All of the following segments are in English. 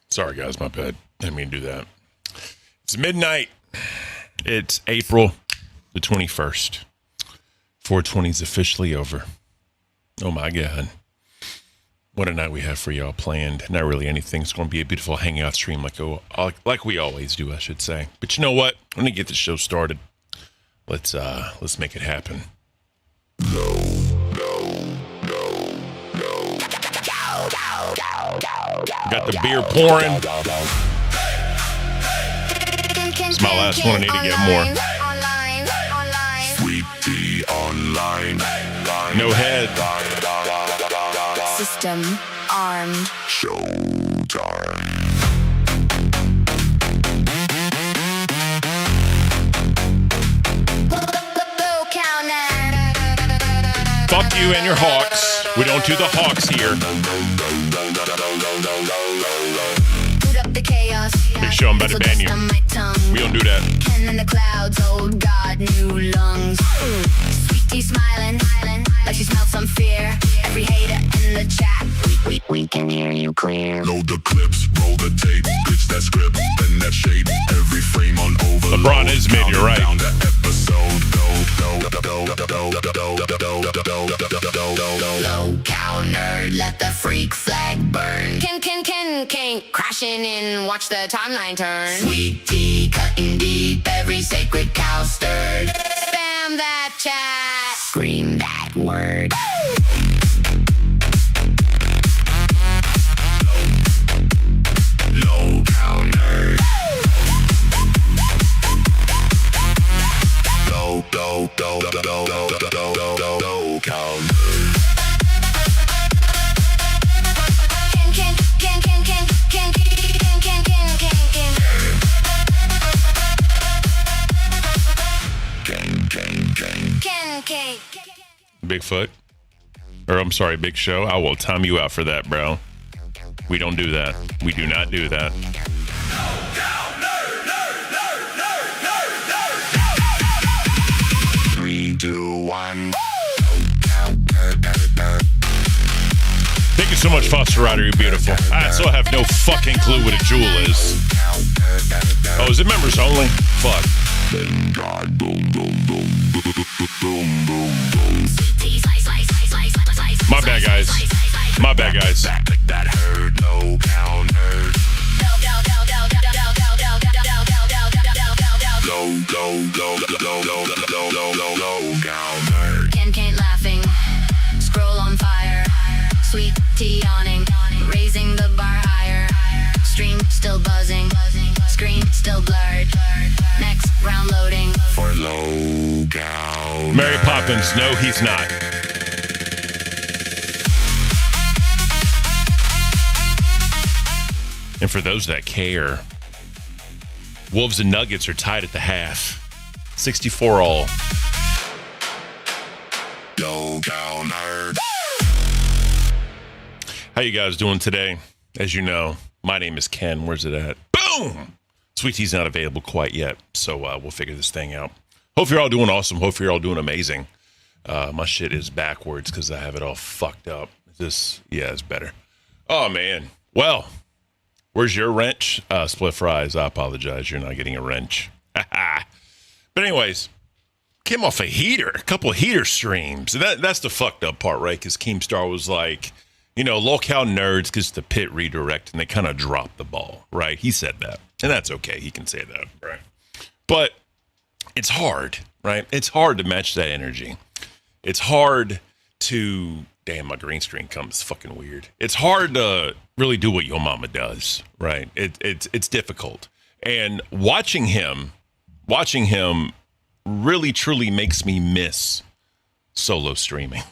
Sorry, guys, my bad. I didn't mean to do that. It's midnight. It's April the 21st. 420 is officially over. Oh, my God. What a night we have for y'all planned. Not really anything. It's going to be a beautiful hangout stream like we always do, I should say. But you know what? I'm going to get the show started. Let's make it happen. Got the beer pouring. It's my last one. I need to get more. Sweet tea online. No head. System armed. Showtime. Fuck you and your hawks. We don't do the hawks here. Big Show, I'm about to ban you. We don't do that. Ken in the clouds, oh God, new lungs. Sweet tea smiling, like she smelled some fear. Every hater in the chat, we can hear you clear. Load the clips, roll the tape, pitch that script, bend that shape. Every frame on overload. LeBron is mid, you're right. Down the episode, Low counter, let the freak flag burn. King, crashing in, watch the timeline turn. Sweet tea, cutting deep, every sacred cow stirred. Spam that chat, scream that word. low counter. Low counter. Bigfoot. Or I'm sorry, Big Show. I will time you out for that, bro. We don't do that. We do not do that. Three, two, one. Thank you so much, Foster Rider. You're beautiful. I still have no fucking clue what a jewel is. Oh, is it members only? Fuck. My bad, guys. My bad, guys. That hurt, low counter. Low counter. Ken laughing, scroll on fire. Sweet tea awning, raising the bar higher. Stream still buzzing, screen still blurred. Next round loading For low counter. Mary Poppins. No, he's not. And for those that care, Wolves and Nuggets are tied at the half. 64 all. Low counter. How you guys doing today? As you know, my name is Ken. Where's it at? Boom! Sweet Tea's not available quite yet, so we'll figure this thing out. Hope you're all doing awesome. Hope you're all doing amazing. My shit is backwards because I have it all fucked up. Yeah, it's better. Oh, man. Well, where's your wrench? Split fries. I apologize. You're not getting a wrench. But anyways, came off a couple of heater streams. That's the fucked up part, right? Because Keemstar was like, locale nerds gets the pit redirect, and they kind of dropped the ball, right? He said that, and that's okay. He can say that, right? But it's hard, right? It's hard to match that energy. It's hard to... Damn, my green screen comes fucking weird. It's hard to really do what your mama does, right? It's difficult. And watching him really, truly makes me miss solo streaming.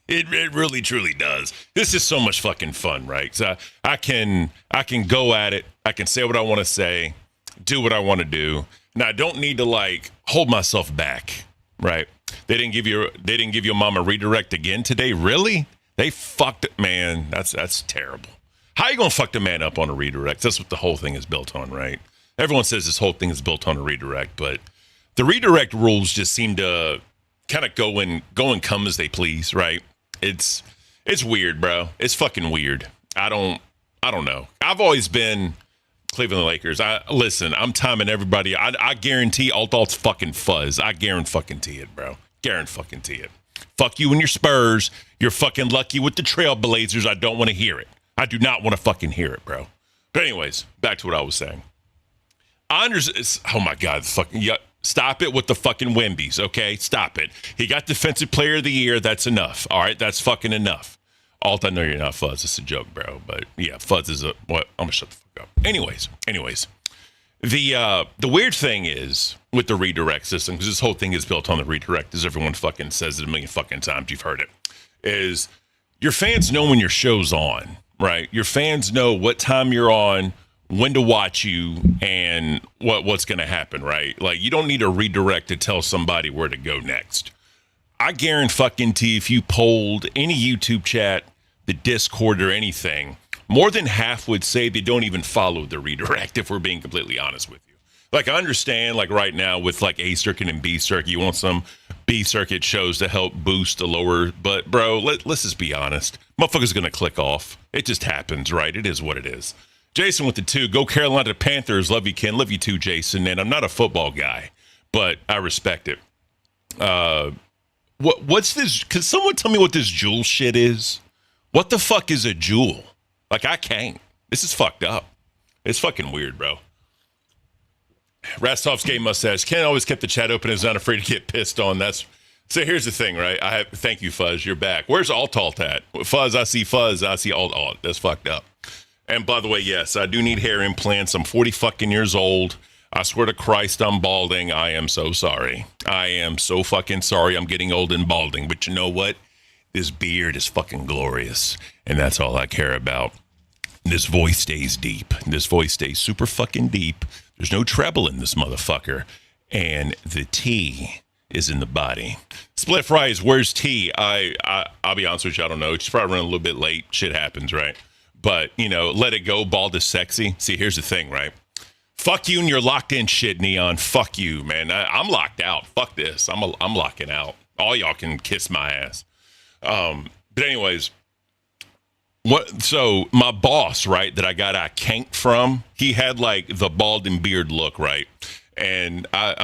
It really, truly does. This is so much fucking fun, right? So I can go at it. I can say what I want to say, do what I want to do. Now I don't need to hold myself back, right? They didn't give your mom a redirect again today. Really? They fucked it, man. That's terrible. How you gonna fuck the man up on a redirect? That's what the whole thing is built on, right? Everyone says this whole thing is built on a redirect, but the redirect rules just seem to kind of go and come as they please, right? It's weird, bro. It's fucking weird. I don't I don't know. I've always been Cleveland Lakers. Listen, I'm timing everybody. I guarantee all thoughts fucking fuzz. I guarantee it, bro. Guarantee it. Fuck you and your Spurs. You're fucking lucky with the Trailblazers. I don't want to hear it. I do not want to fucking hear it, bro. But anyways, back to what I was saying. I understand. Oh my God, fucking stop it with the fucking Wembies, okay? Stop it. He got Defensive Player of the Year. That's enough. All right, that's fucking enough. Alt, I know you're not Fuzz. It's a joke, bro. But yeah, Fuzz is a what? I'm gonna shut the fuck up. Anyways, the weird thing is with the redirect system, because this whole thing is built on the redirect, as everyone fucking says it a million fucking times. You've heard it. Is your fans know when your show's on, right? Your fans know what time you're on, when to watch you, and what's gonna happen, right? Like you don't need a redirect to tell somebody where to go next. I guarantee if you polled any YouTube chat, the Discord or anything, more than half would say they don't even follow the redirect, if we're being completely honest with you. Like, I understand, like, right now with, like, A circuit and B circuit, you want some B circuit shows to help boost the lower, but, bro, let's just be honest. Motherfucker's going to click off. It just happens, right? It is what it is. Jason with the 2. Go Carolina Panthers. Love you, Ken. Love you too, Jason. And I'm not a football guy, but I respect it. What's this? Can someone tell me what this jewel shit is? What the fuck is a jewel? Like, I can't. This is fucked up. It's fucking weird, bro. Rastov's gay mustache. Ken always kept the chat open and is not afraid to get pissed on. So here's the thing, right? Thank you, Fuzz. You're back. Where's Alt at? Fuzz, I see Fuzz. I see Alt. That's fucked up. And by the way, yes, I do need hair implants. I'm 40 fucking years old. I swear to Christ, I'm balding. I am so sorry. I am so fucking sorry. I'm getting old and balding. But you know what? This beard is fucking glorious. And that's all I care about. This voice stays deep. This voice stays super fucking deep. There's no treble in this motherfucker. And the T is in the body. Split Fries, where's T? I'll be honest with you, I don't know. She's probably running a little bit late. Shit happens, right? But, you know, let it go. Bald is sexy. See, here's the thing, right? Fuck you and your locked in shit, Neon. Fuck you, man. I'm locked out. Fuck this. I'm locking out. All y'all can kiss my ass. But anyways, so my boss, right, that I got a kank from, he had like the bald and beard look, right? And I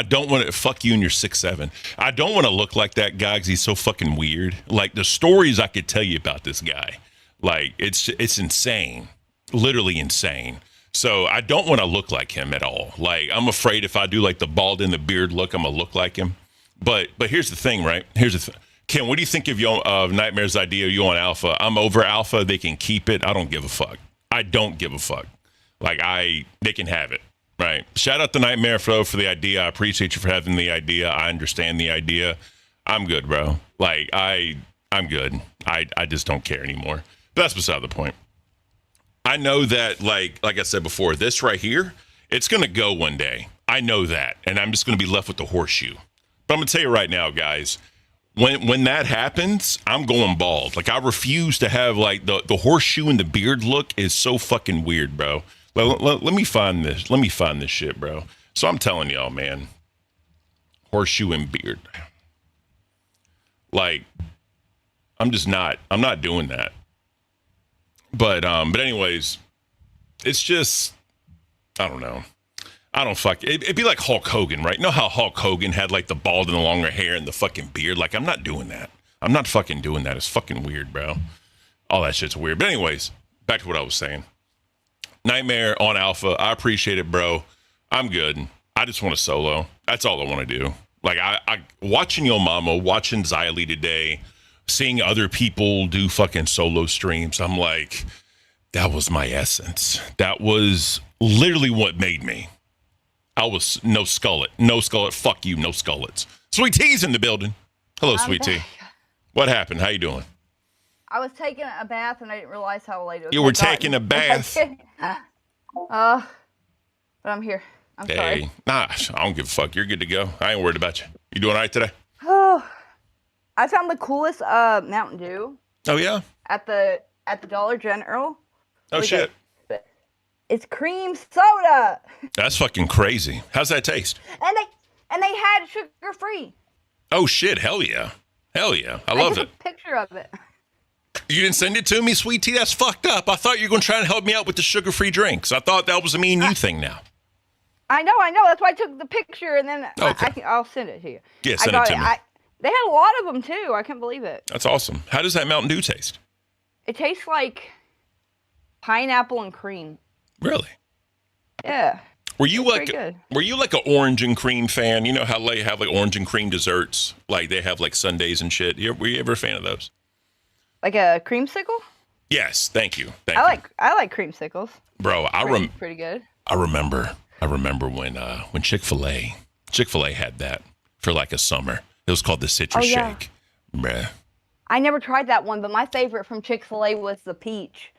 don't want to, fuck you and your 6'7". I don't want to look like that guy because he's so fucking weird. Like the stories I could tell you about this guy, like it's insane, literally insane. So I don't want to look like him at all. Like I'm afraid if I do like the bald and the beard look, I'm gonna look like him. But here's the thing, right? Ken, what do you think of Nightmare's idea? You on Alpha? I'm over Alpha. They can keep it. I don't give a fuck. I don't give a fuck. Like they can have it, right? Shout out to Nightmare for the idea. I appreciate you for having the idea. I understand the idea. I'm good, bro. Like I'm good. I just don't care anymore. But that's beside the point. I know that, like I said before, this right here, it's going to go one day. I know that. And I'm just going to be left with the horseshoe. But I'm going to tell you right now, guys, when that happens, I'm going bald. Like, I refuse to have, like, the horseshoe and the beard look is so fucking weird, bro. Let me find this. Let me find this shit, bro. So I'm telling y'all, man, horseshoe and beard. Like, I'm not doing that. But anyways, it's just, I don't know. I don't fuck. It'd be like Hulk Hogan, right? You know how Hulk Hogan had like the bald and the longer hair and the fucking beard? Like, I'm not doing that. I'm not fucking doing that. It's fucking weird, bro. All that shit's weird. But anyways, back to what I was saying. Nightmare on Alpha. I appreciate it, bro. I'm good. I just want to solo. That's all I want to do. Like, I watching Yo Mama, watching Xylee today, seeing other people do fucking solo streams, I'm like, that was my essence. That was literally what made me. I was no skullet. Fuck you, no skullets. Sweet T's in the building. Hello, Sweet T. What happened? How you doing? I was taking a bath and I didn't realize how late it was. You were taking a bath? But I'm here. I'm sorry. Nah, I don't give a fuck. You're good to go. I ain't worried about you. You doing all right today? Oh, I found the coolest Mountain Dew. Oh yeah. At the Dollar General. Oh shit. It's cream soda. That's fucking crazy. How's that taste? And they had sugar free. Oh shit! Hell yeah! Hell yeah! I love took it. A picture of it. You didn't send it to me, Sweet Tea? That's fucked up. I thought you were going to try and help me out with the sugar-free drinks. I thought that was a me and you thing now. I know. That's why I took the picture, and then Okay. I'll send it to you. Yeah, send it to me. They had a lot of them, too. I can't believe it. That's awesome. How does that Mountain Dew taste? It tastes like pineapple and cream. Really? Yeah. Were you Pretty good. like an orange and cream fan? You know how they have like orange and cream desserts? Like they have like sundaes and shit. Were you ever a fan of those? Like a creamsicle? Yes, thank you. I like creamsicles. Bro, Pretty good. I remember when Chick-fil-A had that for like a summer. It was called the citrus shake. Bruh. I never tried that one, but my favorite from Chick-fil-A was the peach.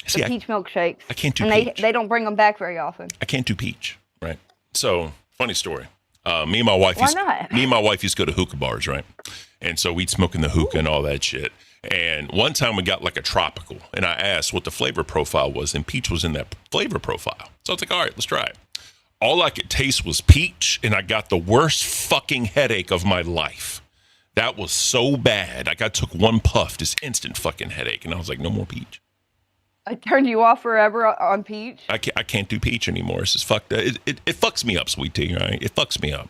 See, peach milkshakes. I can't do and peach. They don't bring them back very often. I can't do peach, right? So, funny story. Me and my wife Why not? Me and my wife used to go to hookah bars, right? And so we'd smoke in the hookah and all that shit. And one time we got like a tropical, and I asked what the flavor profile was, and peach was in that flavor profile. So I was like, all right, let's try it. All I could taste was peach, and I got the worst fucking headache of my life. That was so bad. Like I took one puff, this instant fucking headache, and I was like, no more peach. I turned you off forever on peach. I can't do peach anymore. It's just fucked up. It fucks me up, Sweet Tea, right? It fucks me up.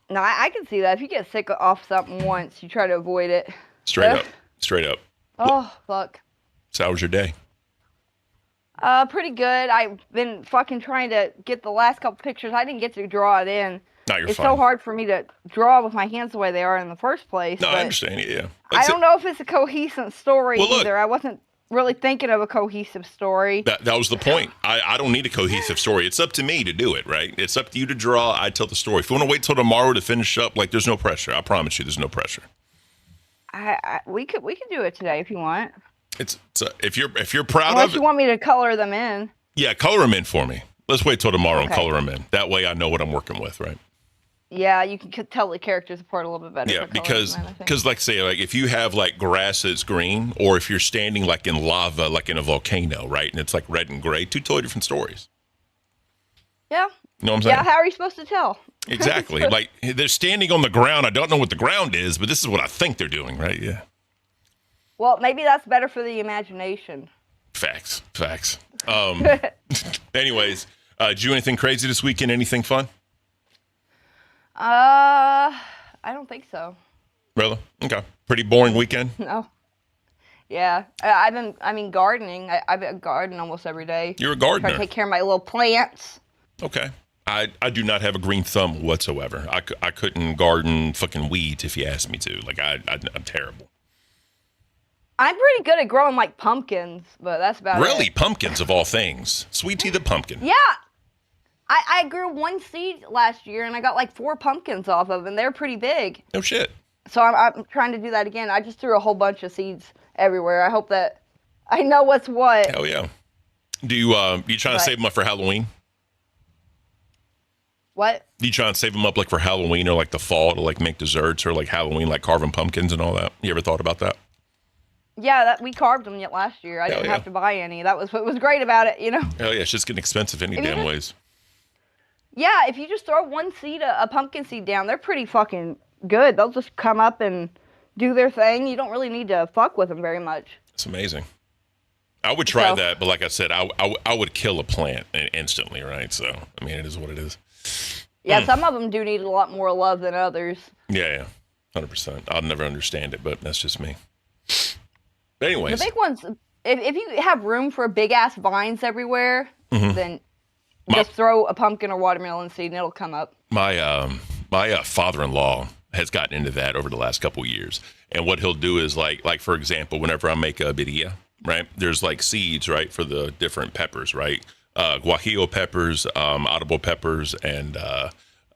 No, I can see that. If you get sick off something once, you try to avoid it. Straight up. Oh, fuck. So how was your day? Pretty good. I've been fucking trying to get the last couple pictures. I didn't get to draw it in. No, you're it's fine. so hard for me to draw with my hands the way they are in the first place. No, I understand. Yeah. I don't know if it's a cohesive story Well, look. either. I wasn't really thinking of a cohesive story. That was the point. I don't need a cohesive story. It's up to me to do it, right? It's up to you to draw. I tell the story. If you want to wait till tomorrow to finish up, like there's no pressure. I promise you, there's no pressure. We could do it today if you want. It's if you're proud Unless of you it. want me to color them in. Yeah, color them in for me. Let's wait till tomorrow and Okay. color them in. That way I know what I'm working with, right? Yeah, you can tell the characters apart a little bit better. Yeah, for coloring them in, I think. because like say like if you have like grass that's green, or if you're standing like in lava, like in a volcano, right, and it's like red and gray, two totally different stories. Yeah. You know what I'm saying? Yeah, how are you supposed to tell? Exactly. Like they're standing on the ground. I don't know what the ground is, but this is what I think they're doing, right? Yeah. Well, maybe that's better for the imagination. Facts. Anyways, did you do anything crazy this weekend? Anything fun? I don't think so. Really? Okay. Pretty boring weekend. No. Yeah, I mean, gardening. I've been gardening almost every day. You're a Try gardener. to take care of my little plants. Okay. I do not have a green thumb whatsoever. I couldn't garden fucking weeds if you asked me to. Like I'm terrible. I'm pretty good at growing like pumpkins, but that's about it. Really? Pumpkins of all things. Sweet Tea the pumpkin. Yeah. I grew one seed last year and I got like 4 pumpkins off of them. They're pretty big. No shit. So I'm trying to do that again. I just threw a whole bunch of seeds everywhere. I hope that I know what's what. Hell yeah. Do you trying to save them up for Halloween? What? Do you try and save them up like for Halloween or like the fall to like make desserts or like Halloween, like carving pumpkins and all that? You ever thought about that? Yeah, we carved them yet last year. I Hell didn't yeah. have to buy any. That was what was great about it, you know? Hell yeah, it's just getting expensive any damn ways. Yeah, if you just throw one seed, a pumpkin seed down, they're pretty fucking good. They'll just come up and do their thing. You don't really need to fuck with them very much. It's amazing. I would try So- that, but like I said, I would kill a plant instantly, right? So, I mean, it is what it is. Yeah, some of them do need a lot more love than others. Yeah, 100%. I'll never understand it, but that's just me. But anyways, The big ones, if you have room for big-ass vines everywhere, then just throw a pumpkin or watermelon seed and it'll come up. my father-in-law has gotten into that over the last couple of years. And what he'll do is like for example, whenever I make a birria, right, there's like seeds, right, for the different peppers, right? Guajillo peppers, audible peppers, and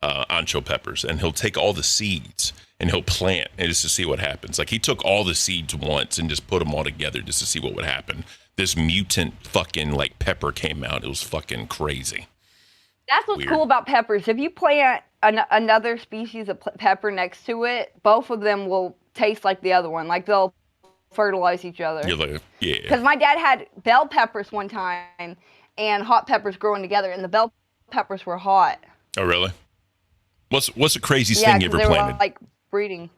ancho peppers. And he'll take all the seeds and he'll plant and just to see what happens. Like he took all the seeds once and just put them all together just to see what would happen. This mutant fucking like pepper came out. It was fucking crazy. That's what's Weird. cool about peppers. If you plant another species of pepper next to it, both of them will taste like the other one. Like they'll fertilize each other. You're like, yeah. Because my dad had bell peppers one time and hot peppers growing together, and the bell peppers were hot. Oh, really? What's the craziest Yeah, thing you because ever they were planted? like breeding.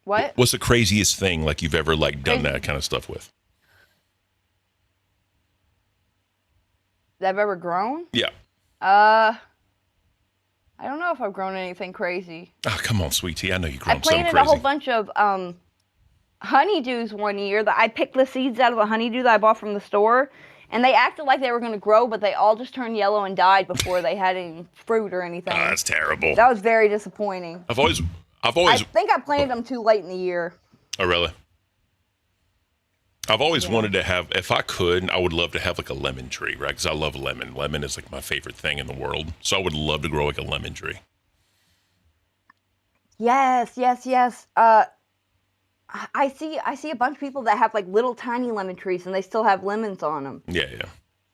What? What's the craziest thing like you've ever like done Crazy. that kind of stuff with? That I've ever grown? Yeah. I don't know if I've grown anything crazy. Oh, come on, sweetie. I know you've I grown something planted crazy. a whole bunch of honeydews one year. That I picked the seeds out of a honeydew that I bought from the store, and they acted like they were going to grow, but they all just turned yellow and died before they had any fruit or anything. Oh, that's terrible. That was very disappointing. I've always. I think I planted them too late in the year. Oh, really? I've always wanted to have, if I could, I would love to have like a lemon tree, right? Because I love lemon. Lemon is like my favorite thing in the world. So I would love to grow like a lemon tree. Yes. I see a bunch of people that have like little tiny lemon trees and they still have lemons on them. Yeah.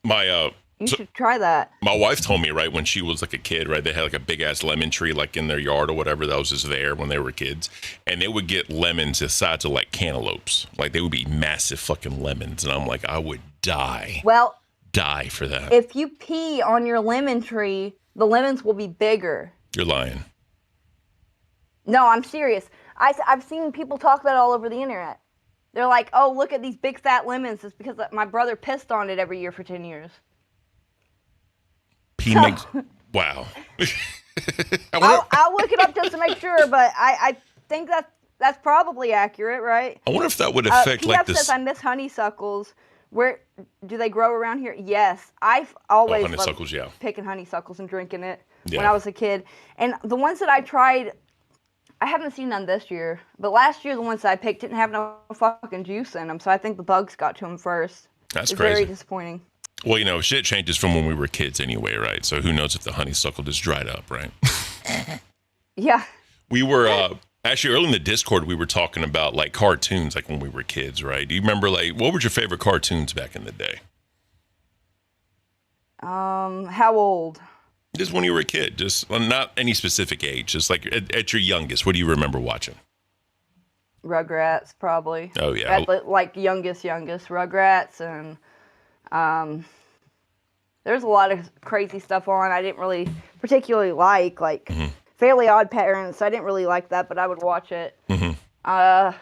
My You should try that. my wife told me, right, when she was like a kid, right, they had like a big ass lemon tree like in their yard or whatever that was just there when they were kids. And they would get lemons the size of like cantaloupes. Like they would be massive fucking lemons. And I'm like, I would die Well, for that. if you pee on your lemon tree, the lemons will be bigger. You're lying. No, I'm serious. I've seen people talk about it all over the internet. They're like, oh, look at these big fat lemons. It's because my brother pissed on it every year for 10 years. Pee makes, wow. I'll look it up just to make sure, but I think that's probably accurate, right? I wonder if that would affect PF like this. says I miss honeysuckles. Where do they grow around here? Yes, I've always loved honeysuckles, yeah. picking honeysuckles and drinking it Yeah. when I was a kid. And the ones that I tried, I haven't seen none this year. But last year, the ones that I picked didn't have no fucking juice in them, so I think the bugs got to them first. That's it's crazy. very disappointing. Well, you know, shit changes from when we were kids anyway, right? So who knows if the honeysuckle just dried up, right? Yeah. We were actually early in the Discord. We were talking about like cartoons, like when we were kids, right? Do you remember like what were your favorite cartoons back in the day? How old? Just when you were a kid, just well, not any specific age, just like at your youngest. What do you remember watching? Rugrats, probably. Oh, yeah. At the, like youngest Rugrats, and there's a lot of crazy stuff on. I didn't really particularly like Fairly Odd Parents. I didn't really like that, but I would watch it. What about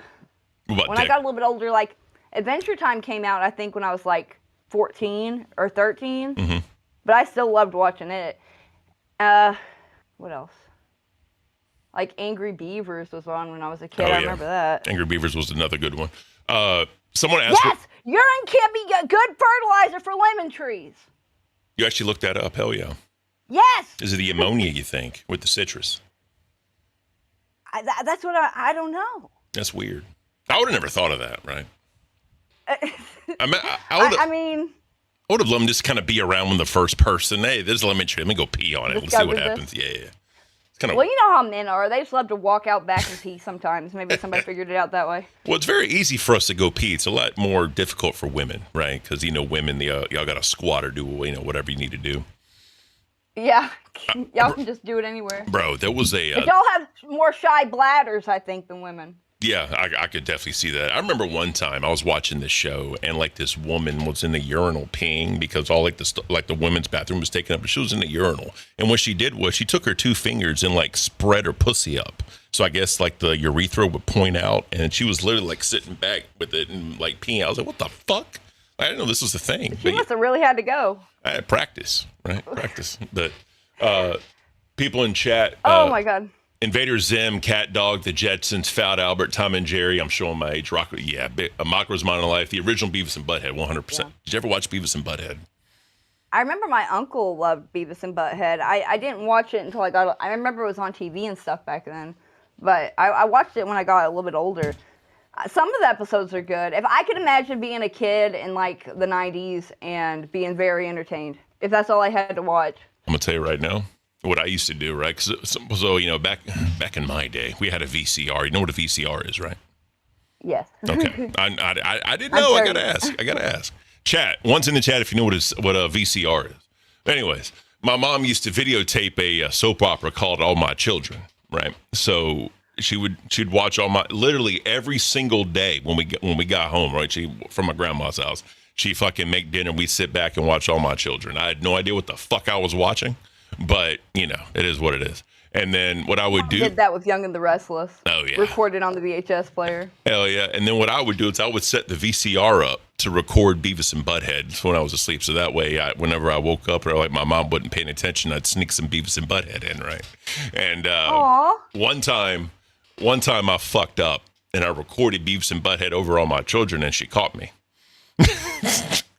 When I got a little bit older, like Adventure Time came out, I think when I was like 14 or 13, but I still loved watching it. What else? Like Angry Beavers was on when I was a kid. Oh, I yeah. remember that. Angry Beavers was another good one. Someone asked. Yes, urine can be a good fertilizer for lemon trees. You actually looked that up? Hell yeah. Yes, Is it the ammonia you think with the citrus? that's what I don't know. That's weird. I would have never thought of that, right? I I mean, would have loved to just kind of be around when the first person, hey, there's a lemon tree. Let me go pee on it. Let's see what Discovered this. happens. Yeah. It's kind of well, you know how men are. They just love to walk out back and pee sometimes. Maybe somebody figured it out that way. well, it's very easy for us to go pee. It's a lot more difficult for women, right? Because women, y'all got to squat or do whatever you need to do. Yeah, y'all can just do it anywhere. Bro, there was a But y'all have more shy bladders, I think, than women. yeah, I could definitely see that. I remember one time I was watching this show and like this woman was in the urinal peeing because all like the women's bathroom was taken up, but she was in the urinal. And what she did was she took her two fingers and like spread her pussy up. So I guess like the urethra would point out, and she was literally like sitting back with it and like peeing. I was like, what the fuck? I didn't know this was a thing. She must have really had to go. I had practice, right? Practice. But people in chat. Oh my God. Invader Zim, Cat Dog, The Jetsons, Fat Albert, Tom and Jerry. I'm showing my age. Rock, yeah. Macro's Mine of Life. The original Beavis and Butthead, 100%. Yeah. Did you ever watch Beavis and Butthead? I remember my uncle loved Beavis and Butthead. I didn't watch it until I remember it was on TV and stuff back then. But I watched it when I got a little bit older. Some of the episodes are good. If I could imagine being a kid in like the 90s and being very entertained, if that's all I had to watch. I'm going to tell you right now what I used to do, right? So you know, back in my day, we had a VCR. You know what a VCR is, right? Yes. Okay. I didn't know. I got to ask. Chat. One's in the chat if you know what a VCR is. Anyways, my mom used to videotape a soap opera called All My Children, right? So she'd watch literally every single day when we got home, right? From my grandma's house. She fucking make dinner. We sit back and watch All My Children. I had no idea what the fuck I was watching, but you know, it is what it is. And then what I would do, Did that with Young and the Restless. Oh, yeah. Recorded on the VHS player. hell yeah. And then what I would do is I would set the VCR up to record Beavis and Butthead when I was asleep. So that way, whenever I woke up or like my mom wasn't paying attention, I'd sneak some Beavis and Butthead in, right? And one time I fucked up and I recorded Beavis and Butthead over on my children, and she caught me.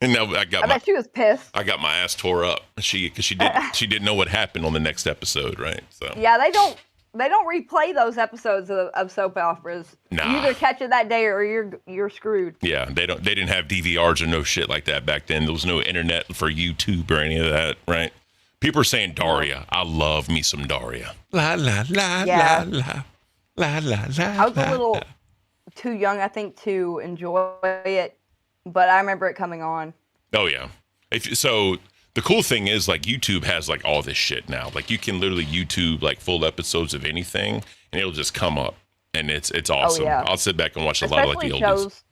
And now I bet she was pissed. I got my ass tore up. Because she didn't know what happened on the next episode, right? So Yeah, they don't replay those episodes of soap operas. Nah. You either catch it that day or you're screwed. yeah, they didn't have DVRs or no shit like that back then. There was no internet for YouTube or any of that, right? People are saying Daria. I love me some Daria. La la la Yeah. la la la la. I was a little too young, I think, to enjoy it, but I remember it coming on. Oh yeah. So the cool thing is, like, YouTube has like all this shit now. Like, you can literally YouTube like full episodes of anything, and it'll just come up, and it's awesome. yeah. I'll sit back and watch a lot of like the Especially oldies. shows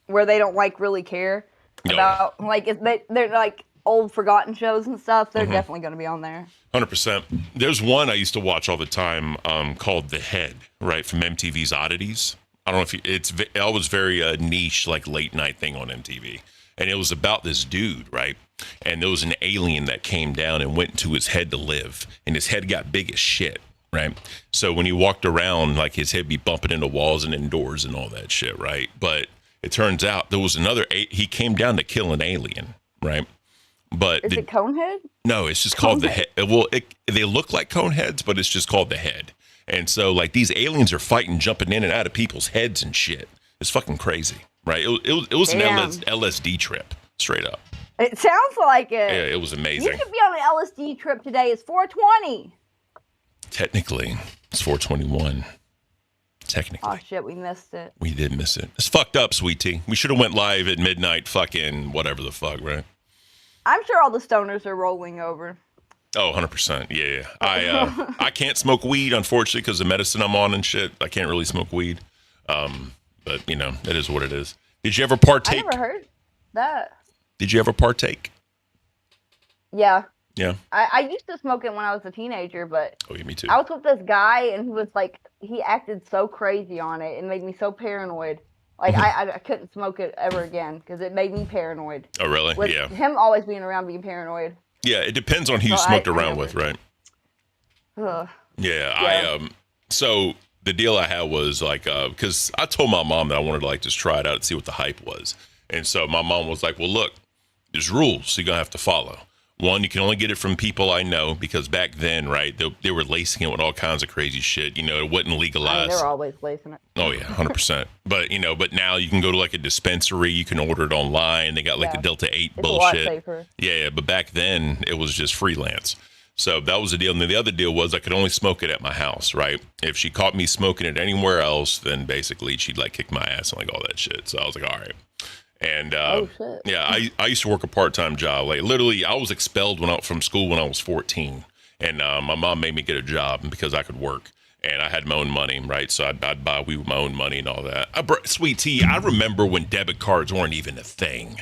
where they don't like really care No. about like if they're like old forgotten shows and stuff. They're Mm-hmm. definitely going to be on there. 100%. There's one I used to watch all the time called The Head, right, from MTV's Oddities. I don't know if it was very niche, like late night thing on MTV. And it was about this dude, right? And there was an alien that came down and went into his head to live. And his head got big as shit, right? So when he walked around, like, his head be bumping into walls and indoors and all that shit, right? But it turns out there was he came down to kill an alien, right? But Is it Conehead? no, it's just called the head. Well, they look like cone heads, but it's just called the head. And so, like, these aliens are fighting, jumping in and out of people's heads and shit. It's fucking crazy, right? It was an Damn. LSD trip, straight up. It sounds like it. Yeah, it was You amazing. should be on an LSD trip today. It's 420. Technically, it's 421. Technically. Oh shit, we missed it. We did miss it. It's fucked up, Sweet Tea. We should have went live at midnight, fucking whatever the fuck, right? I'm sure all the stoners are rolling over. Oh, 100%. Yeah. I can't smoke weed, unfortunately, because of the medicine I'm on and shit. I can't really smoke weed. But, you know, it is what it is. Did you ever partake? I never heard that. Did you ever partake? Yeah. Yeah. I used to smoke it when I was a teenager, but Oh, yeah, me too. I was with this guy and he acted so crazy on it. It made me so paranoid. Like, I couldn't smoke it ever again because it made me paranoid. Oh, really? With Yeah. him always being around being paranoid. Yeah, it depends on who you So smoked I around never- with, right? Ugh. Yeah. So the deal I had was like, because I told my mom that I wanted to like just try it out and see what the hype was. And so my mom was like, well, look, there's rules you're going to have to follow. One, you can only get it from people I know because back then, right, they were lacing it with all kinds of crazy shit. You know, it wasn't I mean, legalized. they're always lacing it. Oh yeah, 100%. But you know, but now you can go to like a dispensary. You can order it online. They got like the Yeah. Delta 8 It's a lot bullshit. safer. Yeah, but back then it was just freelance. So that was the deal. And then the other deal was I could only smoke it at my house, right? If she caught me smoking it anywhere else, then basically she'd like kick my ass and like all that shit. So I was like, all right. And shit. yeah, I used to work a part-time job. Like literally, I was expelled from school when I was 14, and my mom made me get a job because I could work and I had my own money, right? So I'd buy weed with my own money and all that. Sweet Tea, I remember when debit cards weren't even a thing.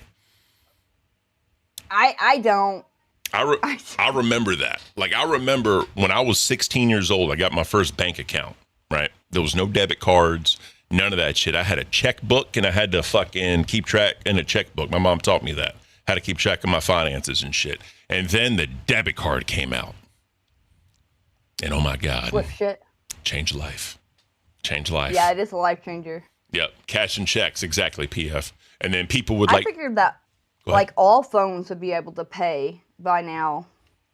I don't. I remember that. Like, I remember when I was 16 years old, I got my first bank account, right? There was no debit cards, none of that shit. I had a checkbook and I had to fucking keep track in a checkbook. My mom taught me that, how to keep track of my finances and shit. And then the debit card came out. And oh my God, Flip shit. changed life. Changed life. Yeah, it is a life changer. Yep. Cash and checks, exactly, PF. And then people would I like, figured that Go ahead. like all phones would be able to pay by now,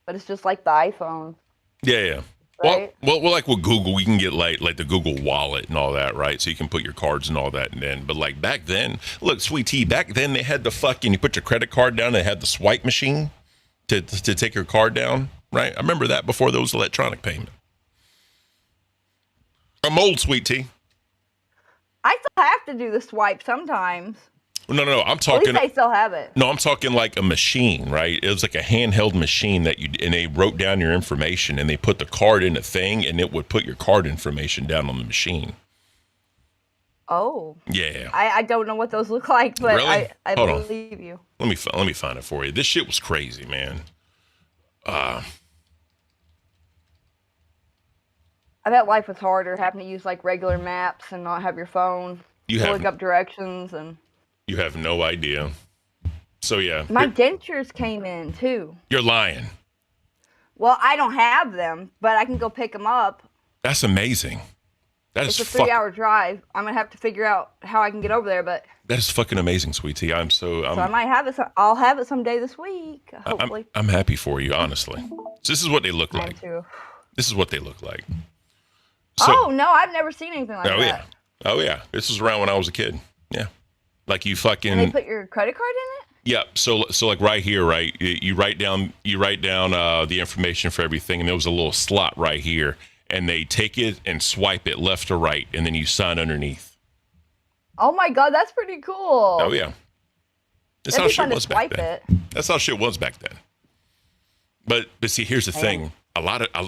but it's just like the iPhone. yeah. Right? Well, like with Google, you can get like the Google Wallet and all that, right? So you can put your cards and all that. And then, but like back then, look, Sweet Tea, back then they had the fucking, you put your credit card down, they had the swipe machine to take your card down, right? I remember that before there was electronic payment. I'm old, Sweet Tea. I still have to do the swipe sometimes. No, I'm At least talking. I still have it. No, I'm talking like a machine, right? It was like a handheld machine and they wrote down your information and they put the card in a thing and it would put your card information down on the machine. Oh. Yeah. I don't know what those look like, but Really? I Hold on. believe you. Let me find it for you. This shit was crazy, man. I bet life was harder having to use like regular maps and not have your phone You to have look up directions. And you have no idea. So yeah, my dentures came in too. you're lying. Well, I don't have them, but I can go pick them up. That's amazing. That is It's a 3-hour drive. I'm gonna have to figure out how I can get over there, but that is fucking amazing, sweet tea. so I might have it. I'll have it someday this week, I'm hopefully. I'm happy for you, honestly. So this is what they look Mine like. too. This is what they look like. So, Oh no, I've never seen anything like oh that. yeah, oh yeah. This was around when I was a kid. Yeah, like you fucking. And they put your credit card in it? Yeah, so like right here, right? You write down the information for everything, and there was a little slot right here, and they take it and swipe it left to right, and then you sign underneath. Oh my god, that's pretty cool. Oh yeah, that's That'd how be shit fun to was back swipe then. it. That's how shit was back then. But see, here's the thing.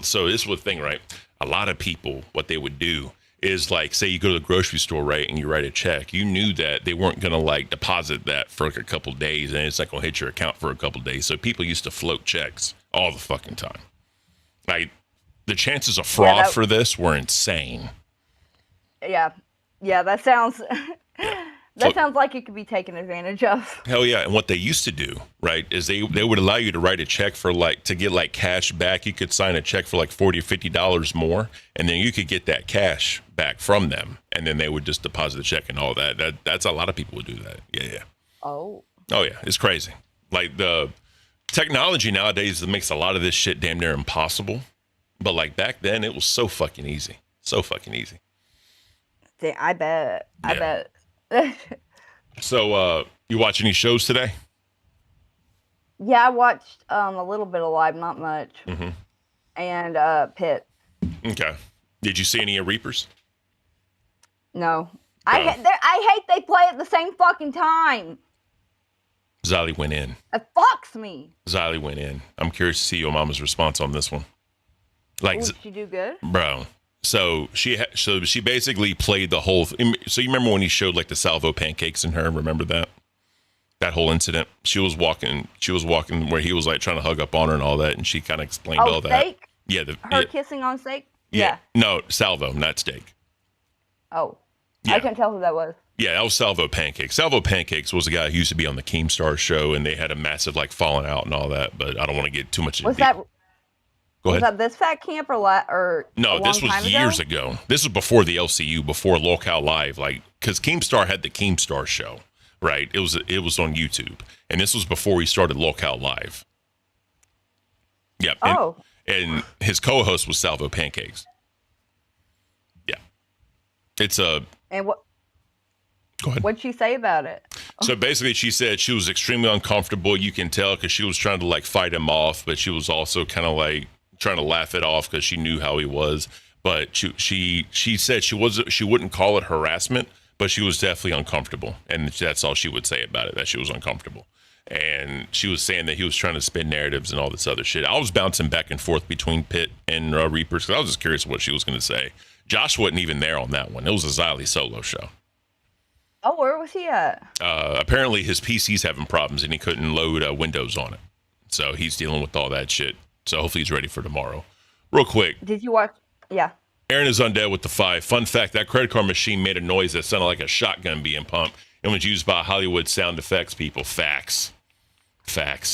So this was the thing, right? A lot of people, what they would do is like, say you go to the grocery store, right, and you write a check. You knew that they weren't gonna like deposit that for like a couple days, and it's not gonna hit your account for a couple days. So people used to float checks all the fucking time. Like the chances of fraud for this were insane. Yeah, that sounds. That sounds like it could be taken advantage of. Hell yeah. And what they used to do, right, is they would allow you to write a check for like, to get like cash back. You could sign a check for like $40 or $50 more, and then you could get that cash back from them. And then they would just deposit the check and all that. That's a lot of people would do that. Yeah. Oh. Oh yeah. It's crazy. Like the technology nowadays makes a lot of this shit damn near impossible. But like back then, it was so fucking easy. So fucking easy. I bet. I bet. So, you watch any shows today? Yeah, I watched a little bit of Live, not much. Mm-hmm. And Pitt. Okay. Did you see any of Reapers? No. I hate they play at the same fucking time. Xylee went in. It fucks me. Xylee went in. I'm curious to see your mama's response on this one. Like, Ooh, did she do good? bro. So she basically played the whole. So you remember when he showed like the salvo pancakes in her? Remember that whole incident? She was walking where he was like trying to hug up on her and all that, and she kind of explained all that. Steak? Yeah, Her kissing on steak? Yeah. No, salvo, not steak. Oh. Yeah. I couldn't tell who that was. Yeah, that was Salvo Pancakes. Salvo Pancakes was a guy who used to be on the Keemstar show, and they had a massive like falling out and all that. But I don't want to get too much into Was that Go ahead. Was that this fat camp or No, this was years ago. This was before the LCU, before Locale Live, like because Keemstar had the Keemstar show, right? It was on YouTube, and this was before he started Locale Live. Yep. Oh. And his co-host was Salvo Pancakes. Yeah. It's a. And what? Go ahead. What'd she say about it? So basically, she said she was extremely uncomfortable. You can tell because she was trying to like fight him off, but she was also kind of like trying to laugh it off because she knew how he was. But she said she wouldn't call it harassment, but she was definitely uncomfortable, and that's all she would say about it. That she was uncomfortable, and she was saying that he was trying to spin narratives and all this other shit. I was bouncing back and forth between Pitt and Reapers because I was just curious what she was going to say. Josh wasn't even there on that one. It was a Xylee solo show. Oh, where was he at? Apparently his PC's having problems and he couldn't load Windows on it. So he's dealing with all that shit. So hopefully he's ready for tomorrow. Real quick. Did you watch? Yeah. Aaron is undead with the 5. Fun fact, that credit card machine made a noise that sounded like a shotgun being pumped and was used by Hollywood sound effects people. Facts.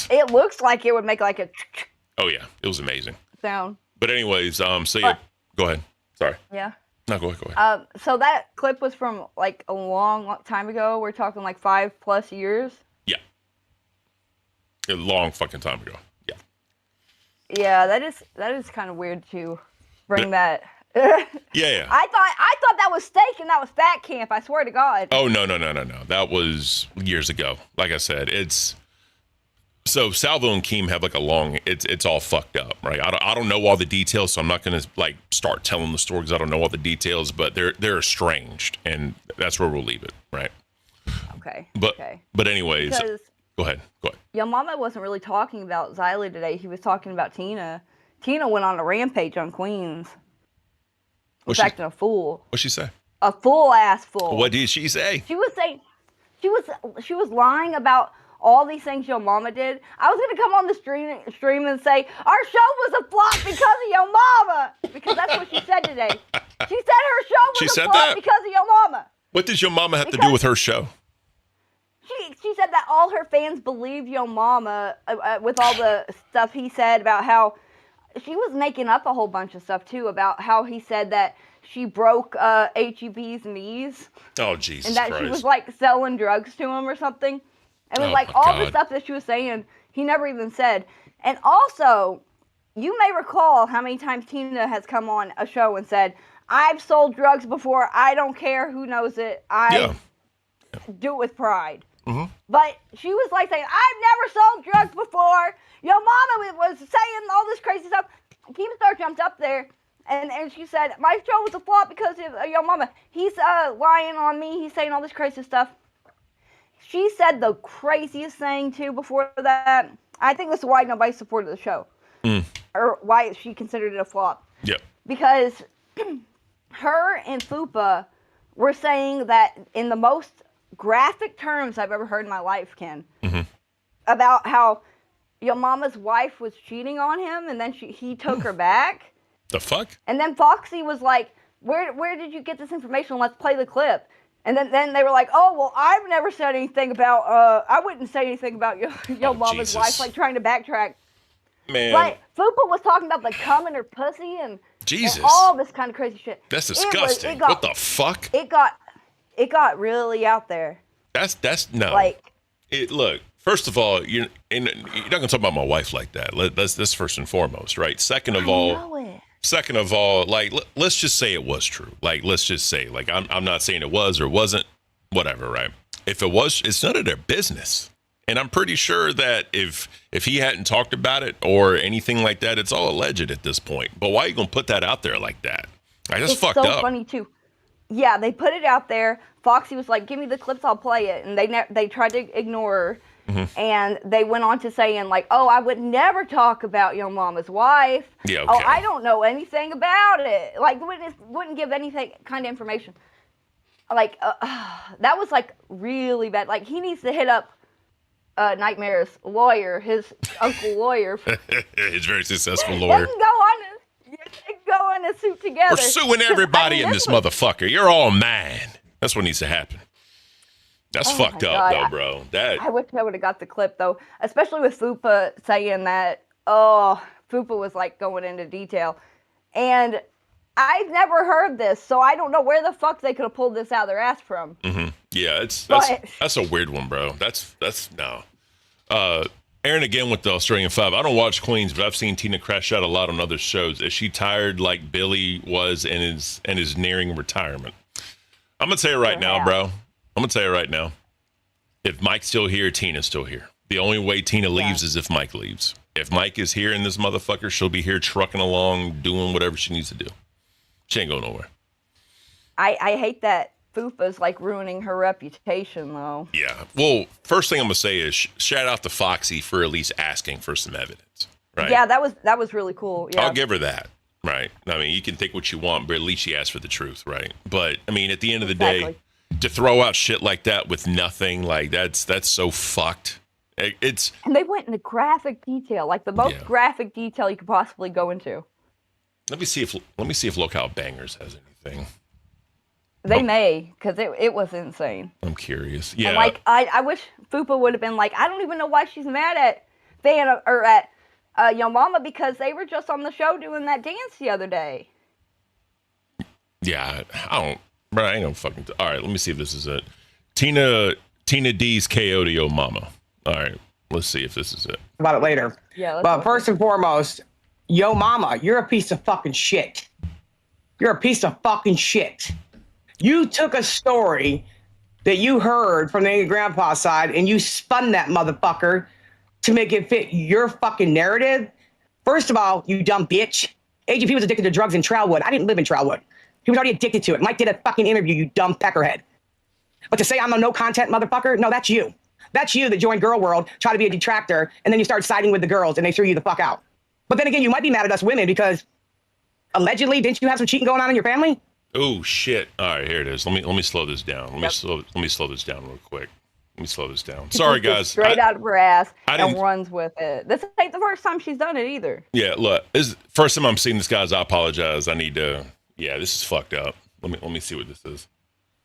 It looks like it would make like a Oh, yeah. It was amazing. sound. But anyways, so yeah, go ahead. Sorry. Yeah. No, go ahead. So that clip was from like a long time ago. We're talking like 5+ years. Yeah. A long fucking time ago. Yeah. Yeah, that is kind of weird to bring that. Yeah. I thought that was steak and that was fat camp. I swear to God. Oh, no. That was years ago. Like I said, so Salvo and Keem have like a long, it's all fucked up, right? I don't know all the details, so I'm not going to like start telling the story because I don't know all the details, but they're estranged, and that's where we'll leave it, right? Okay. But anyways, Because go ahead. your mama wasn't really talking about Xylee today. He was talking about Tina. Tina went on a rampage on Queens. Was acting a fool. What'd she say? A fool ass fool. What did she say? She was saying, she was lying about all these things your mama did, I was gonna come on the stream and say our show was a flop because of your mama, because that's what she said today. She said her show was a flop because of your mama. What does your mama have to do with her show? She said that all her fans believed Yo Mama with all the stuff he said about how she was making up a whole bunch of stuff too about how he said that she broke HEB's knees. Oh, Jesus And that Christ. she was like selling drugs to him or something. And it was like all the stuff that she was saying, he never even said. And also, you may recall how many times Tina has come on a show and said, I've sold drugs before. I don't care who knows it. I do it with pride. Mm-hmm. But she was like saying, I've never sold drugs before. Your mama was saying all this crazy stuff. Keemstar jumped up there and she said, my show was a flop because of your mama. He's lying on me. He's saying all this crazy stuff. She said the craziest thing too before that. I think that's why nobody supported the show. Or why she considered it a flop. Yep. Because her and Fupa were saying that in the most graphic terms I've ever heard in my life, Ken, about how your mama's wife was cheating on him and then he took her back. The fuck? And then Foxy was like, where did you get this information? Let's play the clip. And then they were like, oh, well, I've never said anything about, I wouldn't say anything about your mama's wife, like trying to backtrack. Man. But Fupa was talking about the cum in her pussy and Jesus. all this kind of crazy shit. That's disgusting. What the fuck? It got really out there. That's no. Like, look, first of all, you're not gonna talk about my wife like that. That's first and foremost, right? Second of all, like let's just say it was true. Like let's just say, like I'm not saying it was or wasn't, whatever, right? If it was, it's none of their business. And I'm pretty sure that if he hadn't talked about it or anything like that, it's all alleged at this point. But why are you gonna put that out there like that? Like, that's fucked up. It's so funny too. Yeah, they put it out there. Foxy was like, "Give me the clips, I'll play it," and they tried to ignore her. And they went on to saying like, "Oh, I would never talk about your mama's wife. Yeah, okay. Oh, I don't know anything about it. Like, wouldn't give anything kind of information. Like, that was like really bad. Like, he needs to hit up Nightmare's lawyer, his uncle lawyer. His very successful lawyer. They can go in a suit together. We're suing everybody in this motherfucker. You're all mine. That's what needs to happen. That's fucked up, though, bro. I wish I would have got the clip, though, especially with Fupa saying that. Oh, Fupa was like going into detail, and I've never heard this, so I don't know where the fuck they could have pulled this out of their ass from. Yeah, that's a weird one, bro. That's no. Aaron again with the Australian 5. I don't watch Queens, but I've seen Tina crash out a lot on other shows. Is she tired like Billy was and is nearing retirement? I'm gonna tell you right now, bro. I'm gonna tell you right now. If Mike's still here, Tina's still here. The only way Tina leaves is if Mike leaves. If Mike is here in this motherfucker, she'll be here trucking along, doing whatever she needs to do. She ain't going nowhere. I hate that Fupa's like ruining her reputation, though. Yeah. Well, first thing I'm gonna say is shout out to Foxy for at least asking for some evidence. Right. Yeah, that was really cool. Yeah. I'll give her that. Right. I mean, you can think what you want, but at least she asked for the truth, right? But I mean, at the end of the day, to throw out shit like that with nothing, like that's so fucked. And they went into graphic detail, like the most graphic detail you could possibly go into. Let me see if Locale Bangers has anything. They may, because it was insane. I'm curious. Yeah. And like I wish Fupa would have been like, I don't even know why she's mad at Yo Mama, because they were just on the show doing that dance the other day. Yeah, I ain't fucking. All right, let me see if this is it. Tina D's KO to Yo Mama. All right, let's see if this is it. About it later. Yeah. But first and foremost, Yo Mama, you're a piece of fucking shit. You're a piece of fucking shit. You took a story that you heard from the Angry Grandpa side and you spun that motherfucker to make it fit your fucking narrative. First of all, you dumb bitch. AGP was addicted to drugs in Trailwood. I didn't live in Trailwood. He was already addicted to it. Mike did a fucking interview, you dumb peckerhead. But to say I'm a no content motherfucker, no, that's you. That's you that joined Girl World, tried to be a detractor, and then you start siding with the girls and they threw you the fuck out. But then again, you might be mad at us women because allegedly, didn't you have some cheating going on in your family? Oh shit! All right, here it is. Let me slow this down. Let me slow this down real quick. me slow this down. Sorry, Just guys. straight out of her ass I and didn't- runs with it. This ain't the first time she's done it either. Yeah, look, this is first time I'm seeing this, guys. I apologize. I need to. Yeah, this is fucked up. Let me see what this is.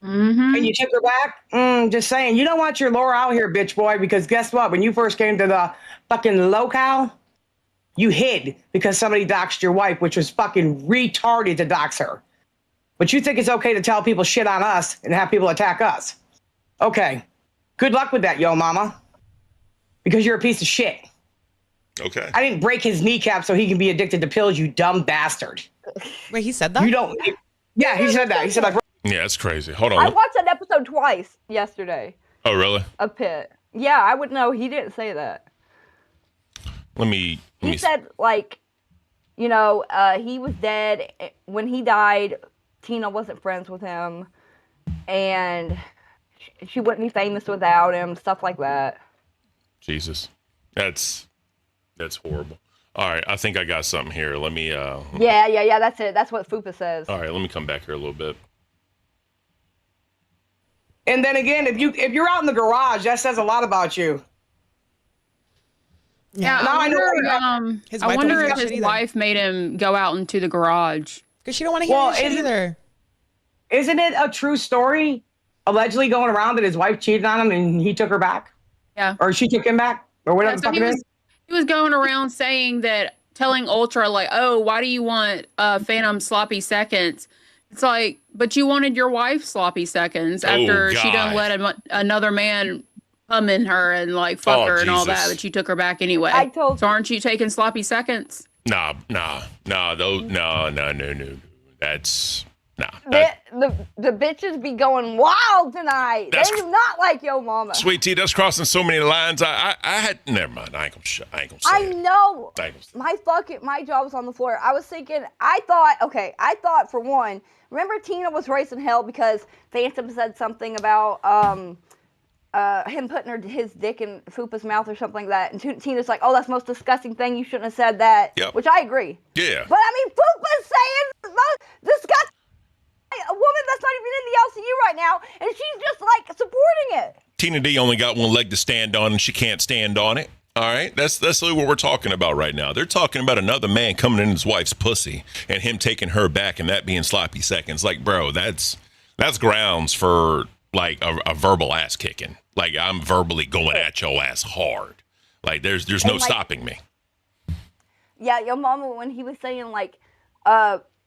And you took her back? Just saying, you don't want your lore out here, bitch boy, because guess what? When you first came to the fucking locale, you hid because somebody doxed your wife, which was fucking retarded to dox her. But you think it's okay to tell people shit on us and have people attack us. Okay. Good luck with that, yo mama. Because you're a piece of shit. Okay. I didn't break his kneecap so he can be addicted to pills, you dumb bastard. Wait, he said that? You don't. Yeah, he said that. He said, like, Yeah, it's crazy. Hold I on. watched that episode twice yesterday Oh, really? of Pitt. Yeah, I would know. He didn't say that. Let me. He said, like, you know, he was dead. When he died, Tina wasn't friends with him. And she wouldn't be famous without him, stuff like that. Jesus, that's horrible. All right, I think I got something here. Let me. Yeah, that's it. That's what Fupa says. All right, let me come back here a little bit. and then again, if you're out in the garage, that says a lot about you. Yeah, Now I know His I wife wonder don't if give a his shit either. wife made him go out into the garage. Because she don't want to hear Well, this shit isn't- either. Isn't it a true story, allegedly going around that his wife cheated on him and he took her back? Yeah. Or she took him back? Or whatever Yeah, the so fuck he it was, is? he was going around saying that, telling Ultra, like, oh, why do you want Phantom sloppy seconds? It's like, but you wanted your wife sloppy seconds after she done God. let another man come in her and like fuck Oh, her and all Jesus. that, but you took her back anyway. I told- So aren't you taking sloppy seconds? No. That's nah. The bitches be going wild tonight. That's- They do not like Yo Mama. Sweet tea, that's crossing so many lines. I had never mind. I ain't gonna say I it. know. I ain't gonna say My jaw was on the floor. I was thinking, I thought for one, remember Tina was raising hell because Phantom said something about him putting his dick in Fupa's mouth or something like that. And Tina's like, oh, that's the most disgusting thing. You shouldn't have said that. Yep. Which I agree. Yeah. But I mean, Fupa's saying the most disgusting. A woman that's not even in the LCU right now, and she's just like supporting it. Tina D only got one leg to stand on, and she can't stand on it. All right, that's really what we're talking about right now. They're talking about another man coming in his wife's pussy and him taking her back, and that being sloppy seconds. Like, bro, that's grounds for like a verbal ass kicking. Like, I'm verbally going at your ass hard. Like, there's no like- stopping me. Yeah, Yo Mama, when he was saying like,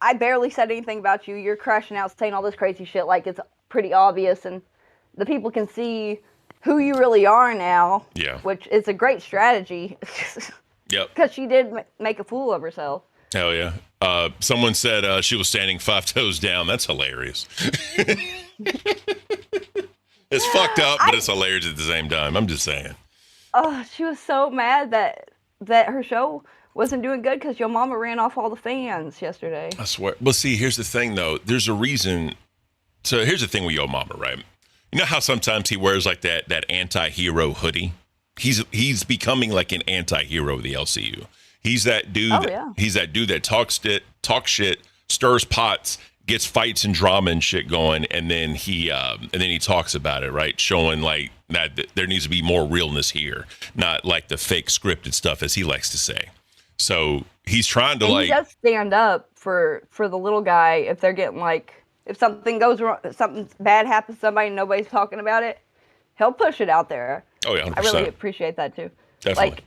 I barely said anything about you. You're crashing out, saying all this crazy shit. Like, it's pretty obvious, and the people can see who you really are now. Yeah. Which is a great strategy. Yep. Because she did make a fool of herself. Hell yeah. Someone said she was standing 5 toes down. That's hilarious. It's fucked up, but it's hilarious at the same time. I'm just saying. Oh, she was so mad that her show wasn't doing good because Yo Mama ran off all the fans yesterday. I swear. Well, see, here's the thing, though. There's a reason. So here's the thing with Yo Mama, right? You know how sometimes he wears like that anti-hero hoodie? He's becoming like an anti-hero of the LCU. He's that dude. Oh, yeah. He's that dude that talks shit, stirs pots, gets fights and drama and shit going, and then he talks about it, right? Showing like that there needs to be more realness here, not like the fake scripted stuff, as he likes to say. So he's trying to And like. he does stand up for the little guy if they're getting like, if something goes wrong, if something bad happens to somebody and nobody's talking about it, he'll push it out there. Oh yeah, 100%. I really appreciate that too. Definitely.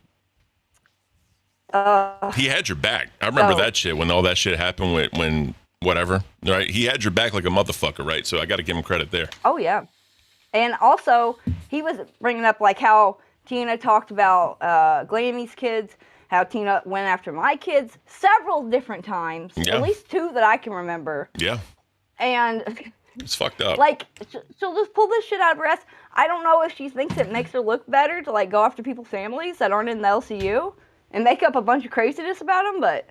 Like, He had your back. I remember So- that shit when all that shit happened when whatever, right? He had your back like a motherfucker, right? So I got to give him credit there. oh yeah. And also, he was bringing up like how Tina talked about Glammy's kids, how Tina went after my kids several different times, Yeah. at least 2 that I can remember. Yeah, And it's fucked up. like, she'll just pull this shit out of her ass. I don't know if she thinks it makes her look better to like go after people's families that aren't in the LCU and make up a bunch of craziness about them, but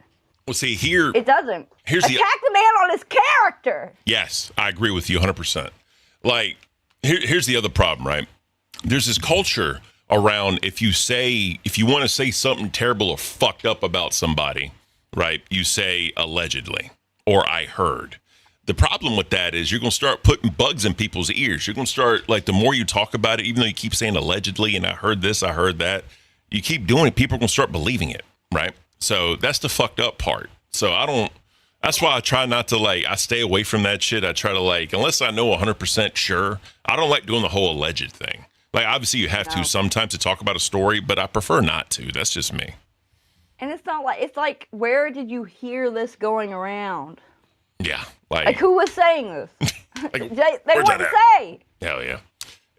Well, see here. it doesn't. Here's the- Attack the man on his character. Yes, I agree with you 100%. Like, here's the other problem, right? There's this culture around if you want to say something terrible or fucked up about somebody, right? You say allegedly or I heard. the problem with that is you're going to start putting bugs in people's ears. You're going to start, like, the more you talk about it, even though you keep saying allegedly, and I heard this, I heard that, you keep doing it, people are going to start believing it, right? So that's the fucked up part. So that's why I try not to, like, I stay away from that shit. I try to, like, unless I know 100% sure, I don't like doing the whole alleged thing. Like, obviously you have to sometimes to talk about a story, but I prefer not to. That's just me. And it's not like, it's like, where did you hear this going around? Yeah. Like who was saying this? Like, they wouldn't say. Hell yeah.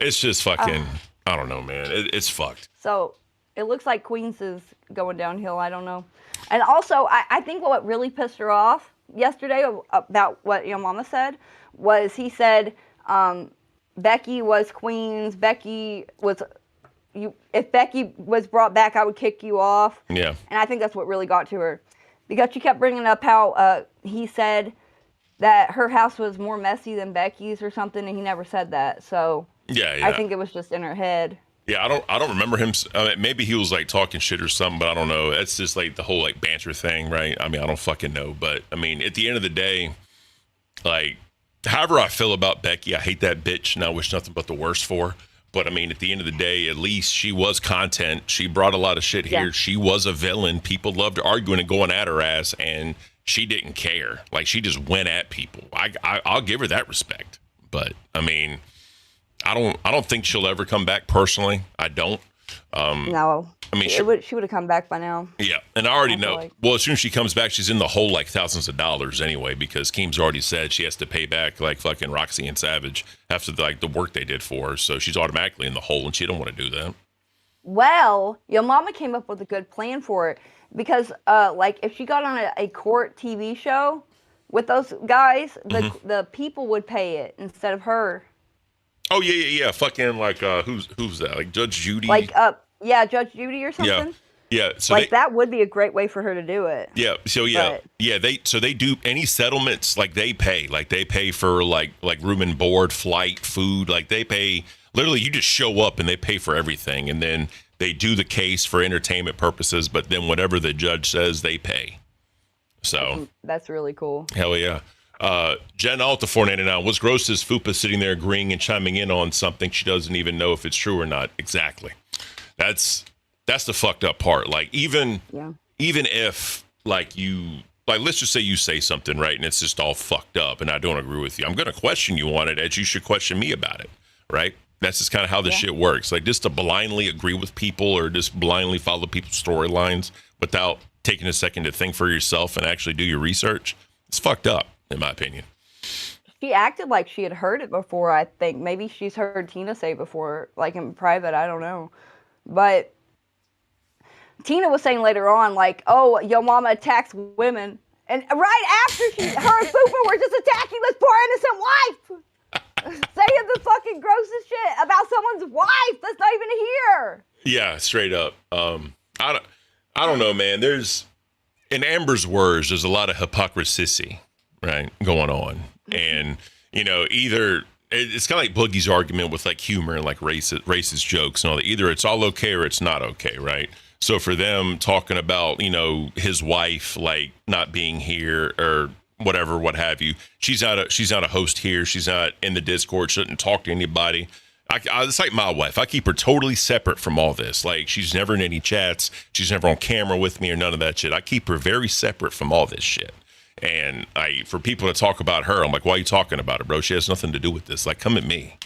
It's just fucking, I don't know, man. It's fucked. So it looks like Queens is going downhill. I don't know. And also, I think what really pissed her off yesterday about what your mama said was he said Becky was Queens. Becky was if Becky was brought back, I would kick you off. Yeah. And I think that's what really got to her because she kept bringing up how he said that her house was more messy than Becky's or something, and he never said that. So yeah. I think it was just in her head. Yeah, I don't remember him. Maybe he was like talking shit or something, but I don't know. That's just like the whole like banter thing, right? I mean, I don't fucking know. But I mean, at the end of the day, like, however I feel about Becky, I hate that bitch and I wish nothing but the worst for her. But I mean, at the end of the day, at least she was content. She brought a lot of shit here. Yeah. She was a villain. People loved arguing and going at her ass, and she didn't care. Like, she just went at people. I'll give her that respect. But I mean, I don't think she'll ever come back personally. I don't. No. I mean, she would have come back by now. Yeah, and I already know. Like. Well, as soon as she comes back, she's in the hole like thousands of dollars anyway, because Keem's already said she has to pay back like fucking Roxy and Savage after like the work they did for her. So she's automatically in the hole, and she don't want to do that. Well, your mama came up with a good plan for it because, like, if she got on a court TV show with those guys, the people would pay it instead of her. Oh yeah. Fucking like who's that? Like Judge Judy. Like Judge Judy or something. Yeah. So like that would be a great way for her to do it. Yeah. So they do any settlements, like they pay for like room and board, flight, food. Like they pay literally. You just show up and they pay for everything, and then they do the case for entertainment purposes. But then whatever the judge says, they pay. So that's really cool. Hell yeah. Jen Alta 499. What's gross is Fupa sitting there agreeing and chiming in on something she doesn't even know if it's true or not. Exactly. That's the fucked up part. Like even if like you like, let's just say you say something, right, and it's just all fucked up, and I don't agree with you. I'm gonna question you on it as you should question me about it, right? That's just kind of how this shit works. Like just to blindly agree with people or just blindly follow people's storylines without taking a second to think for yourself and actually do your research. It's fucked up. In my opinion. She acted like she had heard it before, I think. Maybe she's heard Tina say before, like in private, I don't know. But Tina was saying later on, like, oh, your mama attacks women. And right after her and Fupa were just attacking this poor innocent wife. Saying the fucking grossest shit about someone's wife that's not even here. Yeah, straight up. I don't know, man. There's, in Amber's words, there's a lot of hypocrisy. Right, going on, and you know, either it's kind of like Boogie's argument with like humor and like racist jokes and all that. Either it's all okay or it's not okay, right? So for them talking about, you know, his wife like not being here or whatever, what have you, she's not a host here. She's not in the Discord. Shouldn't talk to anybody. It's like my wife. I keep her totally separate from all this. Like she's never in any chats. She's never on camera with me or none of that shit. I keep her very separate from all this shit. And for people to talk about her, I'm like, why are you talking about her, bro? She has nothing to do with this. Like, come at me.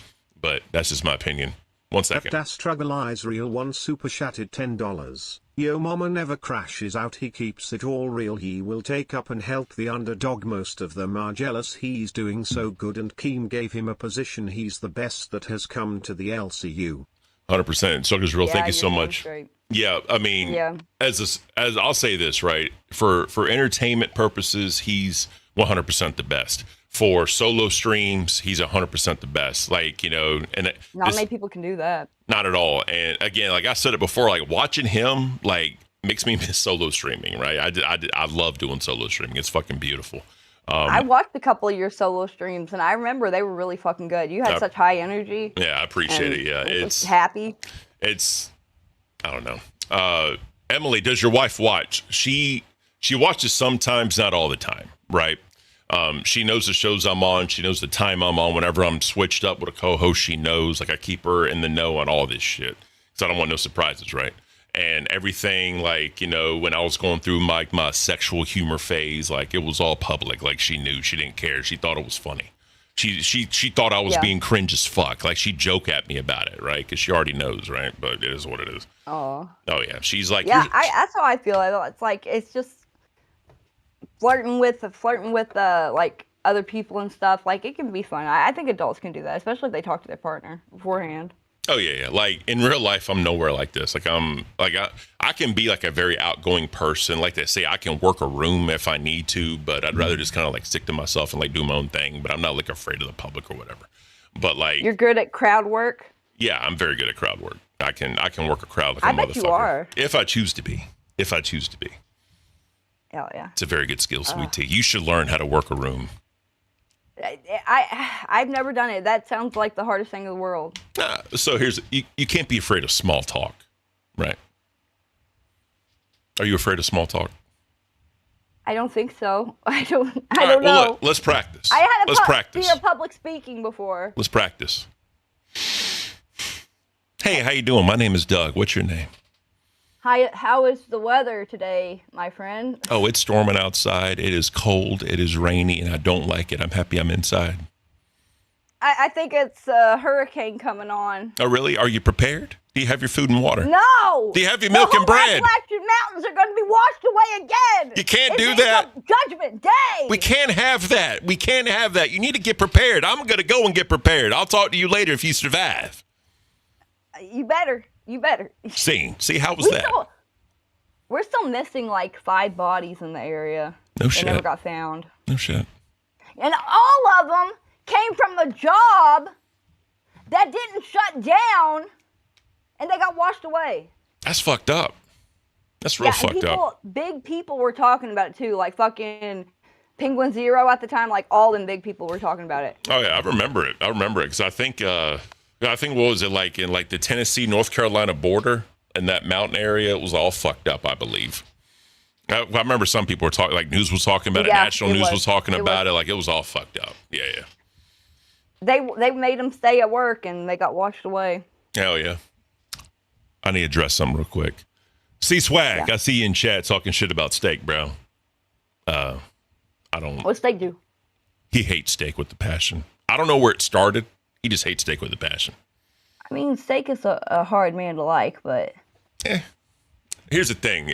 But that's just my opinion. 1 second. That struggle is real. One super chatted $10. Yo mama never crashes out. He keeps it all real. He will take up and help the underdog. Most of them are jealous he's doing so good, and Keem gave him a position. He's the best that has come to the LCU. 100%. Suckers real. Thank you so much. Straight. Yeah, I mean, as I'll say this, right? For entertainment purposes, he's 100% the best. For solo streams, he's 100% the best. Like, you know, and not many people can do that. Not at all. And again, like I said it before, like watching him like makes me miss solo streaming, right? I love doing solo streaming. It's fucking beautiful. I watched a couple of your solo streams, and I remember they were really fucking good. You had such high energy. Yeah, I appreciate it. Yeah, it's happy. I don't know. Emily, does your wife watch? She watches sometimes, not all the time, right? She knows the shows I'm on. She knows the time I'm on. Whenever I'm switched up with a co-host, she knows. Like, I keep her in the know on all this shit. So I don't want no surprises, right? And everything, like, you know, when I was going through my sexual humor phase, like, it was all public. Like, she knew. She didn't care. She thought it was funny. She thought I was being cringe as fuck. Like, she'd joke at me about it, right? Because she already knows, right? But it is what it is. Oh yeah. She's like, yeah. That's how I feel. It's like it's just flirting with like other people and stuff. Like, it can be fun. I think adults can do that, especially if they talk to their partner beforehand. Oh yeah. Like, in real life, I'm nowhere like this. Like, I can be like a very outgoing person. Like they say, I can work a room if I need to, but I'd rather just kind of like stick to myself and like do my own thing. But I'm not like afraid of the public or whatever. But like, you're good at crowd work. Yeah, I'm very good at crowd work. I can work a crowd like a I motherfucker. bet you are. If I choose to be. Hell yeah. It's a very good skill, Sweet Tea. You should learn how to work a room. I've never done it. That sounds like the hardest thing in the world. So you can't be afraid of small talk, right? Are you afraid of small talk? I don't think so. I don't know. Well, look, let's practice. Let's practice. Fear public speaking before. Let's practice. Hey, how you doing? My name is Doug. What's your name? Hi, how is the weather today, my friend? Oh, it's storming outside. It is cold. It is rainy, and I don't like it. I'm happy I'm inside. I think it's a hurricane coming on. Oh, really? Are you prepared? Do you have your food and water? No! Do you have your milk and bread? The Appalachian Mountains are going to be washed away again! You can't do that. Judgment Day! We can't have that. We can't have that. You need to get prepared. I'm going to go and get prepared. I'll talk to you later if you survive. You better. See, how was that? We're still missing like 5 bodies in the area. No shit. They never got found. No shit. And all of them came from a job that didn't shut down, and they got washed away. That's fucked up. That's real fucked up. Big people were talking about it too, like fucking Penguin Zero at the time. Like, all them big people were talking about it. Oh yeah, I remember it because I think what was it, like in like the Tennessee North Carolina border and that mountain area? It was all fucked up, I believe. I remember some people were talking, like news was talking about it, national news was talking about it, like it was all fucked up. Yeah. They made them stay at work and they got washed away. Hell yeah. I need to address something real quick. See Swag, I see you in chat talking shit about steak, bro. I don't. What's steak do? He hates steak with the passion. I don't know where it started. He just hates steak with a passion. I mean, steak is a hard man to like, but... Here's the thing.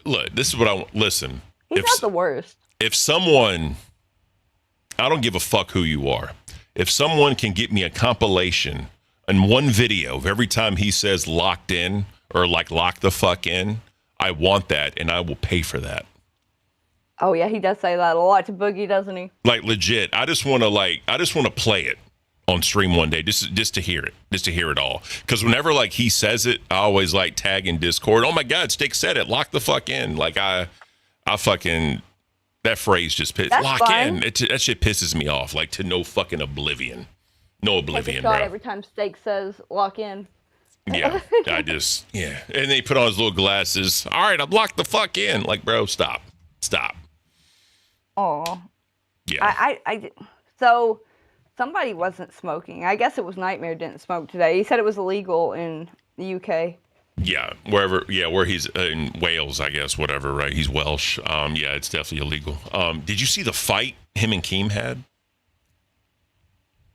Look, this is what I want. Listen. He's not the worst. If someone... I don't give a fuck who you are. If someone can get me a compilation and one video of every time he says locked in or like lock the fuck in, I want that and I will pay for that. Oh yeah, he does say that a lot to Boogie, doesn't he? Like legit. I just want to play it on stream one day just to hear it all. Because whenever like he says it, I always like tag in Discord. Oh my God, Stick said it. Lock the fuck in. Like I fucking, that phrase just lock fun. In. That shit pisses me off. Like to no fucking oblivion. No oblivion, bro. Every time Steak says lock in. Yeah, And they put on his little glasses. All right, I'm locked the fuck in. Like, bro, stop. Oh. Yeah. So somebody wasn't smoking. I guess it was Nightmare didn't smoke today. He said it was illegal in the UK. Yeah, where he's in Wales, I guess, whatever, right? He's Welsh. Yeah, it's definitely illegal. Did you see the fight him and Keem had?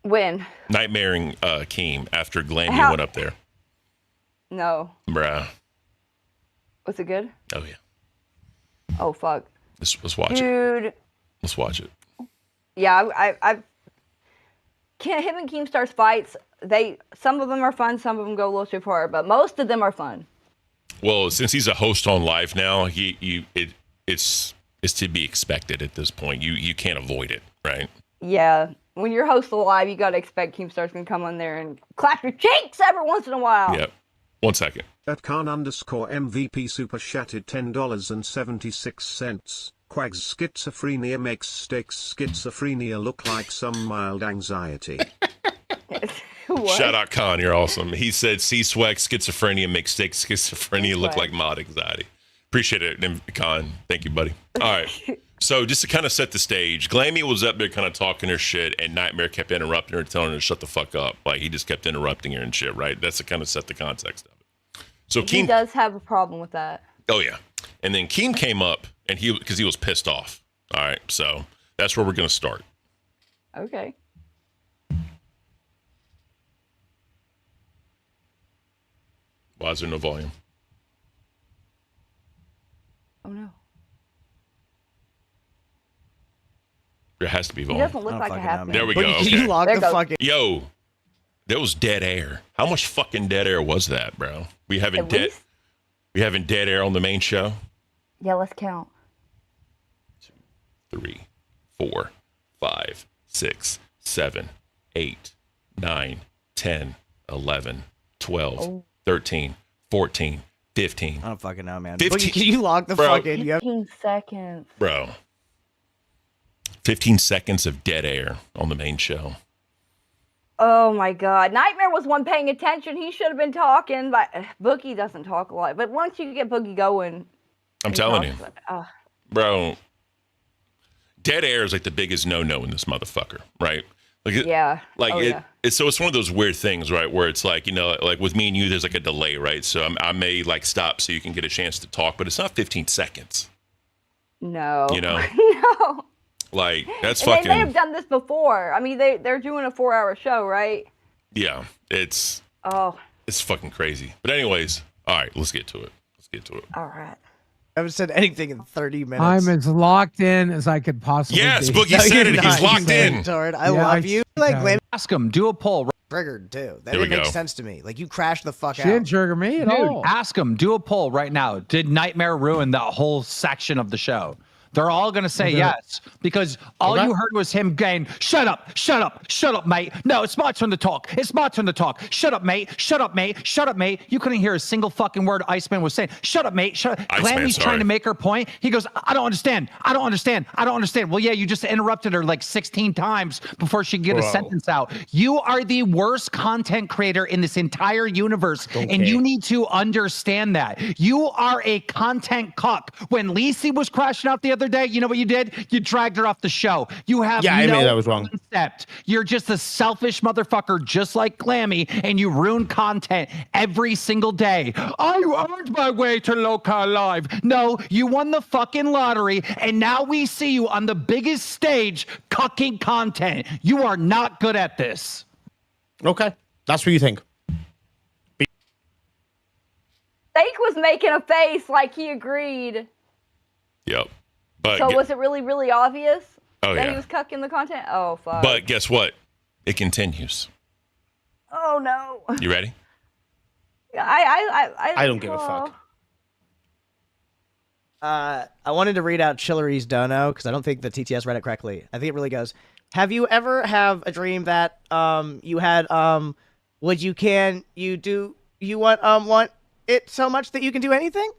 When? Nightmaring Keem after Glammy went up there. No. Bruh. Was it good? Oh, yeah. Oh, fuck. Let's watch it. Dude. Let's watch it. Yeah, him and Keemstar's fights, some of them are fun, some of them go a little too far, but most of them are fun. Well, since he's a host on live now, it's to be expected at this point. You can't avoid it, right? Yeah. When you're hosting live, you got to expect Keemstar's going to come on there and clap your cheeks every once in a while. Yep. 1 second. At Khan_MVP super chatted $10.76. Quag's schizophrenia makes Steak's schizophrenia look like some mild anxiety. Shout out Khan, you're awesome. He said C-Swag schizophrenia makes Steak's schizophrenia look like mild anxiety. Appreciate it, Khan. Thank you, buddy. All right. So just to kind of set the stage, Glammy was up there kind of talking her shit, and Nightmare kept interrupting her, telling her to shut the fuck up. Like he just kept interrupting her and shit, right? That's to kind of set the context of it. So He Keem does have a problem with that. Oh yeah, and then Keem came up, and because he was pissed off. All right, so that's where we're gonna start. Okay. Why is there no volume? Oh no. There has to be He volume. doesn't look I don't like a fucking know, happy. man. There we go. Can Okay. you log There the goes. fucking? Yo, there was dead air. How much fucking dead air was that, bro? We having At dead. least? We having dead air on the main show. Yeah, let's count. 3, 4, 5, 6, 7, 8, 9, 10, 11, 12, 13, 14, 15. I don't fucking know, man. 15 Boogie, can you log the Bro. fucking? You have 15 seconds. Bro. 15 seconds of dead air on the main show. Oh my God. Nightmare was one paying attention. He should have been talking, but Boogie doesn't talk a lot. But once you get Boogie going, I'm he telling you, talks, bro. Dead air is like the biggest no-no in this motherfucker, right? Like, yeah. like Oh, it, yeah. it's so it's one of those weird things, right? Where it's like, you know, like with me and you, there's like a delay, right? So I may like stop so you can get a chance to talk, but it's not 15 seconds. No. You know? No. Like that's And fucking. they have done this before. I mean, they're doing a 4-hour show, right? Yeah, it's Oh, fucking crazy. But anyways, all right, let's get to it. Let's get to it. all right. I haven't said anything in 30 minutes. I'm as locked in as I could possibly Yes, be. Boogie said it. He's locked in. Retard. I Yeah, love you. Like, yeah. let me ask him. Do a poll. Triggered too. That There we didn't make go. sense to me. Like you crashed the fuck She didn't out. trigger me at Dude, all. ask them. Do a poll right now. Did Nightmare ruin that whole section of the show? They're all going to say Okay. yes because all Okay. you heard was him going, shut up, shut up, shut up, mate. No, it's my turn to talk. It's my turn to talk. Shut up, mate. Shut up, mate. Shut up, mate. You couldn't hear a single fucking word Iceman was saying. Shut up, mate. Shut up. Iceman, Glammy's sorry. trying to make her point. He goes, I don't understand. I don't understand. I don't understand. Well, yeah, you just interrupted her like 16 times before she could get a sentence out. You are the worst content creator in this entire universe, and you need to understand that. You are a content cuck. When Lacey was crashing out the other day, you know what you did? You dragged her off the show. You have Yeah, I no admit that was wrong. concept. You're just a selfish motherfucker, just like Glammy, and you ruin content every single day. I earned my way to Local Live. No, you won the fucking lottery, and now we see you on the biggest stage cucking content. You are not good at this. Okay, that's what you think. Steak was making a face like he agreed. Yep. But So was it really, really obvious Oh, that yeah. he was cucking the content? Oh, fuck. but guess what? It continues. Oh, no. You ready? I don't give a fuck. I wanted to read out Chillery's dono because I don't think the TTS read it correctly. I think it really goes. Have you ever have a dream that you had you want it so much that you can do anything?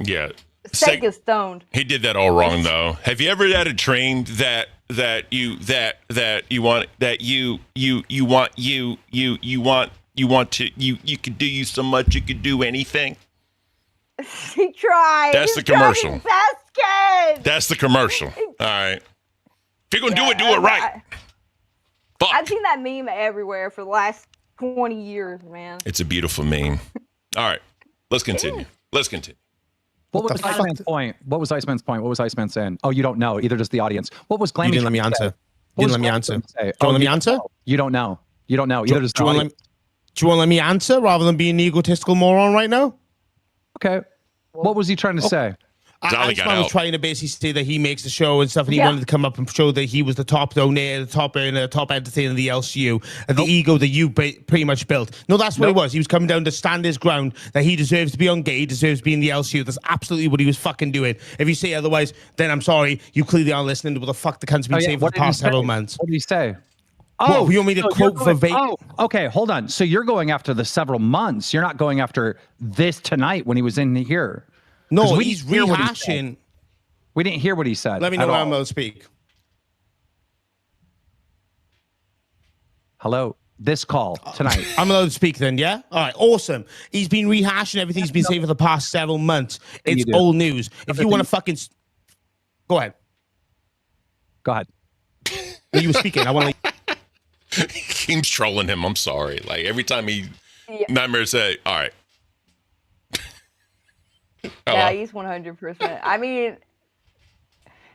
Yeah. Steak is stoned. He did that all wrong though. Have you ever had a dream that you could do so much you could do anything? He tried. That's He's the commercial. trying his best, kid. That's the commercial. All right. If you're gonna do it right. Fuck. I've seen that meme everywhere for the last 20 years, man. It's a beautiful meme. All right. Let's continue. Let's continue. What was the fuck? Iceman's point? What was Iceman's point? What was Iceman saying? Oh, you don't know. Either does the audience. What was Glammy? You didn't let me trying to say? answer. What You was didn't let me Glammy answer. trying to say? Do you want Oh, me you answer? don't know. You don't know. You don't know. Either does the Do you audience. want to let me answer rather than being an egotistical moron right now? Okay. What was he trying to say? Dolly got Iceman was out. trying to basically say that he makes the show and stuff, and he Yeah. wanted to come up and show that he was the top donator, the top earner, the top entertainer in the LCU, and the ego that you pretty much built. No, that's what it was. He was coming down to stand his ground that he deserves to be on gay, he deserves to be in the LCU. That's absolutely what he was fucking doing. If you say otherwise, then I'm sorry, you clearly aren't listening to what the fuck the cunt's been saying for What the did he past several say? months. What did he say? What, you want me to so quote you're going- verbatim? Oh, okay. Hold on. So you're going after the several months. You're not going after this tonight when he was in here. 'Cause No, we he's didn't hear what he said. rehashing. We didn't hear what he said. Let me at know when all. I'm allowed to speak. Hello. This call tonight. I'm allowed to speak then, yeah? All right, awesome. He's been rehashing everything he's been saying for the past several months. It's do. old news. If you want to fucking... Go ahead. Go ahead. You were speaking. I want to. Keem's trolling him. I'm sorry. Like every time Nightmare say, "All right." Yeah, he's 100%. I mean,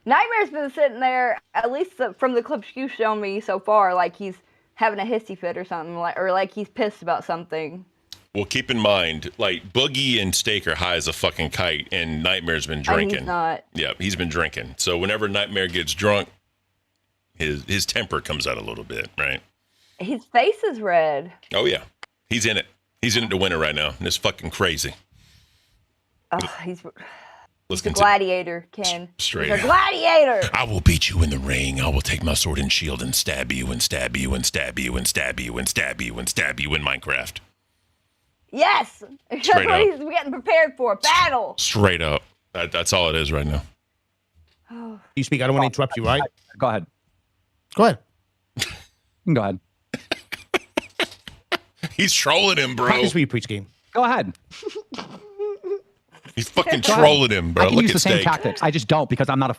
Nightmare's been sitting there, at least from the clips you've shown me so far, like he's having a hissy fit or something, like he's pissed about something. Well, keep in mind, like Boogie and Steak are high as a fucking kite, and Nightmare's been drinking. And he's not. Yeah, he's been drinking. So whenever Nightmare gets drunk, his temper comes out a little bit, right? His face is red. Oh yeah, he's in it. He's in it to win it right now, and it's fucking crazy. Oh, he's a gladiator, Ken. Straight He's a gladiator. I will beat you in the ring. I will take my sword and shield and stab you and stab you and stab you and stab you and stab you and stab you in Minecraft. Yes, that's what he's getting prepared for. Battle. Straight up. That's all it is right now. You speak. I don't want to interrupt you, right? Go ahead. Go ahead. Go ahead. He's trolling him, bro. Practice what you preach, game. Go ahead. He's fucking trolling him, bro. I can Look use at the same Steak. tactics. I just don't because I'm not a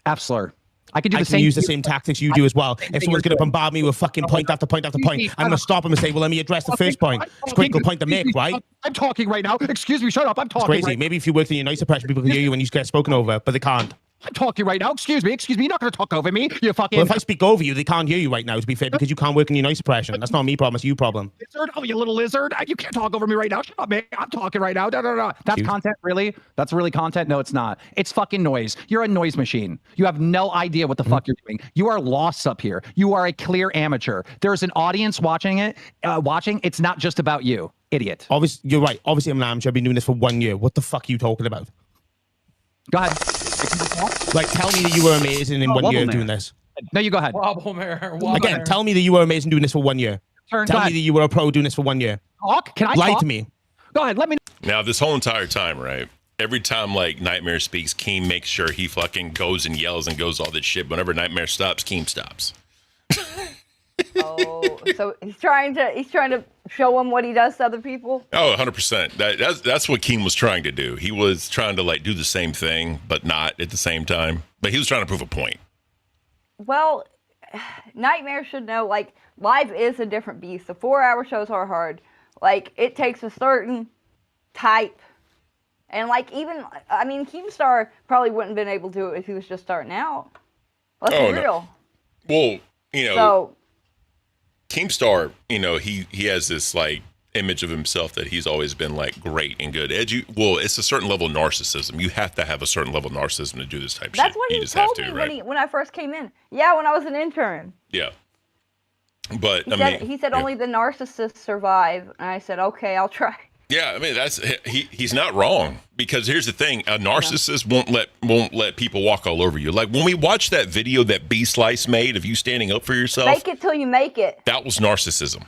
F slur. I can do the same. Use the same tactics you do as well. If someone's going to bombard me with fucking point after point after point, I'm going to stop them and say, well, let me address the first point. It's a critical point to make, right? I'm talking right now. Excuse me. Shut up. I'm talking. It's crazy. Maybe if you worked in your noise suppression, people can hear you when you get spoken over, but they can't. I'm talking right now. Excuse me. You're not going to talk over me. You fucking. Well, if I speak over you, they can't hear you right now, to be fair, because you can't work in your noise suppression. That's not me problem. It's you problem. Lizard? Oh, you little lizard. You can't talk over me right now. Shut up, man. I'm talking right now. No. That's content, really? That's really content? No, it's not. It's fucking noise. You're a noise machine. You have no idea what the fuck you're doing. You are lost up here. You are a clear amateur. There's an audience watching it. It's not just about you, idiot. Obviously, you're right. Obviously, I'm an amateur. I've been doing this for 1 year. What the fuck are you talking about? Go ahead. Like, tell me that you were amazing in 1 year doing this. No, you go ahead. Again, tell me that you were amazing doing this for 1 year. Tell me that you were a pro doing this for 1 year. Talk? Can I lie talk? to me? Go ahead. Let me. Now, this whole entire time, right? Every time like Nightmare speaks, Keem makes sure he fucking goes and yells and goes all this shit. Whenever Nightmare stops, Keem stops. Oh, so he's trying to show him what he does to other people. Oh, 100%. That's what Keem was trying to do. He was trying to like do the same thing, but not at the same time. But he was trying to prove a point. Well, Nightmare should know, like, live is a different beast. The 4-hour shows are hard. Like, it takes a certain type. And, like, even, I mean, Keemstar probably wouldn't have been able to do it if he was just starting out. Let's be real. Well, you know, so, Keemstar, you know, he has this, like, image of himself that he's always been, like, great and good. It's a certain level of narcissism. You have to have a certain level of narcissism to do this type of shit. that's what he told me right? when I first came in. Yeah, when I was an intern. Yeah. But, He said only the narcissists survive. And I said, okay, I'll try. Yeah, I mean he's not wrong, because here's the thing: a narcissist won't let people walk all over you. Like when we watched that video that B Slice made of you standing up for yourself, Make it till you make it. that was narcissism.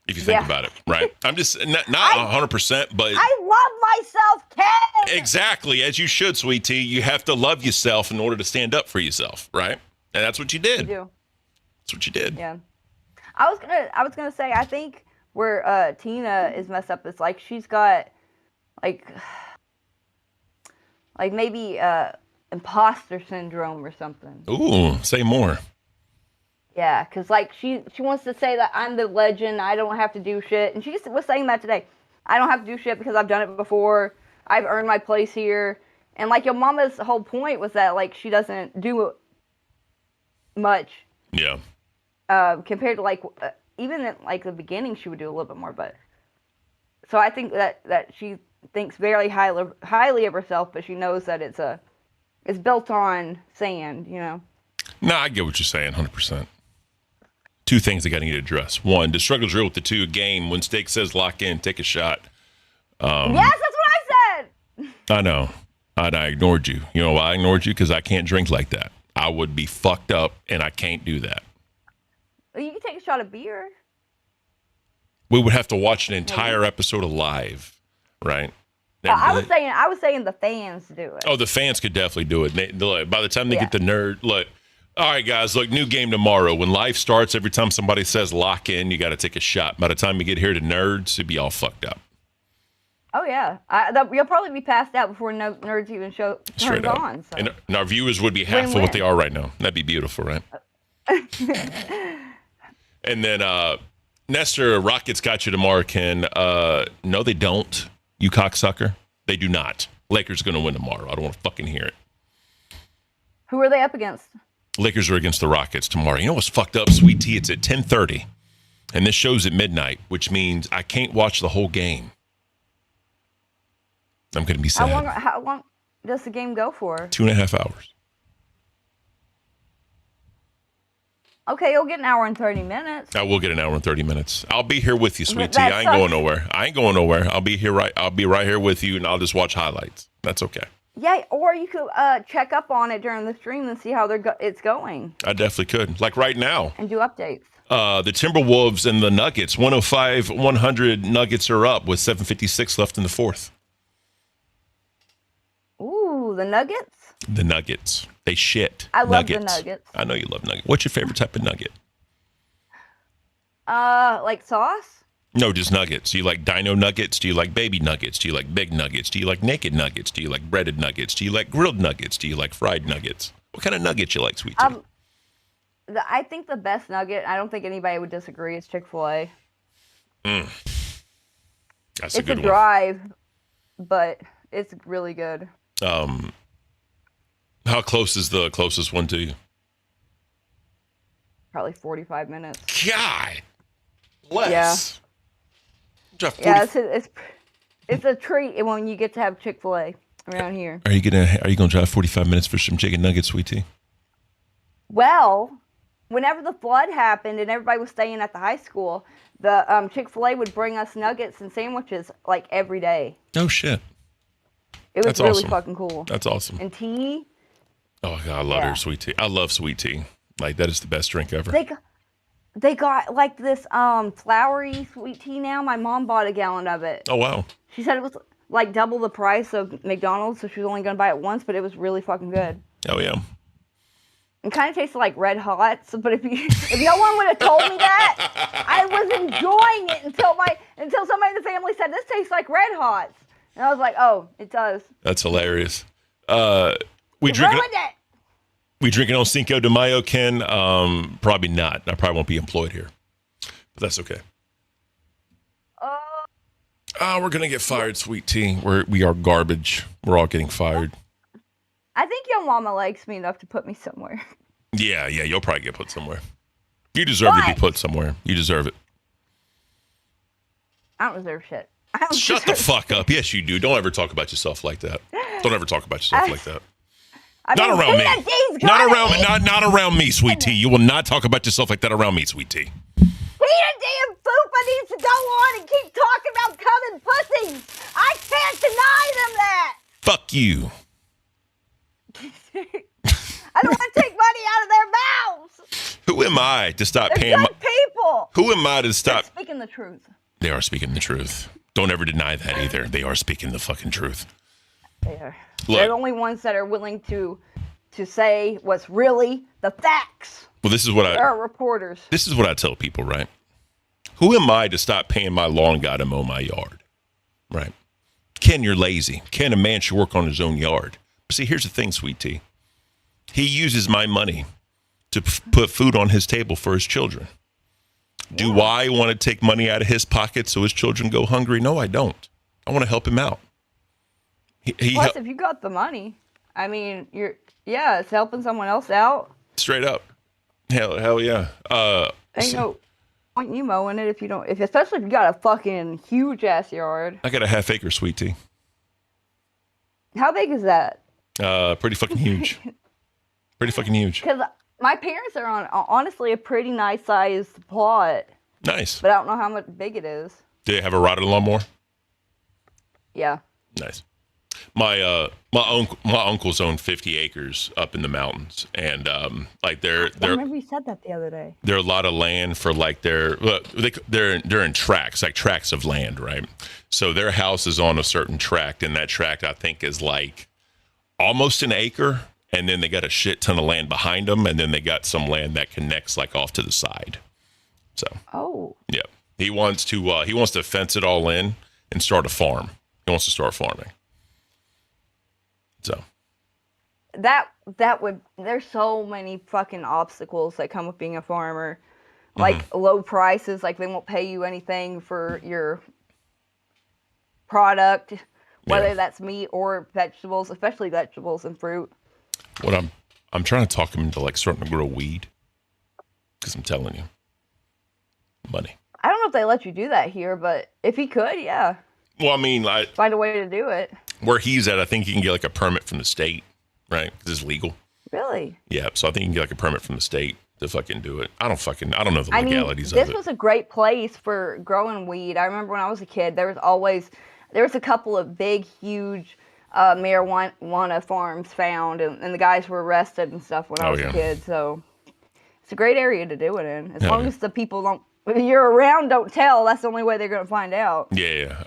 If you think about it, right? I'm just not 100%, but I love myself, Ken. Exactly, as you should, sweet tea. You have to love yourself in order to stand up for yourself, right? And that's what you did. You do. That's what you did. Yeah. I was gonna say, I think where Tina is messed up is like she's got like maybe imposter syndrome or something. Ooh, say more. Yeah, because like she wants to say that I'm the legend, I don't have to do shit, and she was saying that today. I don't have to do shit because I've done it before. I've earned my place here, and like your mama's whole point was that like she doesn't do much. Yeah. Compared to like. Even at like the beginning, she would do a little bit more, but so I think that she thinks very highly of herself, but she knows that it's built on sand, you know. No, I get what you're saying, 100%. Two things that got to get addressed. One, the struggle's real with the two. Game, when Steak says lock in, take a shot. Yes, that's what I said. I know. I ignored you. You know why I ignored you? Because I can't drink like that. I would be fucked up, and I can't do that. Well, you can take a shot of beer. We would have to watch an entire episode of Live, right? I was saying the fans do it. Oh, the fans could definitely do it. By the time they get the nerd, look. All right, guys, look, new game tomorrow. When Live starts, every time somebody says lock in, you got to take a shot. By the time you get here to nerds, it'd be all fucked up. Oh yeah, you'll probably be passed out before Nerds even turns on. So. And our viewers would be half of what they are right now. That'd be beautiful, right? And then Nestor, Rockets got you tomorrow, Ken. No, they don't. You cocksucker. They do not. Lakers going to win tomorrow. I don't want to fucking hear it. Who are they up against? Lakers are against the Rockets tomorrow. You know what's fucked up, Sweet Tea? It's at 10:30, and this show's at midnight, which means I can't watch the whole game. I'm going to be sad. How long does the game go for? 2.5 hours. Okay, you'll get an hour and 30 minutes. I will get an hour and 30 minutes. I'll be here with you, Sweet Tea. I ain't going nowhere. I'll be here I'll be right here with you, and I'll just watch highlights. That's okay. Yeah, or you could check up on it during the stream and see how it's going. I definitely could. Like right now. And do updates. The Timberwolves and the Nuggets, 105-100 Nuggets are up with 7:56 left in the fourth. Ooh, the Nuggets? The Nuggets. They shit. I love nuggets. the Nuggets. I know you love Nuggets. What's your favorite type of nugget? Like sauce? No, just nuggets. Do you like dino nuggets? Do you like baby nuggets? Do you like big nuggets? Do you like naked nuggets? Do you like breaded nuggets? Do you like grilled nuggets? Do you like fried nuggets? What kind of nuggets you like, Sweet Tea? I think the best nugget, I don't think anybody would disagree, is Chick-fil-A. That's a good one. It's a drive, but it's really good. How close is the closest one to you? Probably 45 minutes. God bless. Yeah, it's a treat when you get to have Chick-fil-A around here. Are you gonna drive 45 minutes for some chicken nuggets, Sweet Tea? Well, whenever the flood happened and everybody was staying at the high school, the Chick-fil-A would bring us nuggets and sandwiches like every day. Oh shit. It was That's really awesome. fucking cool. That's awesome. And tea. Oh God, I love her Sweet Tea. I love Sweet Tea. Like that is the best drink ever. They got like this flowery sweet tea now. My mom bought a gallon of it. Oh wow. She said it was like double the price of McDonald's, so she was only gonna buy it once, but it was really fucking good. Oh yeah. It kind of tasted like Red Hots, but if no one would have told me that, I was enjoying it until somebody in the family said this tastes like Red Hots, and I was like, oh, it does. That's hilarious. We drinking on Cinco de Mayo, Ken? Probably not. I probably won't be employed here, but that's okay. We're gonna get fired, Sweet Tea. We are garbage. We're all getting fired. I think your mama likes me enough to put me somewhere. Yeah, you'll probably get put somewhere. You deserve to be put somewhere. You deserve it. I don't deserve shit. Shut the fuck up. Yes, you do. Don't ever talk about yourself like that. Don't ever talk about yourself like that. Not around me. Not around me, Sweet Tea. You will not talk about yourself like that around me, Sweet Tea. Peter damn Foopa needs to go on and keep talking about coming pussies. I can't deny them that. Fuck you. I don't want to take money out of their mouths. Who am I to stop They're paying? good people. Who am I to stop? They're speaking the truth. They are speaking the truth. Don't ever deny that either. They are speaking the fucking truth. They are. Look, they're the only ones that are willing to say what's really the facts. Well, this is what They're reporters. This is what I tell people, right? Who am I to stop paying my lawn guy to mow my yard? Right? Ken, you're lazy. Ken, a man should work on his own yard. But see, here's the thing, Sweet Tea. He uses my money to put food on his table for his children. Do I want to take money out of his pocket so his children go hungry? No, I don't. I want to help him out. Plus, if you got the money, I mean, it's helping someone else out. Straight up. Hell yeah. Ain't no point in you mowing it especially if you got a fucking huge ass yard. I got a half acre, Sweet Tea. How big is that? Pretty fucking huge. Pretty fucking huge. Because my parents are on, honestly, a pretty nice sized plot. Nice. But I don't know how much big it is. Do they have a riding lawnmower? Yeah. Nice. My uncles own 50 acres up in the mountains, and like I remember you said that the other day. There are a lot of land for like they're in tracts, like tracts of land, right? So their house is on a certain tract, and that tract I think is like almost an acre, and then they got a shit ton of land behind them, and then they got some land that connects like off to the side. So yeah, he wants to fence it all in and start a farm. He wants to start farming. So that would. There's so many fucking obstacles that come with being a farmer, like low prices. Like they won't pay you anything for your product, whether that's meat or vegetables, especially vegetables and fruit. what I'm trying to talk him into like starting to grow weed, because I'm telling you, money. I don't know if they let you do that here, but if he could, yeah. Well, I mean, Find a way to do it. where he's at, I think he can get like a permit from the state, right? Because it's legal. Really? Yeah, so I think you can get like a permit from the state to fucking do it. I don't know the legalities of this it. was a great place for growing weed. I remember when I was a kid, there was a couple of big, huge marijuana farms found, and the guys were arrested and stuff when I was a kid. So it's a great area to do it in. As long as the people you're around don't tell, that's the only way they're going to find out. Yeah.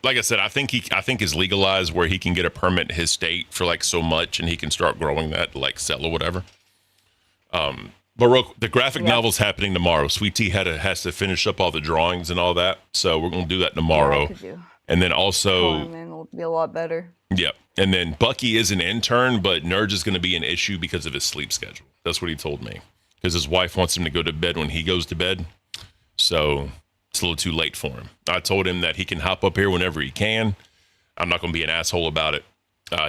Like I said, I think it's legalized where he can get a permit in his state for like so much, and he can start growing that to like sell or whatever. But the graphic novel's happening tomorrow. Sweet Tea has to finish up all the drawings and all that, so we're gonna do that tomorrow. And then also, it'll be a lot better. Yeah. And then Bucky is an intern, but Nerge is going to be an issue because of his sleep schedule. That's what he told me. Because his wife wants him to go to bed when he goes to bed. So it's a little too late for him. I told him that he can hop up here whenever he can. I'm not going to be an asshole about it.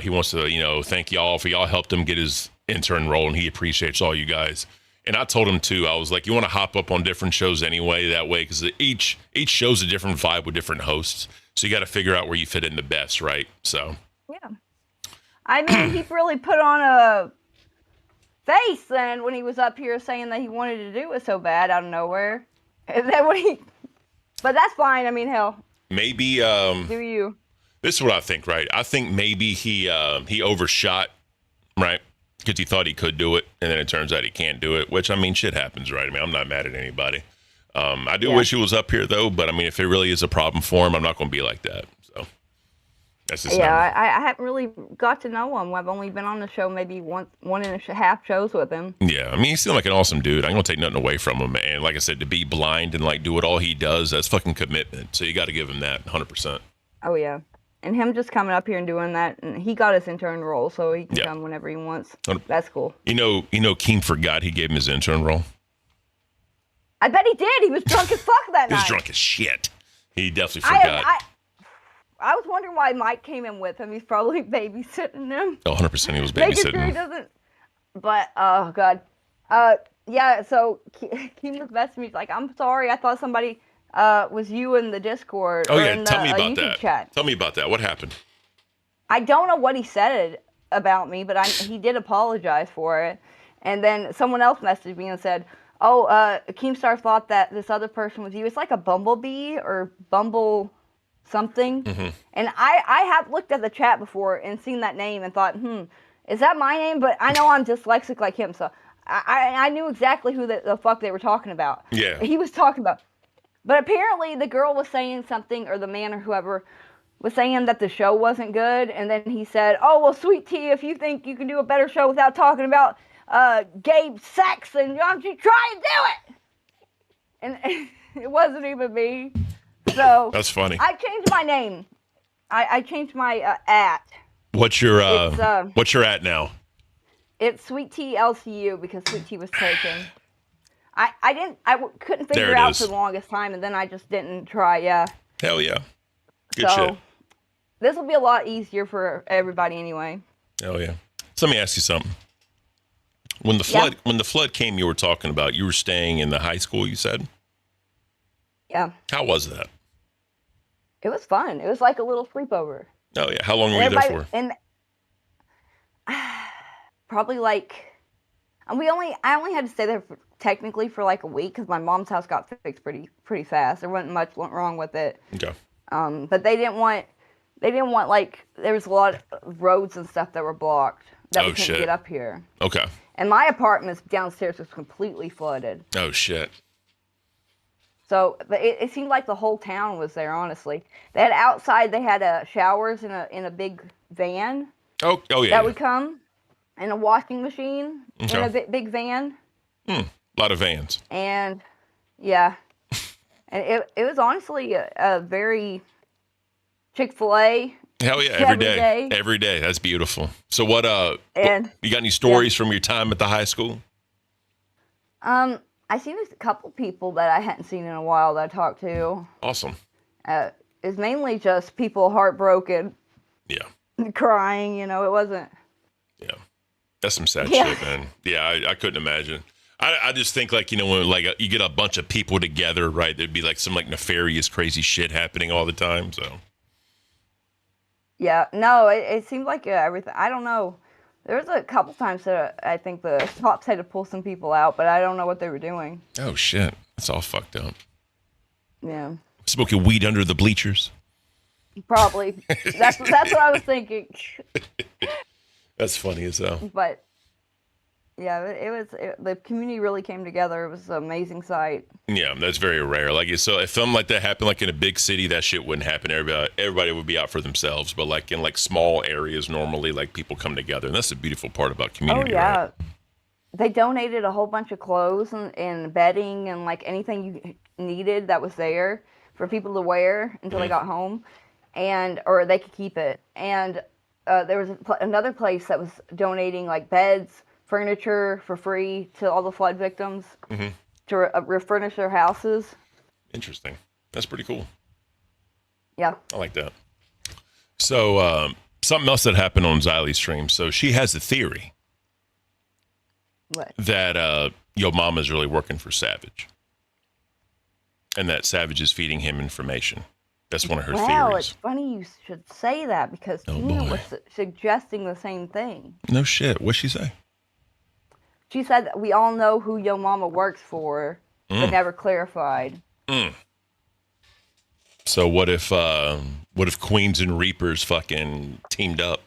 He wants to, thank y'all for y'all helped him get his intern role, and he appreciates all you guys. And I told him too, I was like, you want to hop up on different shows anyway, that way, because each show's a different vibe with different hosts. So you got to figure out where you fit in the best, right? So. Yeah. I mean, he really put on a face then when he was up here saying that he wanted to do it so bad out of nowhere. And then but that's fine. I mean, hell. Maybe. Do you? This is what I think, right? I think maybe he overshot, right? Because he thought he could do it, and then it turns out he can't do it, which, I mean, shit happens, right? I mean, I'm not mad at anybody. I do wish he was up here, though, but, I mean, if it really is a problem for him, I'm not going to be like that. So, that's just I haven't really got to know him. I've only been on the show maybe one and a half shows with him. Yeah, I mean, he seemed like an awesome dude. I'm going to take nothing away from him. And like I said, to be blind and, like, do it all he does, that's fucking commitment. So you got to give him that 100%. Oh, yeah. And him just coming up here and doing that, and he got his intern role, so he can come whenever he wants. That's cool. You know, Keem forgot he gave him his intern role. I bet he did. He was drunk as fuck that night. He was drunk as shit. He definitely forgot. I was wondering why Mike came in with him. He's probably babysitting him. 100% he was babysitting Making sure he doesn't. But, oh, God. Yeah, so Keem was messaging me. He's like, I'm sorry. I thought somebody was you in the Discord. Oh, or yeah. in Tell me the, about YouTube that. Chat. Tell me about that. What happened? I don't know what he said about me, but he did apologize for it. And then someone else messaged me and said, Keemstar thought that this other person was you. It's like a bumblebee or bumble something. Mm-hmm. And I have looked at the chat before and seen that name and thought, is that my name? But I know I'm dyslexic like him, so I knew exactly who the fuck they were talking about. Yeah. He was talking about. But apparently the girl was saying something, or the man or whoever was saying that the show wasn't good. And then he said, oh, well, Sweet Tea, if you think you can do a better show without talking about gay sex, and why don't you try and do it? And it wasn't even me. So that's funny. I changed my name. I changed my at. What's your at now? It's Sweet Tea LCU because Sweet Tea was taken. I couldn't figure it out for the longest time, and then I just didn't try. Yeah. Hell yeah. Good shit. This will be a lot easier for everybody anyway. Hell yeah. So let me ask you something. When the flood came, you were talking about you were staying in the high school. You said. Yeah. How was that? It was fun. It was like a little sleepover. Oh yeah. How long were you there for? And probably like, I only had to stay there technically for like a week because my mom's house got fixed pretty fast. There wasn't much wrong with it. Okay. But they didn't want like, there was a lot of roads and stuff that were blocked that we couldn't get up here. Okay. And my apartment downstairs was completely flooded. Oh shit. So, but it seemed like the whole town was there. Honestly, they had outside. They had showers in a big van. Oh yeah. That would come, and a washing machine in a big van. A lot of vans. And yeah, and it was honestly a very Chick-fil-A. Hell yeah, every day. Every day. That's beautiful. So what And you got any stories from your time at the high school? I seen a couple people that I hadn't seen in a while that I talked to. Awesome. It's mainly just people heartbroken. Yeah. Crying, you know, it wasn't. Yeah. That's some sad shit, man. Yeah, I couldn't imagine. I just think, like, you know, when like you get a bunch of people together, right, there'd be like some like nefarious, crazy shit happening all the time. So. Yeah, no, it seemed like everything. I don't know. There was a couple times that I think the cops had to pull some people out, but I don't know what they were doing. Oh, shit. It's all fucked up. Yeah. Smoking weed under the bleachers. Probably. That's what I was thinking. That's funny as hell. But yeah, the community really came together. It was an amazing sight. Yeah, that's very rare. Like, so if something like that happened, like in a big city, that shit wouldn't happen. Everybody would be out for themselves. But like in like small areas, normally like people come together, and that's the beautiful part about community. Oh yeah, right? They donated a whole bunch of clothes and bedding and like anything you needed that was there for people to wear until they got home, or they could keep it. And there was another place that was donating like beds, furniture for free to all the flood victims to refurnish their houses. Interesting. That's pretty cool. Yeah. I like that. So something else that happened on Xylie's stream. So she has a theory that Yo Mama's really working for Savage. And that Savage is feeding him information. That's one of her theories. Wow, it's funny you should say that because Tina was suggesting the same thing. No shit. What'd she say? She said that we all know who Yo Mama works for, but never clarified. So what if Queens and Reapers fucking teamed up?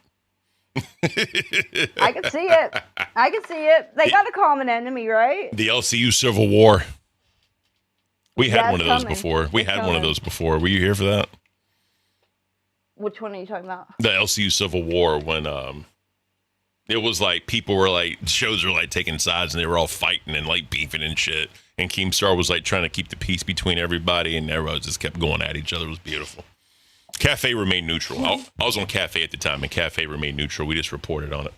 I can see it. They got a common enemy, right? The LCU Civil War. We had one of those coming. before. We It's had one coming. of those before. Were you here for that? Which one are you talking about? The LCU Civil War, when it was like people were like, shows were like taking sides and they were all fighting and like beefing and shit. And Keemstar was like trying to keep the peace between everybody, and everybody just kept going at each other. It was beautiful. Cafe remained neutral. I was on Cafe at the time, and Cafe remained neutral. We just reported on it.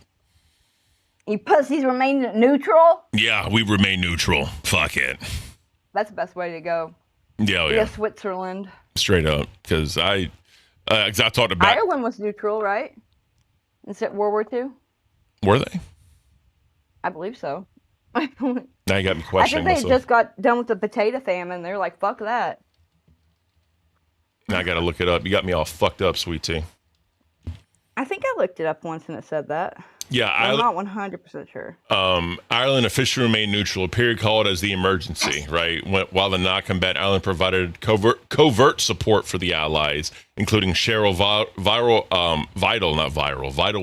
You pussies remain neutral? Yeah, we remain neutral. Fuck it. That's the best way to go. Yeah, Be yeah. a Switzerland. Straight up, because I talked about. Ireland was neutral, right? Is it World War II? Were they? I believe so. Now you got me I questioning think they myself. just got done with the potato famine. They're like, fuck that. Now I got to look it up. You got me all fucked up, sweet tea. I think I looked it up once and it said that. Yeah, I'm not 100% sure. Ireland officially remained neutral, a period called as the emergency, right? While the non-combat Ireland provided covert support for the Allies, including vital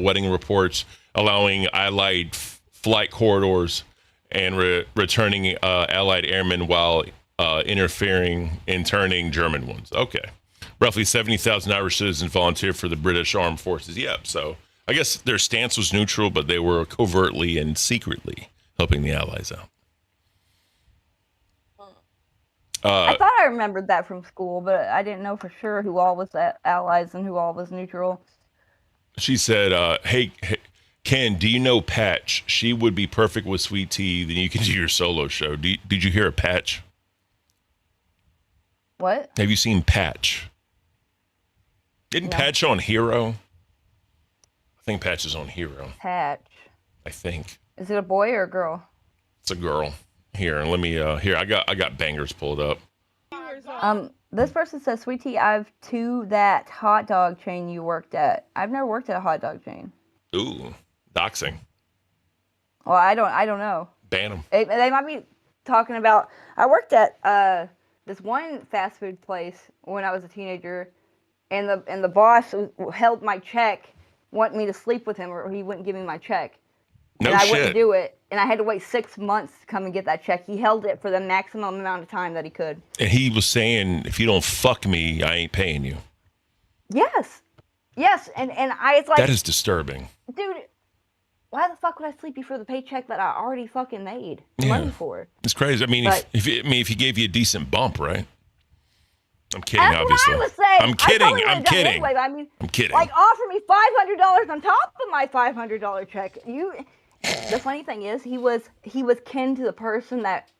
wedding reports, allowing Allied flight corridors, and returning Allied airmen while interfering in turning German ones. Okay. Roughly 70,000 Irish citizens volunteered for the British Armed Forces. Yep, so I guess their stance was neutral, but they were covertly and secretly helping the Allies out. I thought I remembered that from school, but I didn't know for sure who all was allies and who all was neutral. She said, hey, Ken, do you know Patch? She would be perfect with Sweet Tea. Then you can do your solo show. Did you hear of Patch? What? Have you seen Patch? Didn't Patch on Hero? I think Patch is on Hero. Patch. I think. Is it a boy or a girl? It's a girl. Here, let me here. I got bangers pulled up. This person says, Sweet Tea, I've to that hot dog chain you worked at. I've never worked at a hot dog chain. Ooh, doxing. Well, I don't know. Ban them. They might be talking about. I worked at this one fast food place when I was a teenager, and the boss held my check, wanted me to sleep with him, or he wouldn't give me my check. No and shit. I wouldn't do it, and I had to wait 6 months to come and get that check. He held it for the maximum amount of time that he could. And he was saying, if you don't fuck me, I ain't paying you. Yes, and I was like, That is disturbing. dude, why the fuck would I sleep you for the paycheck that I already fucking made money for? It's crazy. I mean, But- if he gave you a decent bump, right? I'm kidding, That's obviously. what I was saying. I'm kidding. I probably I'm would've done it kidding. Anyway, I mean, I'm kidding. Like, offer me $500 on top of my $500 check. The funny thing is, he was kin to the person that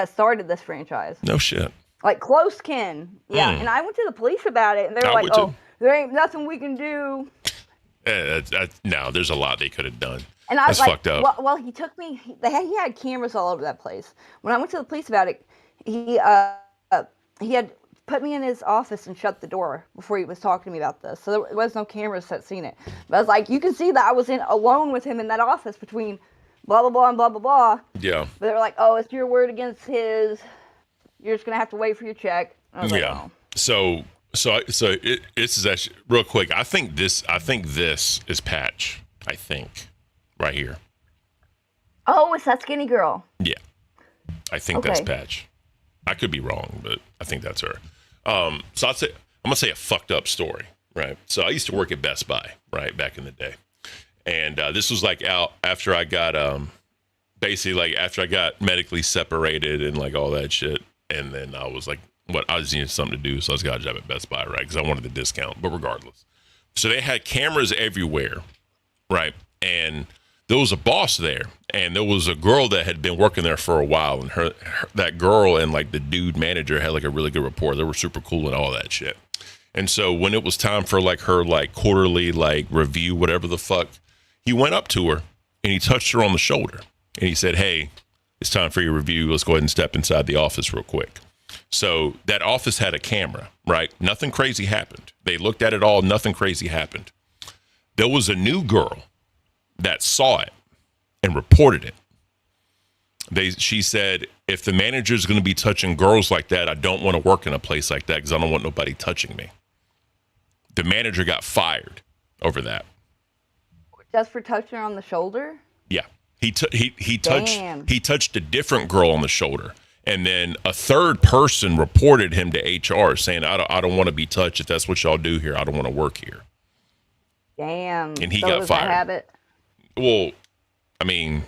started this franchise. No shit. Like close kin. Yeah. And I went to the police about it, and they were like, "Oh, there ain't nothing we can do." No, there's a lot they could have done. And I was That's like, fucked up. well, he took me. He had cameras all over that place. When I went to the police about it, he had put me in his office and shut the door before he was talking to me about this. So there was no cameras that seen it. But I was like, you can see that I was alone with him in that office between blah blah blah and blah blah blah. Yeah. But they were like, oh, it's your word against his. You're just gonna have to wait for your check. I was like, oh. So this is actually real quick. I think this is Patch. I think right here. Oh, it's that skinny girl. Yeah, I think that's Patch. I could be wrong, but I think that's her. So I'm gonna say a fucked up story, right? So I used to work at Best Buy, right, back in the day, and this was like out after I got basically like after I got medically separated and like all that shit, and then I was like, I just needed something to do, so I just got a job at Best Buy, right? Because I wanted the discount, but regardless, so they had cameras everywhere, right? And there was a boss there, and there was a girl that had been working there for a while, and that girl and like the dude manager had like a really good rapport. They were super cool and all that shit. And so when it was time for like her like quarterly like review, whatever the fuck, he went up to her and he touched her on the shoulder and he said, "Hey, it's time for your review. Let's go ahead and step inside the office real quick." So that office had a camera, right? Nothing crazy happened. They looked at it all. Nothing crazy happened. There was a new girl that saw it and reported it. She said, if the manager is going to be touching girls like that, I don't want to work in a place like that because I don't want nobody touching me. The manager got fired over that. Just for touching her on the shoulder? Yeah. He touched a different girl on the shoulder. And then a third person reported him to HR saying, I don't want to be touched. If that's what y'all do here, I don't want to work here. Damn. And he got fired. Habit? Well, I mean,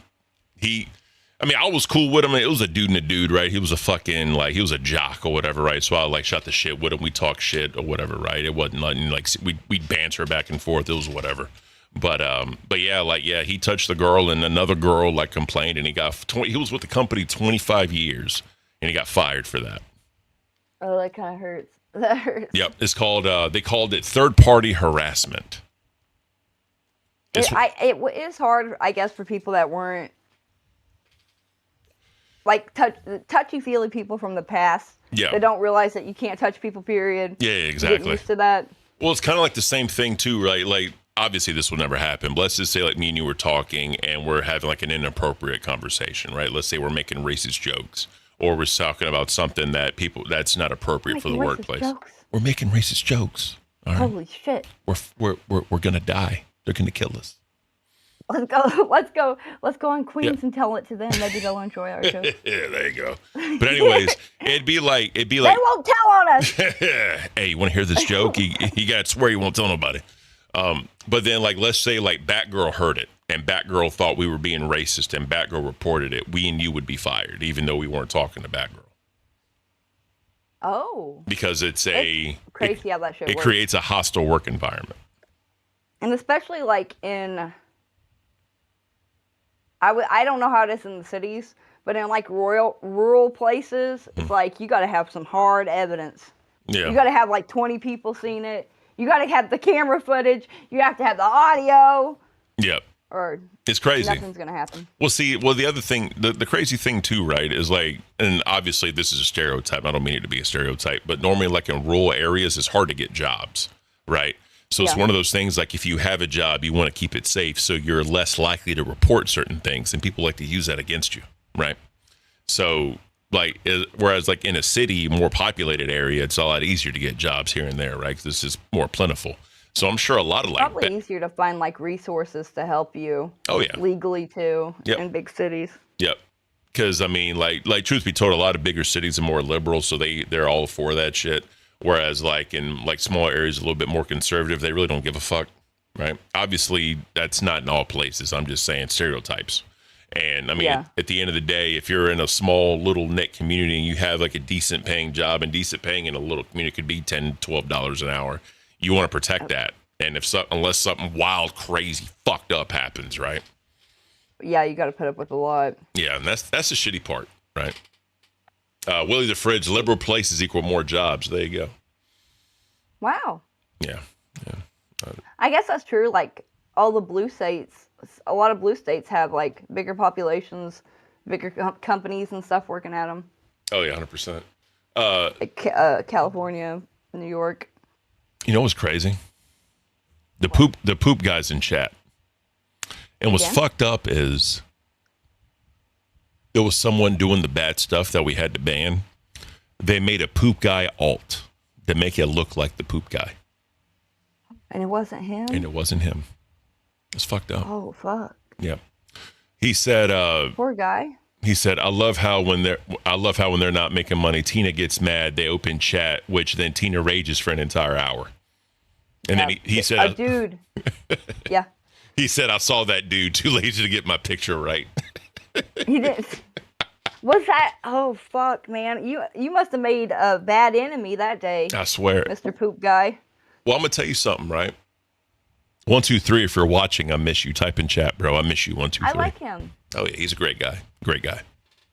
I was cool with him. It was a dude and a dude, right? He was a fucking, like, he was a jock or whatever, right? So I, like, shot the shit with him. We talked shit or whatever, right? It wasn't nothing, like, we'd banter back and forth. It was whatever. But yeah, he touched the girl and another girl, like, complained, and he was with the company 25 years, and he got fired for that. Oh, that kind of hurts. That hurts. Yep. It's called, they called it third-party harassment. It is hard, I guess, for people that weren't like touchy-feely people from the past. Yeah. They don't realize that you can't touch people, period. Yeah, exactly. Get used to that. Well, it's kind of like the same thing, too, right? Like, obviously, this will never happen. But let's just say, like, me and you were talking, and we're having, like, an inappropriate conversation, right? Let's say we're making racist jokes, or we're talking about something that's not appropriate for the workplace. Jokes? We're making racist jokes. All right? Holy shit. We're going to die. They're going to kill us. Let's go on Queens and tell it to them. Maybe they'll enjoy our show. Yeah, there you go. But anyways, it'd be like they won't tell on us. Hey, you want to hear this joke? He got to swear he won't tell nobody. But then, like, let's say like Batgirl heard it and Batgirl thought we were being racist and Batgirl reported it. We and you would be fired, even though we weren't talking to Batgirl. Oh. Because it's crazy how that shit works. It creates a hostile work environment. And especially like in, I don't know how it is in the cities, but in like rural places, it's like you got to have some hard evidence. Yeah. You got to have like 20 people seeing it. You got to have the camera footage. You have to have the audio. Yep. Or it's crazy. Nothing's going to happen. Well, the other thing, the crazy thing too, right, is like, and obviously this is a stereotype. I don't mean it to be a stereotype, but normally like in rural areas, it's hard to get jobs, right? So it's one of those things like if you have a job, you want to keep it safe, so you're less likely to report certain things, and people like to use that against you, right? So like, whereas like in a city, more populated area, it's a lot easier to get jobs here and there, right? Because this is more plentiful. So I'm sure a lot of like probably easier to find like resources to help you. Oh yeah. Legally too. Yep. In big cities. Yep. Because I mean, like truth be told, a lot of bigger cities are more liberal, so they're all for that shit. Whereas like in like smaller areas, a little bit more conservative, they really don't give a fuck, right? Obviously, that's not in all places. I'm just saying stereotypes. And I mean, Yeah. at the end of the day, if you're in a small little knit community and you have like a decent paying job, and decent paying in a little community could be $10, $12 an hour, you want to protect that. And unless something wild, crazy, fucked up happens, right? Yeah, you got to put up with a lot. Yeah, and that's the shitty part, right? Willie the Fridge, liberal places equal more jobs. There you go. Wow. Yeah. I guess that's true. Like all the blue states, a lot of blue states have like bigger populations, bigger companies and stuff working at them. Oh yeah, 100%. Like, California, New York. You know what's crazy? The poop guys in chat. And what's fucked up is there was someone doing the bad stuff that we had to ban. They made a poop guy alt to make it look like the poop guy. And it wasn't him? And it wasn't him. It's fucked up. Oh, fuck. Yeah. He said, Poor guy. he said, I love how when they're not making money, Tina gets mad, they open chat, which then Tina rages for an entire hour. And then he said, dude. Yeah. He said, I saw that dude, too lazy to get my picture right. He did. What's that? Oh, fuck, man. You must have made a bad enemy that day. I swear. Mr. Poop Guy. Well, I'm going to tell you something, right? 1, 2, 3, if you're watching, I miss you. Type in chat, bro. I miss you. 1, 2, 3. I like him. Oh, yeah. He's a great guy. Great guy.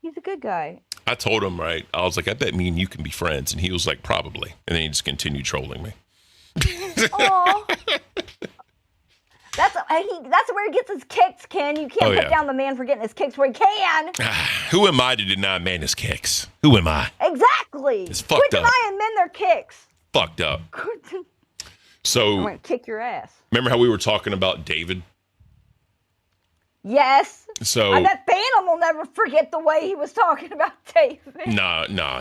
He's a good guy. I told him, right? I was like, I bet me and you can be friends. And he was like, probably. And then he just continued trolling me. Aw. That's where he gets his kicks, Ken. You can't put down the man for getting his kicks where he can. Who am I to deny a man his kicks? Who am I? Exactly. It's fucked Quit up. denying men their kicks. Fucked up. I'm So, going to kick your ass. remember how we were talking about David? Yes. So, I bet Phantom will never forget the way he was talking about David. nah,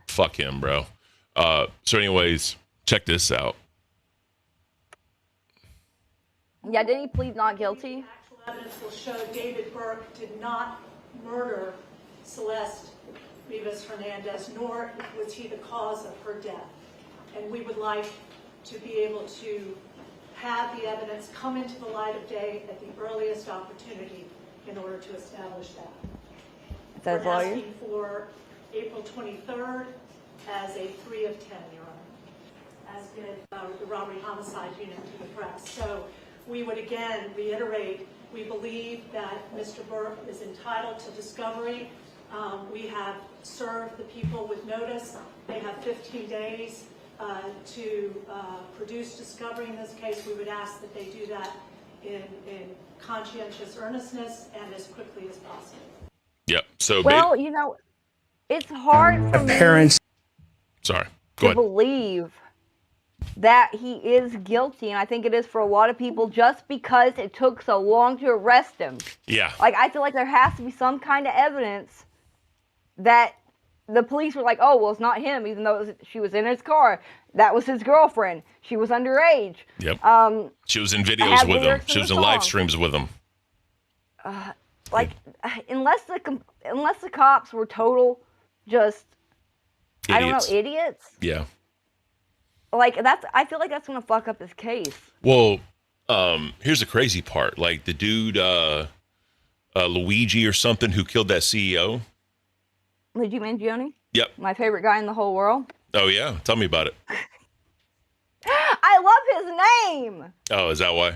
fuck him, bro. So anyways, check this out. Yeah, didn't he plead not guilty? Actual evidence will show David Burke did not murder Celeste Rivas Hernandez, nor was he the cause of her death. And we would like to be able to have the evidence come into the light of day at the earliest opportunity in order to establish that. That's We're lawyer? asking for April 23rd as a 3 of 10, Your Honor, as did the robbery homicide unit to the press. So we would again reiterate, we believe that Mr. Burke is entitled to discovery. We have served the people with notice. They have 15 days to produce discovery in this case. We would ask that they do that in conscientious earnestness and as quickly as possible. Yep. So, Well, you know, it's hard for me sorry. Go to ahead. believe that he is guilty, and I think it is for a lot of people just because it took so long to arrest him. Yeah. Like, I feel like there has to be some kind of evidence that the police were like, oh, well, it's not him, even though she was in his car. That was his girlfriend. She was underage. Yep. She was in videos with him. lyrics She in was the in live song. streams with him. Like, unless the cops were total just, I don't Idiots. know, idiots. Yeah. Like, I feel like that's gonna fuck up his case. Well, here's the crazy part. Like the dude, Luigi or something, who killed that CEO. Luigi Mangione, Yep. my favorite guy in the whole world. Oh yeah. Tell me about it. I love his name. Oh, is that why?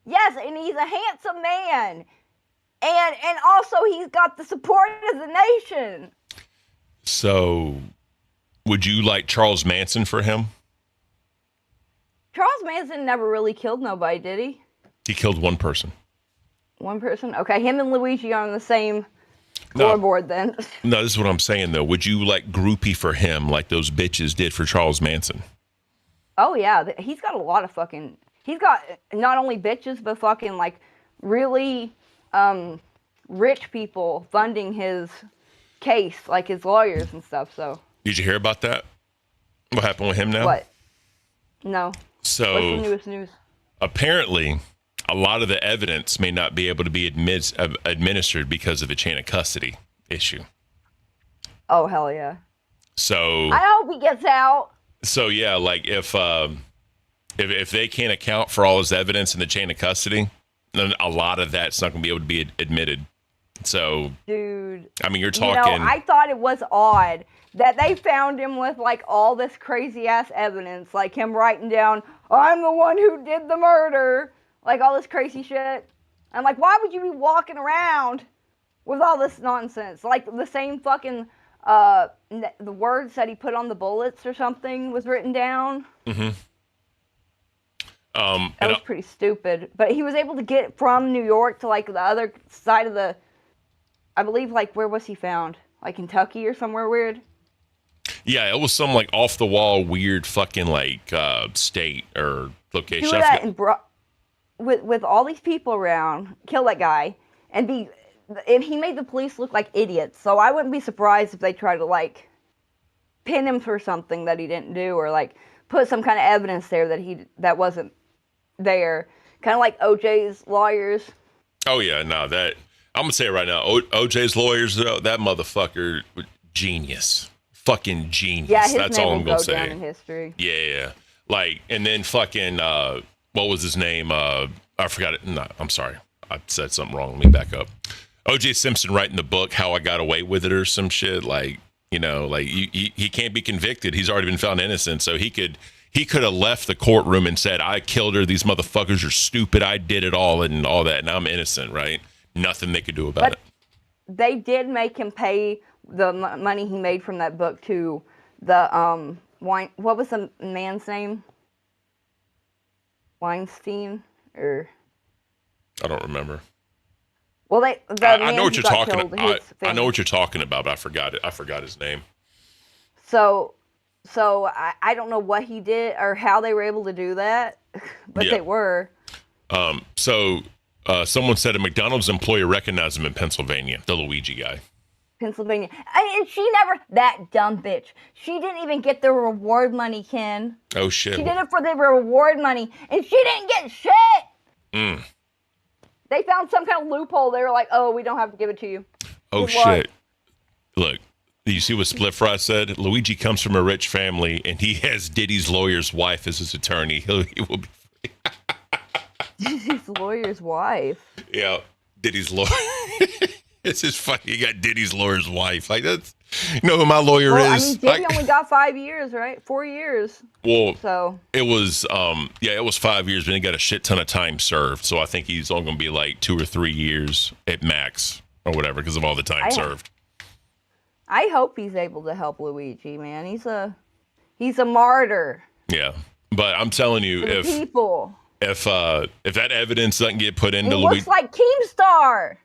Yes, and he's a handsome man. And also he's got the support of the nation. So, would you like Charles Manson for him? Charles Manson never really killed nobody, did he? He killed one person. One person? Okay, him and Luigi are on the same No. scoreboard then. No, this is what I'm saying though. Would you like groupie for him like those bitches did for Charles Manson? Oh yeah, he's got a lot of fucking. He's got not only bitches but fucking like really rich people funding his case, like his lawyers and stuff. So. Did you hear about that? What happened with him now? What? No. So What's the newest news? apparently, a lot of the evidence may not be able to be administered because of the chain of custody issue. Oh hell yeah! So I hope he gets out. So yeah, like if they can't account for all his evidence in the chain of custody, a lot of that's not going to be able to be admitted. So, dude, I mean, you're talking. I thought it was odd that they found him with like all this crazy ass evidence, like him writing down, "I'm the one who did the murder," like all this crazy shit. I'm like, why would you be walking around with all this nonsense? Like the same fucking the words that he put on the bullets or something was written down. Mm-hmm. That was pretty stupid. But he was able to get from New York to like the other side of the, I believe, like where was he found? Like Kentucky or somewhere weird. Yeah, it was some like off the wall weird fucking like state or location. Do that and with all these people around, kill that guy, and he made the police look like idiots. So I wouldn't be surprised if they tried to like pin him for something that he didn't do, or like put some kind of evidence there that wasn't there. Kind of like OJ's lawyers. Oh yeah, no, that I'm gonna say it right now. OJ's lawyers, though, that motherfucker, genius, fucking genius. Yeah, that's all I'm gonna say. Down in history. Yeah, like, and then fucking what was his name? I forgot it. No, I'm sorry, I said something wrong. Let me back up. OJ Simpson writing the book "How I Got Away with It" or some shit. Like, you know, like he can't be convicted. He's already been found innocent, so he could have left the courtroom and said, "I killed her. These motherfuckers are stupid. I did it all and all that, and I'm innocent." Right? Nothing they could do about it. They did make him pay the money he made from that book to the what was the man's name? Weinstein or I don't remember. Well, I know what you're talking about. I know what you're talking about, but I forgot it. I forgot his name. So I don't know what he did or how they were able to do that, but they were. Someone said a McDonald's employee recognized him in Pennsylvania, the Luigi guy. Pennsylvania. And she never, that dumb bitch. She didn't even get the reward money, Ken. Oh, shit. She did it for the reward money, and she didn't get shit. Mm. They found some kind of loophole. They were like, oh, we don't have to give it to you. Oh, shit. Look, you see what Split Fry said? Luigi comes from a rich family, and he has Diddy's lawyer's wife as his attorney. He will be free. Diddy's lawyer's wife? Yeah, Diddy's lawyer. It's just funny. You got Diddy's lawyer's wife. Like, that's, you know who my lawyer is? I mean, Diddy only got 5 years, right? 4 years. Well, so it was, it was 5 years, but he got a shit ton of time served. So I think he's only going to be like 2 or 3 years at max or whatever because of all the time served. I hope he's able to help Luigi, man. He's a martyr. Yeah, but I'm telling you, if that evidence doesn't get put into Luigi, looks like Keemstar.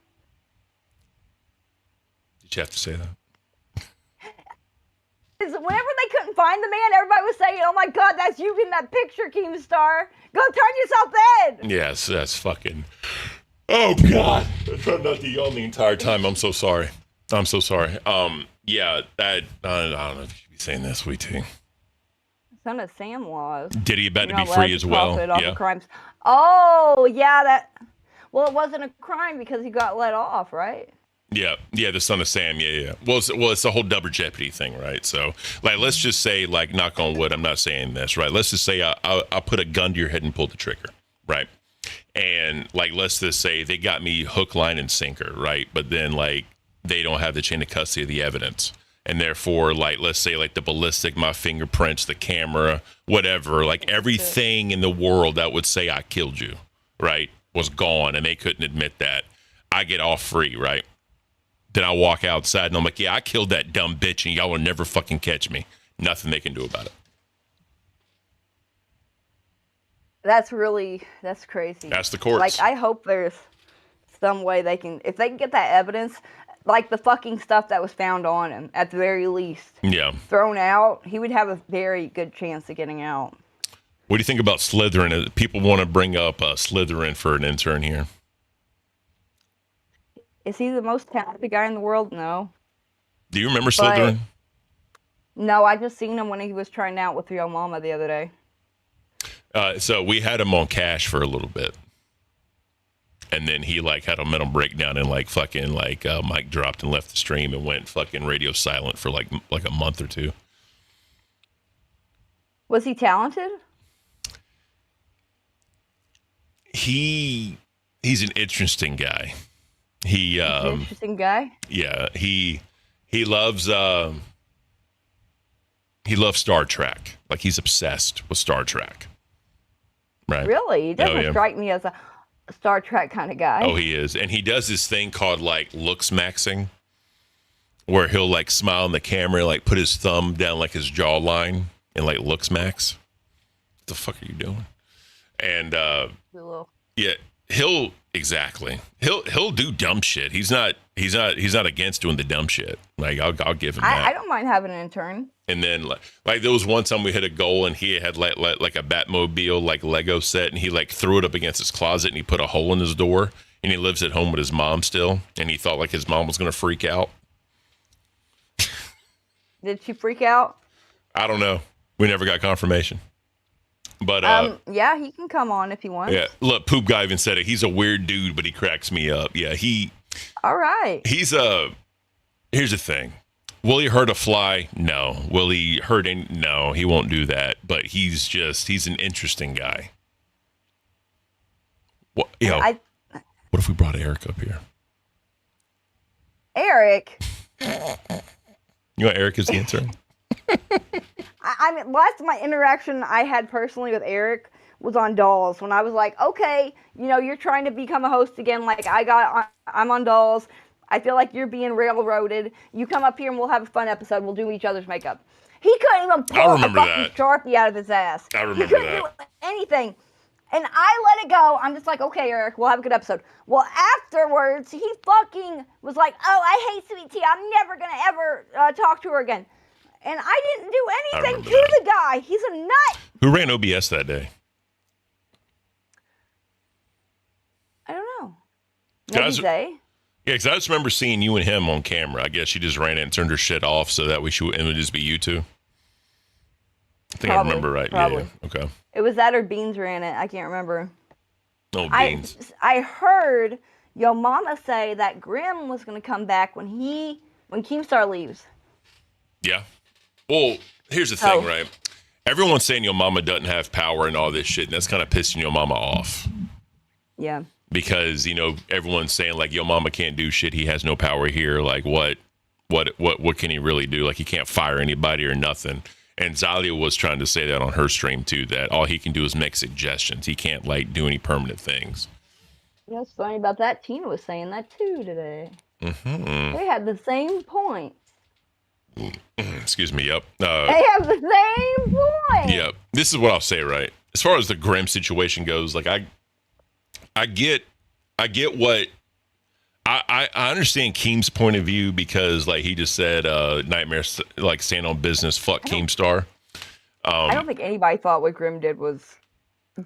Did you have to say that? Whenever they couldn't find the man, everybody was saying, "Oh my God, that's you in that picture, Keemstar. Go turn yourself in." Yes, that's fucking. Oh God, I tried not to yawn the entire time. I'm so sorry. Yeah, that I don't know if you should be saying this, sweet tea. Son of Sam laws. Diddy about to be free as well. Yeah. Crimes. Oh yeah, well, it wasn't a crime because he got let off, right? Yeah, the son of Sam. Yeah. Well, it's the whole double jeopardy thing, right? So, like, let's just say, like, knock on wood, I'm not saying this, right? Let's just say I put a gun to your head and pull the trigger, right? And like, let's just say they got me hook, line, and sinker, right? But then, like, they don't have the chain of custody of the evidence. And therefore, like, let's say, like, the ballistic, my fingerprints, the camera, whatever, like, everything in the world that would say I killed you, right, was gone, and they couldn't admit that. I get off free, right? Then I walk outside, and I'm like, yeah, I killed that dumb bitch, and y'all will never fucking catch me. Nothing they can do about it. That's crazy. That's the courts. Like, I hope there's some way if they can get that evidence, like the fucking stuff that was found on him, at the very least, thrown out, he would have a very good chance of getting out. What do you think about Slytherin? People want to bring up Slytherin for an intern here. Is he the most talented guy in the world? No. Do you remember Slytherin? No, I just seen him when he was trying out with Yo Mama the other day. So we had him on cash for a little bit. And then he like had a mental breakdown and like fucking like mic dropped and left the stream and went fucking radio silent for like a month or two. Was he talented? He he's an interesting guy. He Interesting guy. Yeah, he loves Star Trek. Like he's obsessed with Star Trek. Right. Really? He doesn't yeah. strike me as a Star Trek kind of guy. Oh, he is. And he does this thing called like looks maxing, where he'll like smile in the camera, like put his thumb down like his jawline and like looks max. What the fuck are you doing? And yeah, he'll do dumb shit. He's not against doing the dumb shit. Like I'll give him that. I don't mind having an intern. And then like there was one time we hit a goal and he had like a Batmobile like Lego set and he like threw it up against his closet and he put a hole in his door and he lives at home with his mom still and he thought like his mom was gonna freak out. Did she freak out? I don't know. We never got confirmation. But yeah, he can come on if he wants. yeah, look, Poop Guy even said it. He's a weird dude, but he cracks me up. Yeah, all right. He's here's the thing. Will he hurt a fly? No. Will he hurt any? No, he won't do that. But he's an interesting guy. What what if we brought Eric up here? Eric. You want Eric as the intern? I mean, last my interaction I had personally with Eric was on Dolls when I was like, okay, you're trying to become a host again. Like I'm on Dolls. I feel like you're being railroaded. You come up here and we'll have a fun episode. We'll do each other's makeup. He couldn't even pull a fucking Sharpie out of his ass. I remember he couldn't do anything. And I let it go. I'm just like, okay, Eric, we'll have a good episode. Well, afterwards, he fucking was like, oh, I hate Sweet Tea. I'm never going to ever talk to her again. And I didn't do anything to the guy. He's a nut. Who ran OBS that day? I don't know. Maybe Zay. Yeah, because I just remember seeing you and him on camera. I guess she just ran it and turned her shit off so that it would just be you two. I think I remember right. Probably. Yeah. Okay. It was that or Beans ran it. I can't remember. Oh, Beans. I heard your mama say that Grimm was going to come back when Keemstar leaves. Yeah. Well, here's the thing, right? Everyone's saying your mama doesn't have power and all this shit, and that's kind of pissing your mama off. Yeah. Because, everyone's saying like your mama can't do shit. He has no power here. Like what can he really do? Like he can't fire anybody or nothing. And Zalia was trying to say that on her stream too, that all he can do is make suggestions. He can't like do any permanent things. You know what's funny about that? Tina was saying that too today. Mm-hmm. They had the same point. Excuse me. Yep. They have the same point. Yep. This is what I'll say, right? As far as the Grimm situation goes, like I get what I understand Keem's point of view because like he just said Nightmare like stand on business, fuck Keemstar. I don't think anybody thought what Grimm did was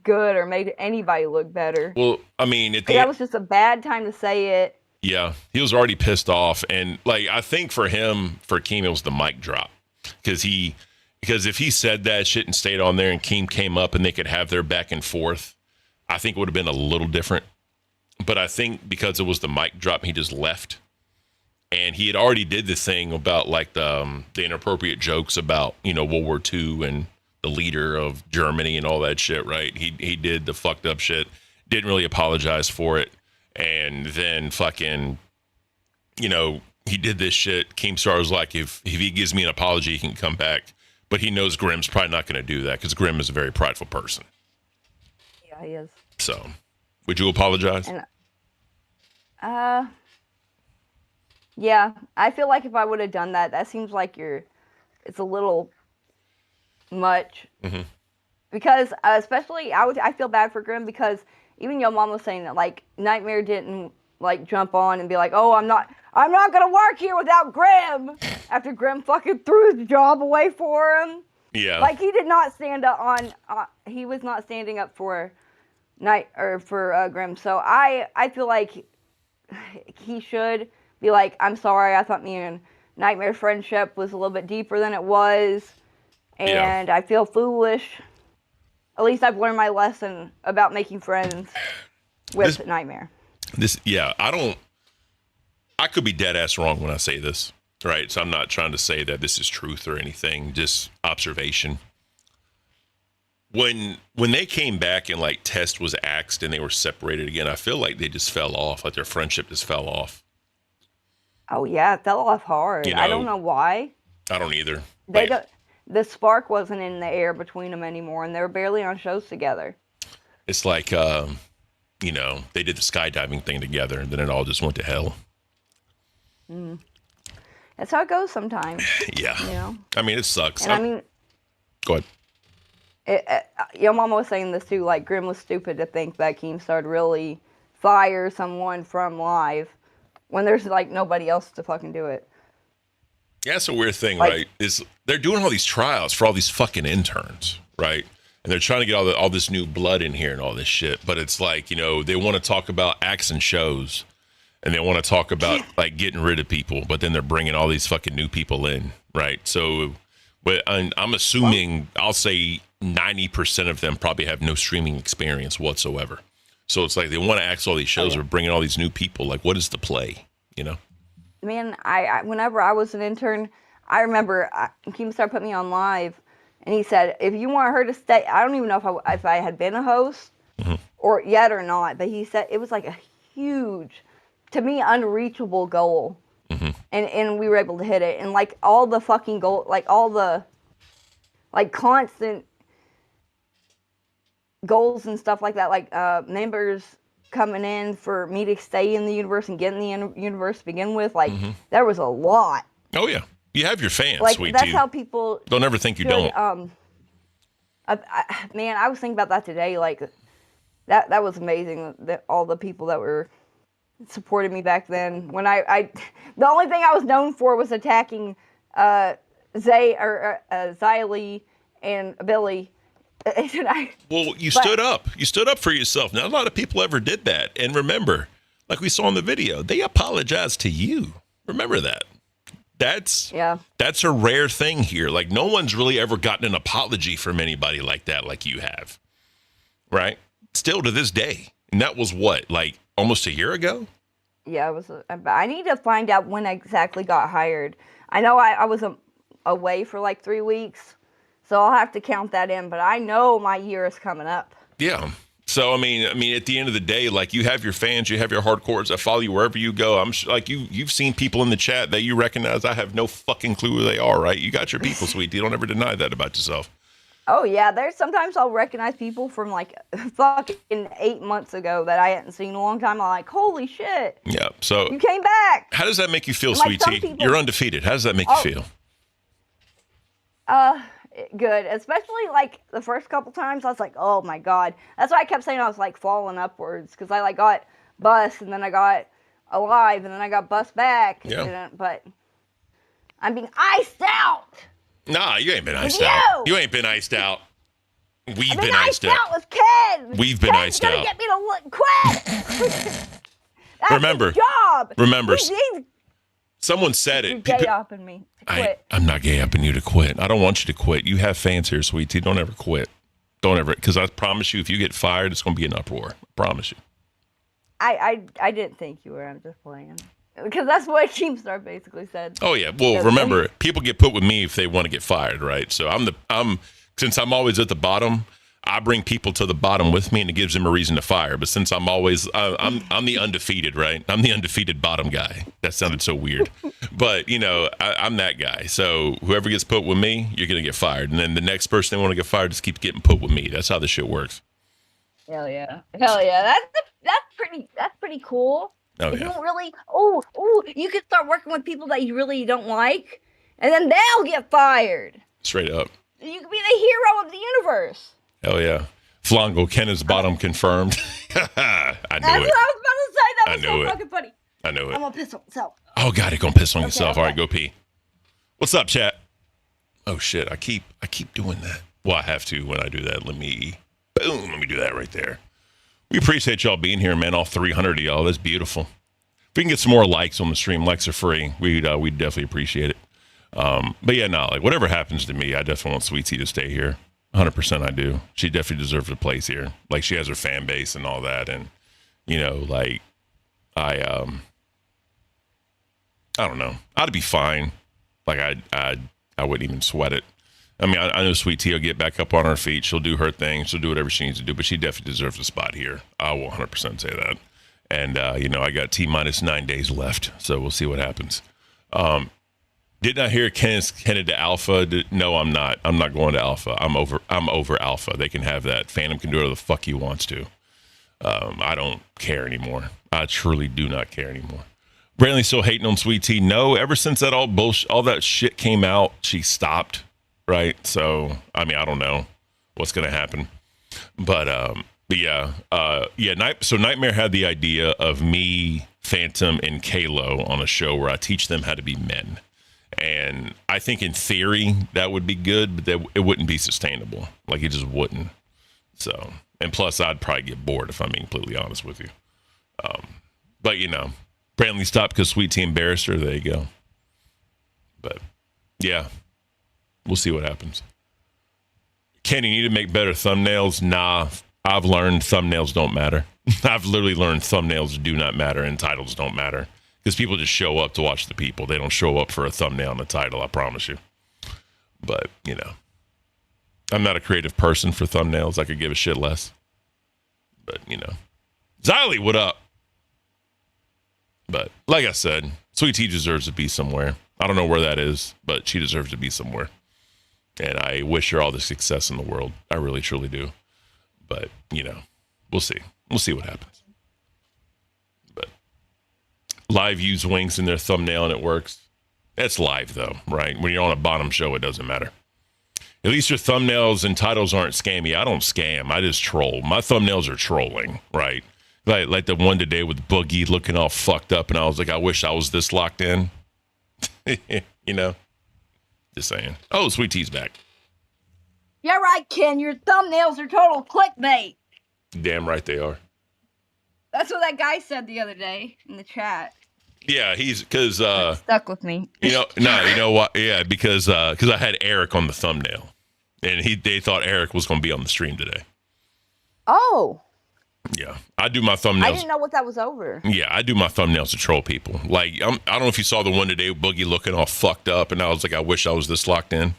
good or made anybody look better. Well, I mean, that was just a bad time to say it. Yeah, he was already pissed off, and like I think for Keem, it was the mic drop because if he said that shit and stayed on there, and Keem came up and they could have their back and forth, I think it would have been a little different. But I think because it was the mic drop, he just left, and he had already did the thing about like the inappropriate jokes about World War II and the leader of Germany and all that shit, right? He did the fucked up shit, didn't really apologize for it. And then fucking, he did this shit. Keemstar was like, if he gives me an apology, he can come back. But he knows Grimm's probably not going to do that because Grimm is a very prideful person. Yeah, he is. So, would you apologize? And, yeah, I feel like if I would have done that seems like it's a little much. Mm-hmm. Because especially, I feel bad for Grimm because even your mom was saying that like Nightmare didn't like jump on and be like, oh, I'm not gonna work here without Grimm after Grimm fucking threw his job away for him. Yeah. Like he did not stand up he was not standing up for Grimm. So I feel like he should be like, I'm sorry, I thought me and Nightmare's friendship was a little bit deeper than it was, and I feel foolish. At least I've learned my lesson about making friends with Nightmare. I could be dead ass wrong when I say this, right? So I'm not trying to say that this is truth or anything, just observation. when they came back and like Test was axed and they were separated again, I feel like they just fell off. Like their friendship just fell off. Oh yeah, it fell off hard. You know, I don't know why. I don't either. They don't. The spark wasn't in the air between them anymore, and they were barely on shows together. It's like, you know, they did the skydiving thing together, and then it all just went to hell. Mm. That's how it goes sometimes. Yeah. You know? I mean, it sucks. And I mean, go ahead. Your mama was saying this too. Like, Grimm was stupid to think that Keemstar really fire someone from live when there's like nobody else to fucking do it. Yeah, that's a weird thing, right? Is they're doing all these trials for all these fucking interns, right? And they're trying to get all this new blood in here and all this shit. But it's like, you know, they want to talk about acts and shows, and they want to talk about like getting rid of people, but then they're bringing all these fucking new people in, right? So, but I'm assuming, I'll say 90% of them probably have no streaming experience whatsoever. So it's like they want to axe all these shows, we're bringing all these new people. Like, what is the play, you know? Man, I whenever I was an intern, I remember Keemstar put me on live, and he said, if you want her to stay, I don't even know if I had been a host or yet or not, but he said it was like a huge, to me, unreachable goal, and we were able to hit it, and like all the fucking goal, like all the like constant goals and stuff like that, like members coming in for me to stay in the universe and get in the universe to begin with, like there was a lot. Oh yeah, you have your fans, like sweet that's tea. how people don't ever think you don't. Man, I was thinking about that today. Like that was amazing. That all the people that were supported me back then. When I the only thing I was known for was attacking Xylee and Billy. Well, you stood up. You stood up for yourself. Not a lot of people ever did that. And remember, like we saw in the video, they apologized to you. Remember that. That's a rare thing here. Like no one's really ever gotten an apology from anybody like that, like you have. Right? Still to this day. And that was what, like almost a year ago? Yeah, it was. I need to find out when I exactly got hired. I know I was away for like 3 weeks. So I'll have to count that in, but I know my year is coming up. Yeah. So I mean, at the end of the day, like you have your fans, you have your hardcores that follow you wherever you go. I'm like you've seen people in the chat that you recognize. I have no fucking clue who they are, right? You got your people, sweet. You don't ever deny that about yourself. Oh yeah, there's sometimes I'll recognize people from like fucking 8 months ago that I hadn't seen in a long time. I'm like, holy shit. Yeah. So you came back. How does that make you feel, and sweet like tea? You're undefeated. How does that make you feel? Good, especially like the first couple times I was like, oh my god, that's why I kept saying I was like falling upwards, because I like got bust and then I got alive and then I got bust back. But I'm being iced out. Nah, you ain't been iced out. You ain't been iced out. We've been iced out. With Ken. We've been iced out. Ken's gonna get me to quit. That's remember, his job. Remember, someone said it. Gay upping me to quit. I'm not gay upping you to quit. I don't want you to quit. You have fans here, sweet tea. Don't ever quit. Don't ever, because I promise you, if you get fired, it's going to be an uproar. I promise you. I didn't think you were. I'm just playing. Because that's what Keemstar basically said. Oh yeah. Well, remember, people get put with me if they want to get fired, right? So since I'm always at the bottom, I bring people to the bottom with me, and it gives them a reason to fire. But since I'm always, I'm the undefeated, right? I'm the undefeated bottom guy. That sounded so weird, but you know, I'm that guy. So whoever gets put with me, you're gonna get fired, and then the next person they want to get fired just keeps getting put with me. That's how this shit works. Hell yeah, hell yeah. That's pretty cool. Oh, if yeah. you don't really, you could start working with people that you really don't like, and then they'll get fired. Straight up. You could be the hero of the universe. Hell yeah. Flongo, Ken is bottom confirmed. I knew it. That's what I was about to say. That was so fucking funny. I knew it. I'm gonna piss on myself. Oh God, you're gonna piss on yourself. Okay. All right, go pee. What's up, chat? Oh shit, I keep doing that. Well, I have to when I do that. Let me do that right there. We appreciate y'all being here, man. All 300 of y'all. That's beautiful. If we can get some more likes on the stream, likes are free. We'd definitely appreciate it. But yeah, no, like whatever happens to me, I definitely want Sweet Tea to stay here. 100% I do. She definitely deserves a place here. Like she has her fan base and all that. And, you know, like I don't know. I'd be fine. Like I wouldn't even sweat it. I mean, I know Sweet Tea will get back up on her feet. She'll do her thing. She'll do whatever she needs to do, but she definitely deserves a spot here. I will 100% say that. And, you know, I got T minus 9 days left, so we'll see what happens. Didn't I hear Ken's headed to Alpha? No, I'm not. I'm not going to Alpha. I'm over Alpha. They can have that. Phantom can do whatever the fuck he wants to. I don't care anymore. I truly do not care anymore. Brantley's still hating on Sweet Tea. No, ever since that all that shit came out, she stopped. Right. So, I mean, I don't know what's going to happen, but yeah. So Nightmare had the idea of me, Phantom, and Kalo on a show where I teach them how to be men. And I think in theory that would be good, but it wouldn't be sustainable. Like, it just wouldn't. So, and plus I'd probably get bored if I'm being completely honest with you. But you know, Brantley stopped because Sweet Tea embarrassed her. There you go. But yeah, we'll see what happens. Kenny, you need to make better thumbnails. Nah, I've learned thumbnails don't matter. I've literally learned thumbnails do not matter and titles don't matter. Because people just show up to watch the people. They don't show up for a thumbnail and a title, I promise you. But, you know, I'm not a creative person for thumbnails. I could give a shit less. But, you know. Xylee, what up? But, like I said, Sweet Tea deserves to be somewhere. I don't know where that is, but she deserves to be somewhere. And I wish her all the success in the world. I really, truly do. But, you know, we'll see. We'll see what happens. Live use winks in their thumbnail and it works. That's live though, right? When you're on a bottom show, it doesn't matter. At least your thumbnails and titles aren't scammy. I don't scam. I just troll. My thumbnails are trolling, right? Like the one today with Boogie looking all fucked up, and I was like, I wish I was this locked in. You know? Just saying. Oh, Sweet Tea's back. Yeah, right, Ken. Your thumbnails are total clickbait. Damn right they are. That's what that guy said the other day in the chat. Yeah, he's because stuck with me. You know what? Yeah, because I had Eric on the thumbnail, and they thought Eric was going to be on the stream today. Oh. Yeah, I do my thumbnails. I didn't know what that was over. Yeah, I do my thumbnails to troll people. Like I don't know if you saw the one today with Boogie looking all fucked up, and I was like, I wish I was this locked in.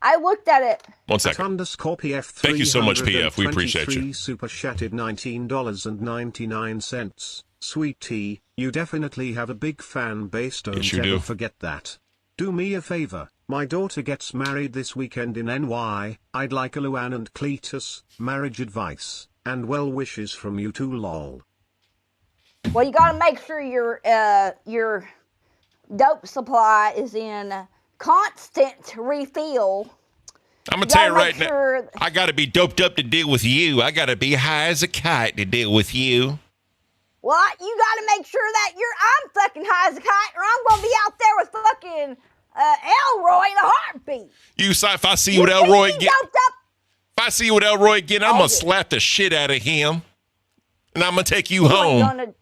I looked at it. 1 second. _PF Thank you so much, PF. We appreciate you. Super chatted $19.99. Sweet Tea, you definitely have a big fan base. Don't ever forget that. Do me a favor. My daughter gets married this weekend in NY. I'd like a Luann and Cletus marriage advice and well wishes from you too, lol. Well, you gotta make sure your dope supply is in constant refill. I'm gonna tell you right now, I gotta be doped up to deal with you. I gotta be high as a kite to deal with you. What? You gotta make sure that I'm fucking high as a kite, or I'm gonna be out there with fucking Elroy in a heartbeat. If I see what Elroy get, I'm gonna slap the shit out of him, and I'm gonna take you home.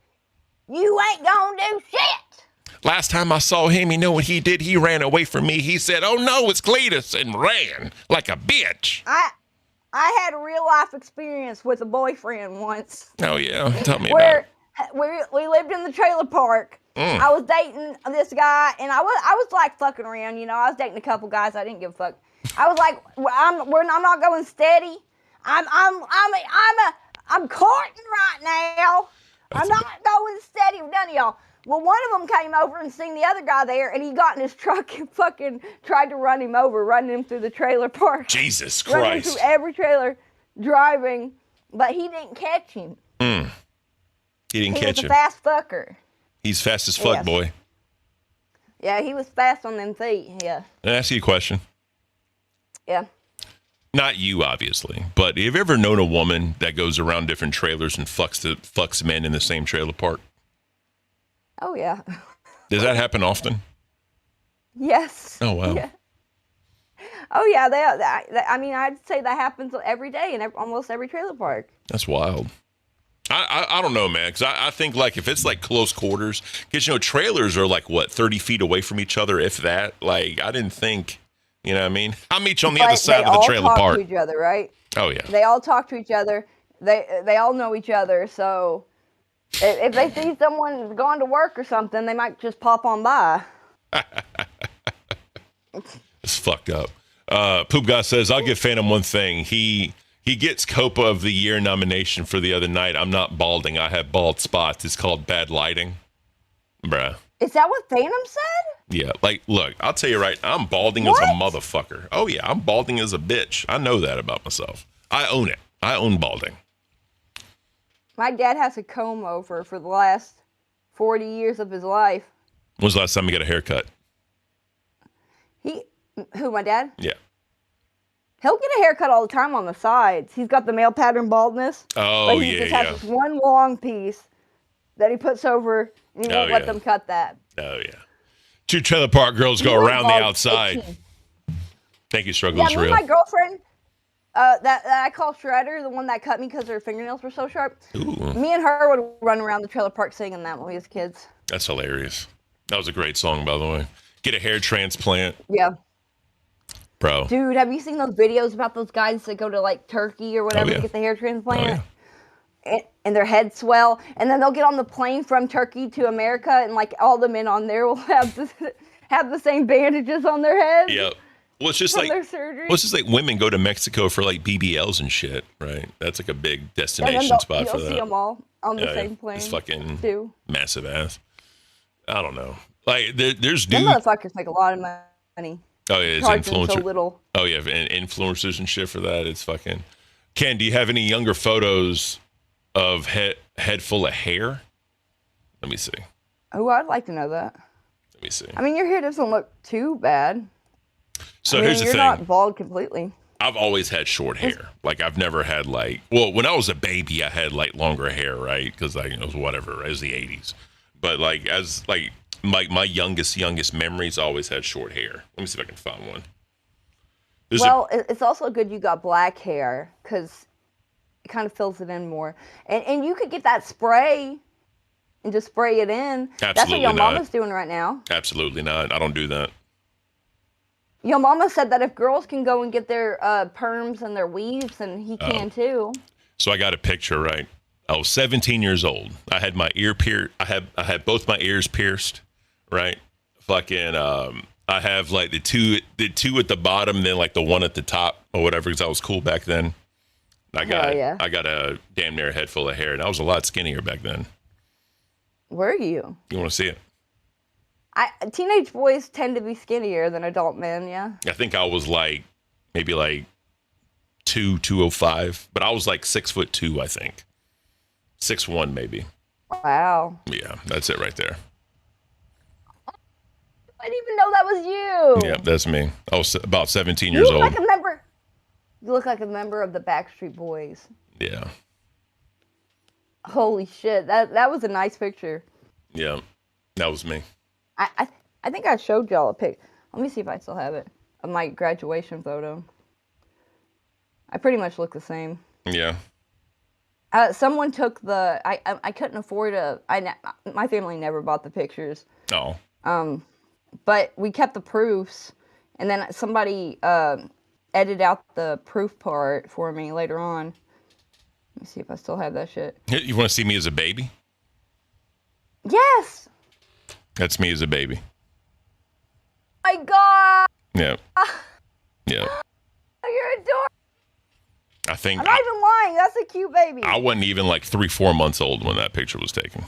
You ain't gonna do shit. Last time I saw him, you know what he did? He ran away from me. He said, "Oh no, it's Cletus," and ran like a bitch. I had a real life experience with a boyfriend once. Oh yeah, tell me about it. We lived in the trailer park. I was dating this guy, and I was like fucking around, you know. I was dating a couple guys. I didn't give a fuck. I was like, I'm not going steady. I'm courting right now. I'm not going steady with none of y'all. Well, one of them came over and seen the other guy there, and he got in his truck and fucking tried to run him over, running him through the trailer park. Jesus Christ. Running through every trailer, driving, but he didn't catch him. He didn't catch him. He was a fast fucker. He's fast as fuck, boy. Yeah, he was fast on them feet, yeah. Can I ask you a question? Yeah. Not you, obviously, but have you ever known a woman that goes around different trailers and fucks men in the same trailer park? Oh, yeah. Does that happen often? Yes. Oh, wow. Yeah. Oh, yeah. I mean, I'd say that happens every day in almost every trailer park. That's wild. I don't know, man, because I think, like, if it's, like, close quarters, because, you know, trailers are, like, what, 30 feet away from each other, if that? Like, I didn't think, you know what I mean? I'll meet you on the other side of the trailer park. They all talk to each other, right? Oh, yeah. They all talk to each other. They all know each other, so if they see someone going to work or something, they might just pop on by. It's fucked up. Poop Guy says, I'll give Phantom one thing. He gets Copa of the Year nomination for the other night. I'm not balding. I have bald spots. It's called bad lighting. Bruh. Is that what Phantom said? Yeah, like, look, I'll tell you right, I'm balding as a motherfucker. Oh, yeah, I'm balding as a bitch. I know that about myself. I own it. I own balding. My dad has a comb over for the last 40 years of his life. When's the last time you got a haircut? Who, my dad? Yeah. He'll get a haircut all the time on the sides. He's got the male pattern baldness. Oh, but he just has this one long piece that he puts over, and he won't let them cut that. Oh, yeah. 2 trailer park girls go around the outside. 18. Thank you, Struggle is Real. My girlfriend, that I call Shredder, the one that cut me because her fingernails were so sharp. Ooh. Me and her would run around the trailer park singing that when we was kids. That's hilarious. That was a great song, by the way. Get a hair transplant. Yeah. Bro. Dude, have you seen those videos about those guys that go to like Turkey or whatever to get the hair transplant? And their heads swell, and then they'll get on the plane from Turkey to America, and like all the men on there will have the same bandages on their heads. Yep. Well, it's just like women go to Mexico for like BBLs and shit, right? That's like a big destination spot for that. You'll see them all on the same plane. It's fucking massive ass. I don't know. Like there's dudes. Them motherfuckers make a lot of money. Oh yeah, it's influencers. So little. Oh yeah, and influencers and shit for that. It's fucking. Ken, do you have any younger photos of head full of hair? Let me see. Oh, I'd like to know that. Let me see. I mean, your hair doesn't look too bad. So here's the thing. You're not bald completely. I've always had short hair. Like I've never had when I was a baby, I had like longer hair, right? Because it was whatever, it was the 80s. But like as like my youngest memories, I always had short hair. Let me see if I can find one. It's also good you got black hair because it kind of fills it in more. And you could get that spray and just spray it in. Absolutely That's what your not. mama's doing right now. Absolutely not. I don't do that. Your mama said that if girls can go and get their perms and their weaves, then he can too. So I got a picture, right? I was 17 years old. I had my ear pierced. I had both my ears pierced, right? Fucking I have like the two at the bottom, then like the one at the top or whatever, because I was cool back then. I got a damn near head full of hair, and I was a lot skinnier back then. Were you? You want to see it? Teenage boys tend to be skinnier than adult men, yeah. I think I was like maybe like 205, but I was like 6'2", I think. 6'1", maybe. Wow. Yeah, that's it right there. I didn't even know that was you. Yeah, that's me. I was about 17 years old. You look like a member of the Backstreet Boys. Yeah. Holy shit, that was a nice picture. Yeah, that was me. I think I showed y'all a pic. Let me see if I still have it of my graduation photo. I pretty much look the same. Yeah. Someone took the. I couldn't afford my family never bought the pictures. Oh. But we kept the proofs, and then somebody edited out the proof part for me later on. Let me see if I still have that shit. You want to see me as a baby? Yes. That's me as a baby. My God. Yeah. Yeah. You're adorable. I think. I'm not even lying. That's a cute baby. I wasn't even like 3-4 months old when that picture was taken.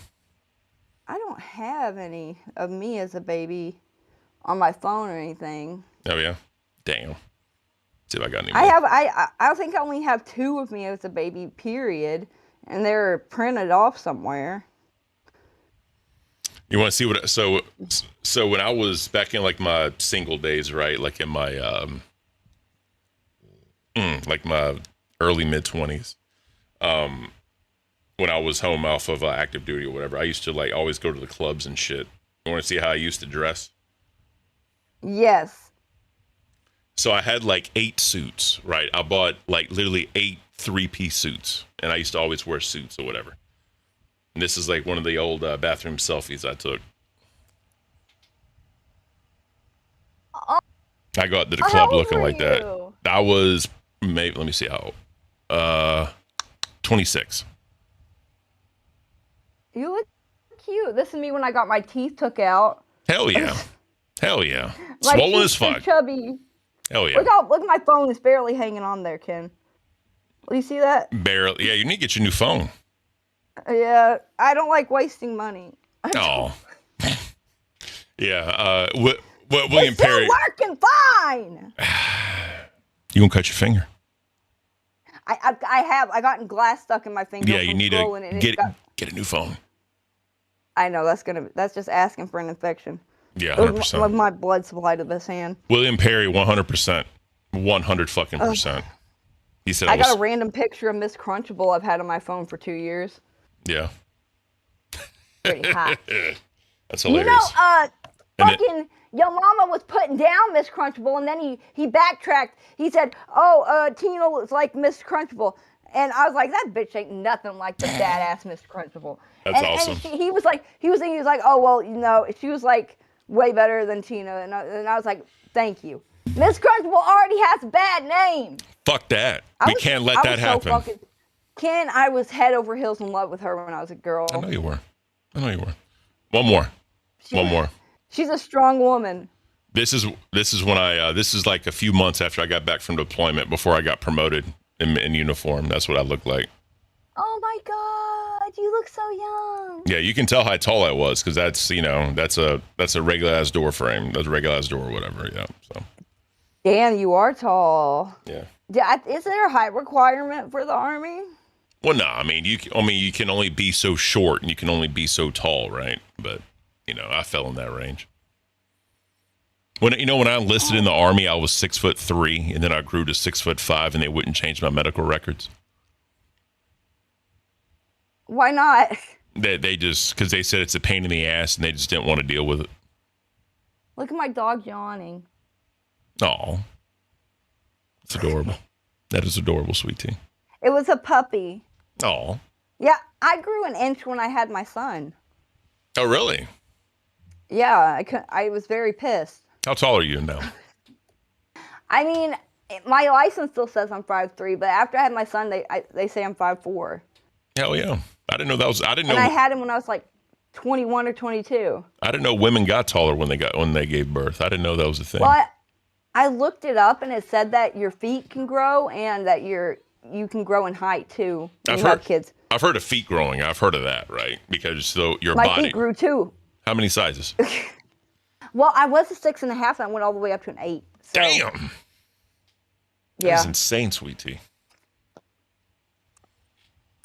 I don't have any of me as a baby on my phone or anything. Oh yeah. Damn. See if I got any more. I think I only have 2 of me as a baby, period, and they're printed off somewhere. You want to see what? So when I was back in like my single days, right? Like in my like my early mid-20s, when I was home off of active duty or whatever, I used to like always go to the clubs and shit. You want to see how I used to dress? Yes. So I had like 8 suits, right? I bought like literally 8 3-piece suits, and I used to always wear suits or whatever. And this is like one of the old bathroom selfies I took. I got to the club looking like that. I was maybe, let me see how old. 26. You look cute. This is me when I got my teeth took out. Hell yeah. Hell yeah. My Swollen teeth as fuck. Chubby. Hell yeah. Look at my phone. It's barely hanging on there, Ken. Do you see that? Barely. Yeah, you need to get your new phone. Yeah, I don't like wasting money. Oh. Yeah. William It's Perry. still working fine. You gonna cut your finger? I gotten glass stuck in my finger. Yeah, you need to get a new phone. I know that's just asking for an infection. Yeah, It 100%. was my blood supply to this hand. William Perry, 100%, 100%. He said I got a random picture of Miss Crunchable I've had on my phone for 2 years. Yeah. Pretty hot. That's You hilarious. know, fucking your mama was putting down Miss Crunchable, and then he backtracked. He said, "Oh, Tina was like Miss Crunchable," and I was like, "That bitch ain't nothing like the badass Miss Crunchable." That's awesome. And he was like, "Oh well, you know," she was like way better than Tina, and I was like, "Thank you." Miss Crunchable already has a bad name. Fuck that. We can't let that happen. Ken, I was head over heels in love with her when I was a girl. I know you were. One more. She's a strong woman. This is when this is like a few months after I got back from deployment, before I got promoted in uniform. That's what I looked like. Oh my God, you look so young. Yeah, you can tell how tall I was, because that's a regular ass door frame. That's a regular ass door or whatever. Yeah. So. Damn, you are tall. Yeah. Is there a height requirement for the Army? Well, no. I mean, you can only be so short and you can only be so tall, right? But I fell in that range. When I enlisted in the Army, I was 6'3", and then I grew to 6'5", and they wouldn't change my medical records. Why not? They just, because they said it's a pain in the ass, and they just didn't want to deal with it. Look at my dog yawning. Oh, it's adorable. That is adorable, sweet tea. It was a puppy. Oh. Yeah, I grew an inch when I had my son. Oh, really? Yeah, I was very pissed. How tall are you now? I mean, my license still says I'm 5'3", but after I had my son, they say I'm 5'4". Hell yeah! I didn't know that was. I didn't know. And I had him when I was like 21 or 22. I didn't know women got taller when they gave birth. I didn't know that was a thing. Well, I looked it up, and it said that your feet can grow and that you can grow in height too. I've heard kids. I've heard of feet growing. I've heard of that, right? Because your my body. feet grew too. How many sizes? Well, I was a 6.5, and I went all the way up to an 8. So. Damn. Yeah. That's insane, sweet tea.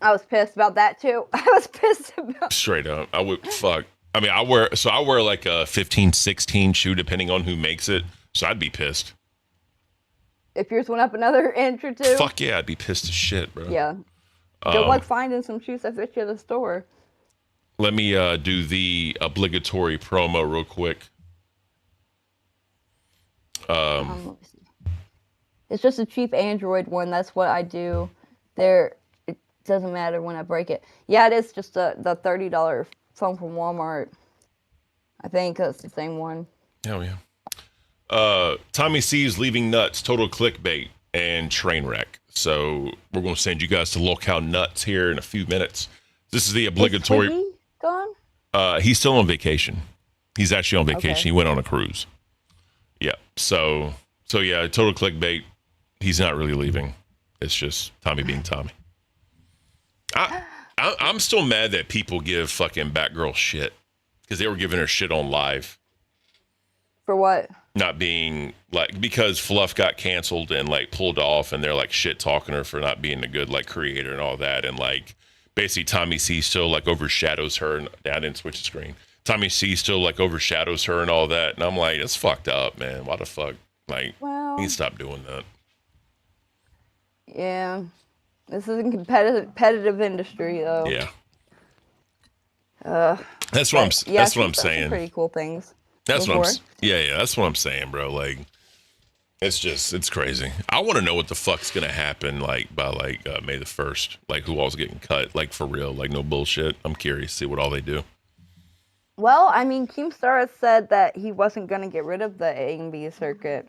I was pissed about that too. I was pissed about. Straight up, I would fuck. I mean, I wear like a 15, 16 shoe depending on who makes it. So I'd be pissed. If yours went up another inch or two. Fuck yeah, I'd be pissed as shit, bro. Yeah. Good luck finding some shoes that fit you at the store. Let me do the obligatory promo real quick. It's just a cheap Android one. That's what I do. It doesn't matter when I break it. Yeah, it is just the $30 phone from Walmart. I think that's the same one. Hell yeah. Tommy C is leaving nuts, total clickbait, and train wreck. So we're going to send you guys to Locale Nuts here in a few minutes. This is the obligatory. Is Twiggy gone? He's still on vacation. He's actually on vacation. Okay. He went on a cruise. Yeah. So yeah, total clickbait. He's not really leaving. It's just Tommy being Tommy. I'm still mad that people give fucking Batgirl shit, because they were giving her shit on live. For what? Not being like, because Fluff got canceled and like pulled off, and they're like shit talking her for not being a good like creator and all that, and like basically Tommy C still like overshadows her. And I didn't switch the screen. Tommy C still like overshadows her and all that, and I'm like, that's fucked up, man. Why the fuck? Like, you need to stop doing that. Yeah, this is a competitive industry, though. Yeah. That's what I'm saying. Pretty cool things. That's what I'm. Yeah. That's what I'm saying, bro. Like, it's crazy. I want to know what the fuck's gonna happen, like by May the 1st. Like, who all's getting cut? Like, for real. Like, no bullshit. I'm curious to see what all they do. Well, I mean, Keemstar has said that he wasn't gonna get rid of the A and B circuit,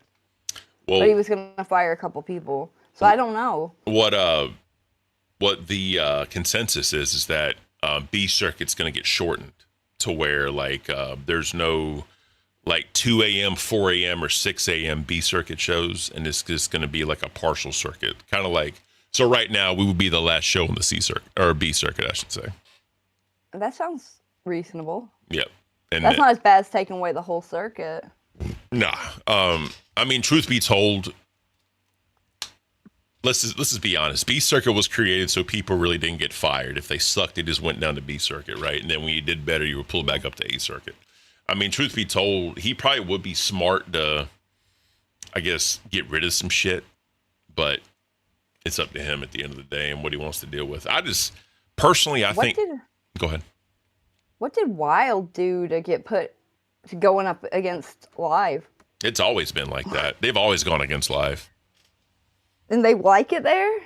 but he was gonna fire a couple people. So I don't know. What the consensus is that B circuit's going to get shortened to where like there's no like 2 a.m., 4 a.m., or 6 a.m. B circuit shows, and it's just going to be like a partial circuit, kind of like. So right now we would be the last show on the C circuit or B circuit, I should say. That sounds reasonable. Yep. And that's not as bad as taking away the whole circuit. Nah. I mean, truth be told, let's just be honest. B circuit was created so people really didn't get fired. If they sucked, they just went down to B circuit, right? And then when you did better, you were pulled back up to A circuit. I mean, truth be told, he probably would be smart to, I guess, get rid of some shit, but it's up to him at the end of the day and what he wants to deal with. I just personally, go ahead. What did Wild do to get put to going up against Live? It's always been like that. They've always gone against Live. And they like it there?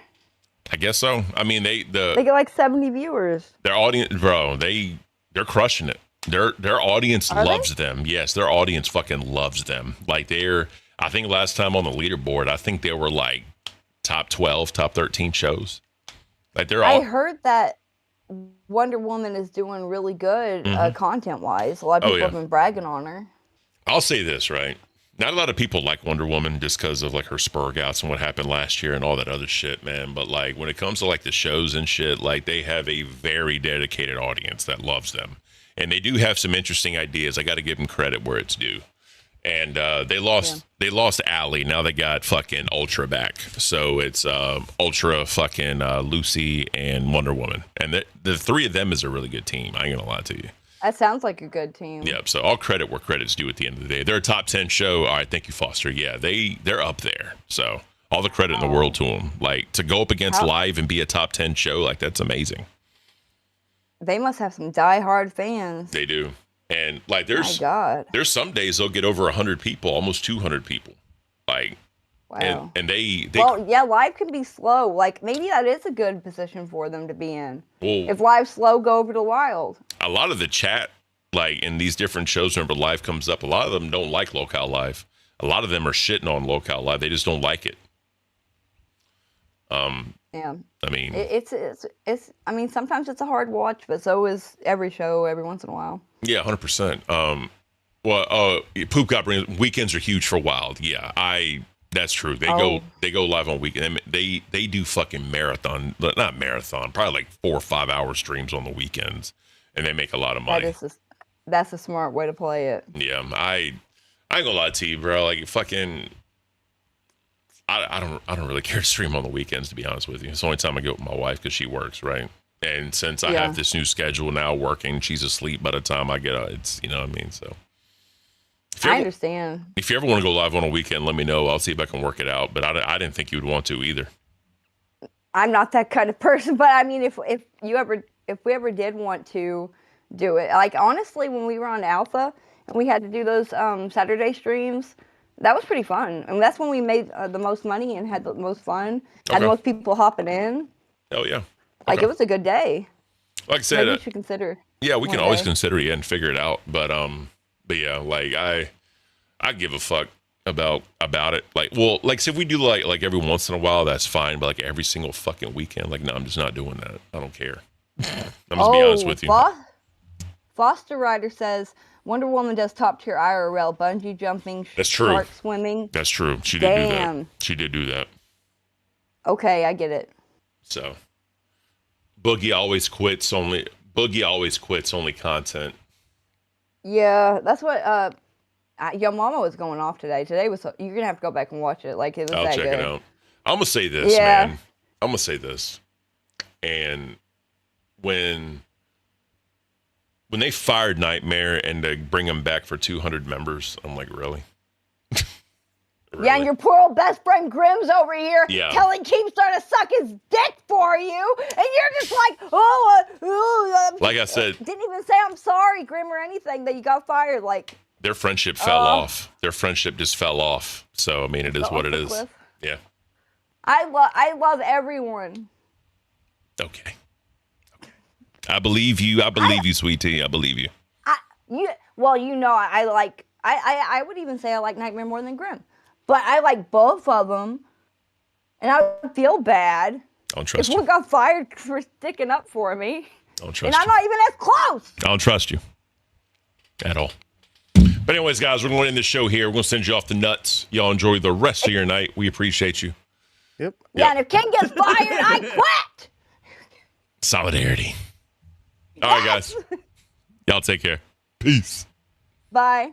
I guess so. I mean, they get like 70 viewers. Their audience, bro, they're crushing it. Their audience loves them. Yes, their audience fucking loves them. Like I think last time on the leaderboard, I think they were like top 12, top 13 shows. Like I heard that Wonder Woman is doing really good content-wise. A lot of people have been bragging on her. I'll say this, right? Not a lot of people like Wonder Woman just because of like her spur outs and what happened last year and all that other shit, man. But like when it comes to like the shows and shit, like they have a very dedicated audience that loves them. And they do have some interesting ideas. I got to give them credit where it's due. And they lost Allie. Now they got fucking Ultra back. So it's Ultra, fucking Lucy, and Wonder Woman. And the three of them is a really good team. I ain't gonna lie to you. That sounds like a good team. Yep. So all credit where credit's due at the end of the day. They're a top 10 show. All right. Thank you, Foster. Yeah, they're up there. So all the credit in the world to them. Like to go up against Live and be a top 10 show, like that's amazing. They must have some diehard fans. They do. And like there's some days they'll get over 100 people, almost 200 people. Like wow. And they well, yeah, Live can be slow. Like maybe that is a good position for them to be in. Well, if Live's slow, go over to Wild. A lot of the chat, like in these different shows, whenever Live comes up, a lot of them don't like Locale Live. A lot of them are shitting on Locale Live. They just don't like it. Yeah. I mean, it's. I mean, sometimes it's a hard watch, but so is every show every once in a while. Yeah, 100%. Poop got weekends are huge for Wild. Yeah, that's true. They go live on weekend. They do fucking not marathon, probably like 4 or 5 hour streams on the weekends, and they make a lot of money. That's a smart way to play it. Yeah, I ain't gonna lie to you, bro. Like fucking. I don't really care to stream on the weekends, to be honest with you. It's the only time I get with my wife because she works, right? And since I have this new schedule now working, she's asleep by the time I get out. It's, you know what I mean? So I understand. If you ever want to go live on a weekend, let me know. I'll see if I can work it out. But I didn't think you would want to either. I'm not that kind of person, but I mean, if we ever did want to do it, like honestly, when we were on Alpha and we had to do those Saturday streams, that was pretty fun. I mean, that's when we made the most money and had the most fun. Had the most people hopping in. Oh yeah. Like it was a good day. Like I said, maybe we should consider. Yeah, we can always consider it and figure it out. But yeah, like I give a fuck about it. Like, well, like so if we do like every once in a while, that's fine. But like every single fucking weekend, like no, I'm just not doing that. I don't care. I'm just be honest with you. Foster Rider says Wonder Woman does top tier IRL bungee jumping, that's true. Shark swimming. That's true. She did do that. She did do that. Okay, I get it. So, Boogie always quits only content. Yeah, that's what Yo Mama was going off today. Today was you're gonna have to go back and watch it. Like it was I'll that check good. it out. I'm gonna say this, man. I'm gonna say this, and when they fired Nightmare and to bring him back for 200 members, I'm like, really? Really? Yeah, and your poor old best friend Grimm's over here telling Keemstar to suck his dick for you, and you're just like, like I said, didn't even say I'm sorry, Grimm, or anything that you got fired. Like their friendship fell off. Their friendship just fell off. So I mean, it is what it is. Cliff. Yeah. I love everyone. Okay. I believe you. I believe you, sweetie. I believe you. I would even say I like Nightmare more than Grimm. But I like both of them, and I would feel bad I don't trust if you. one got fired for sticking up for me. I don't trust and I'm not even as close. I don't trust you at all. But anyways, guys, we're going to end the show here. We're going to send you off the nuts. Y'all enjoy the rest of your night. We appreciate you. Yep. Yeah, and if Ken gets fired, I quit. Solidarity. All right, guys. Y'all take care. Peace. Bye.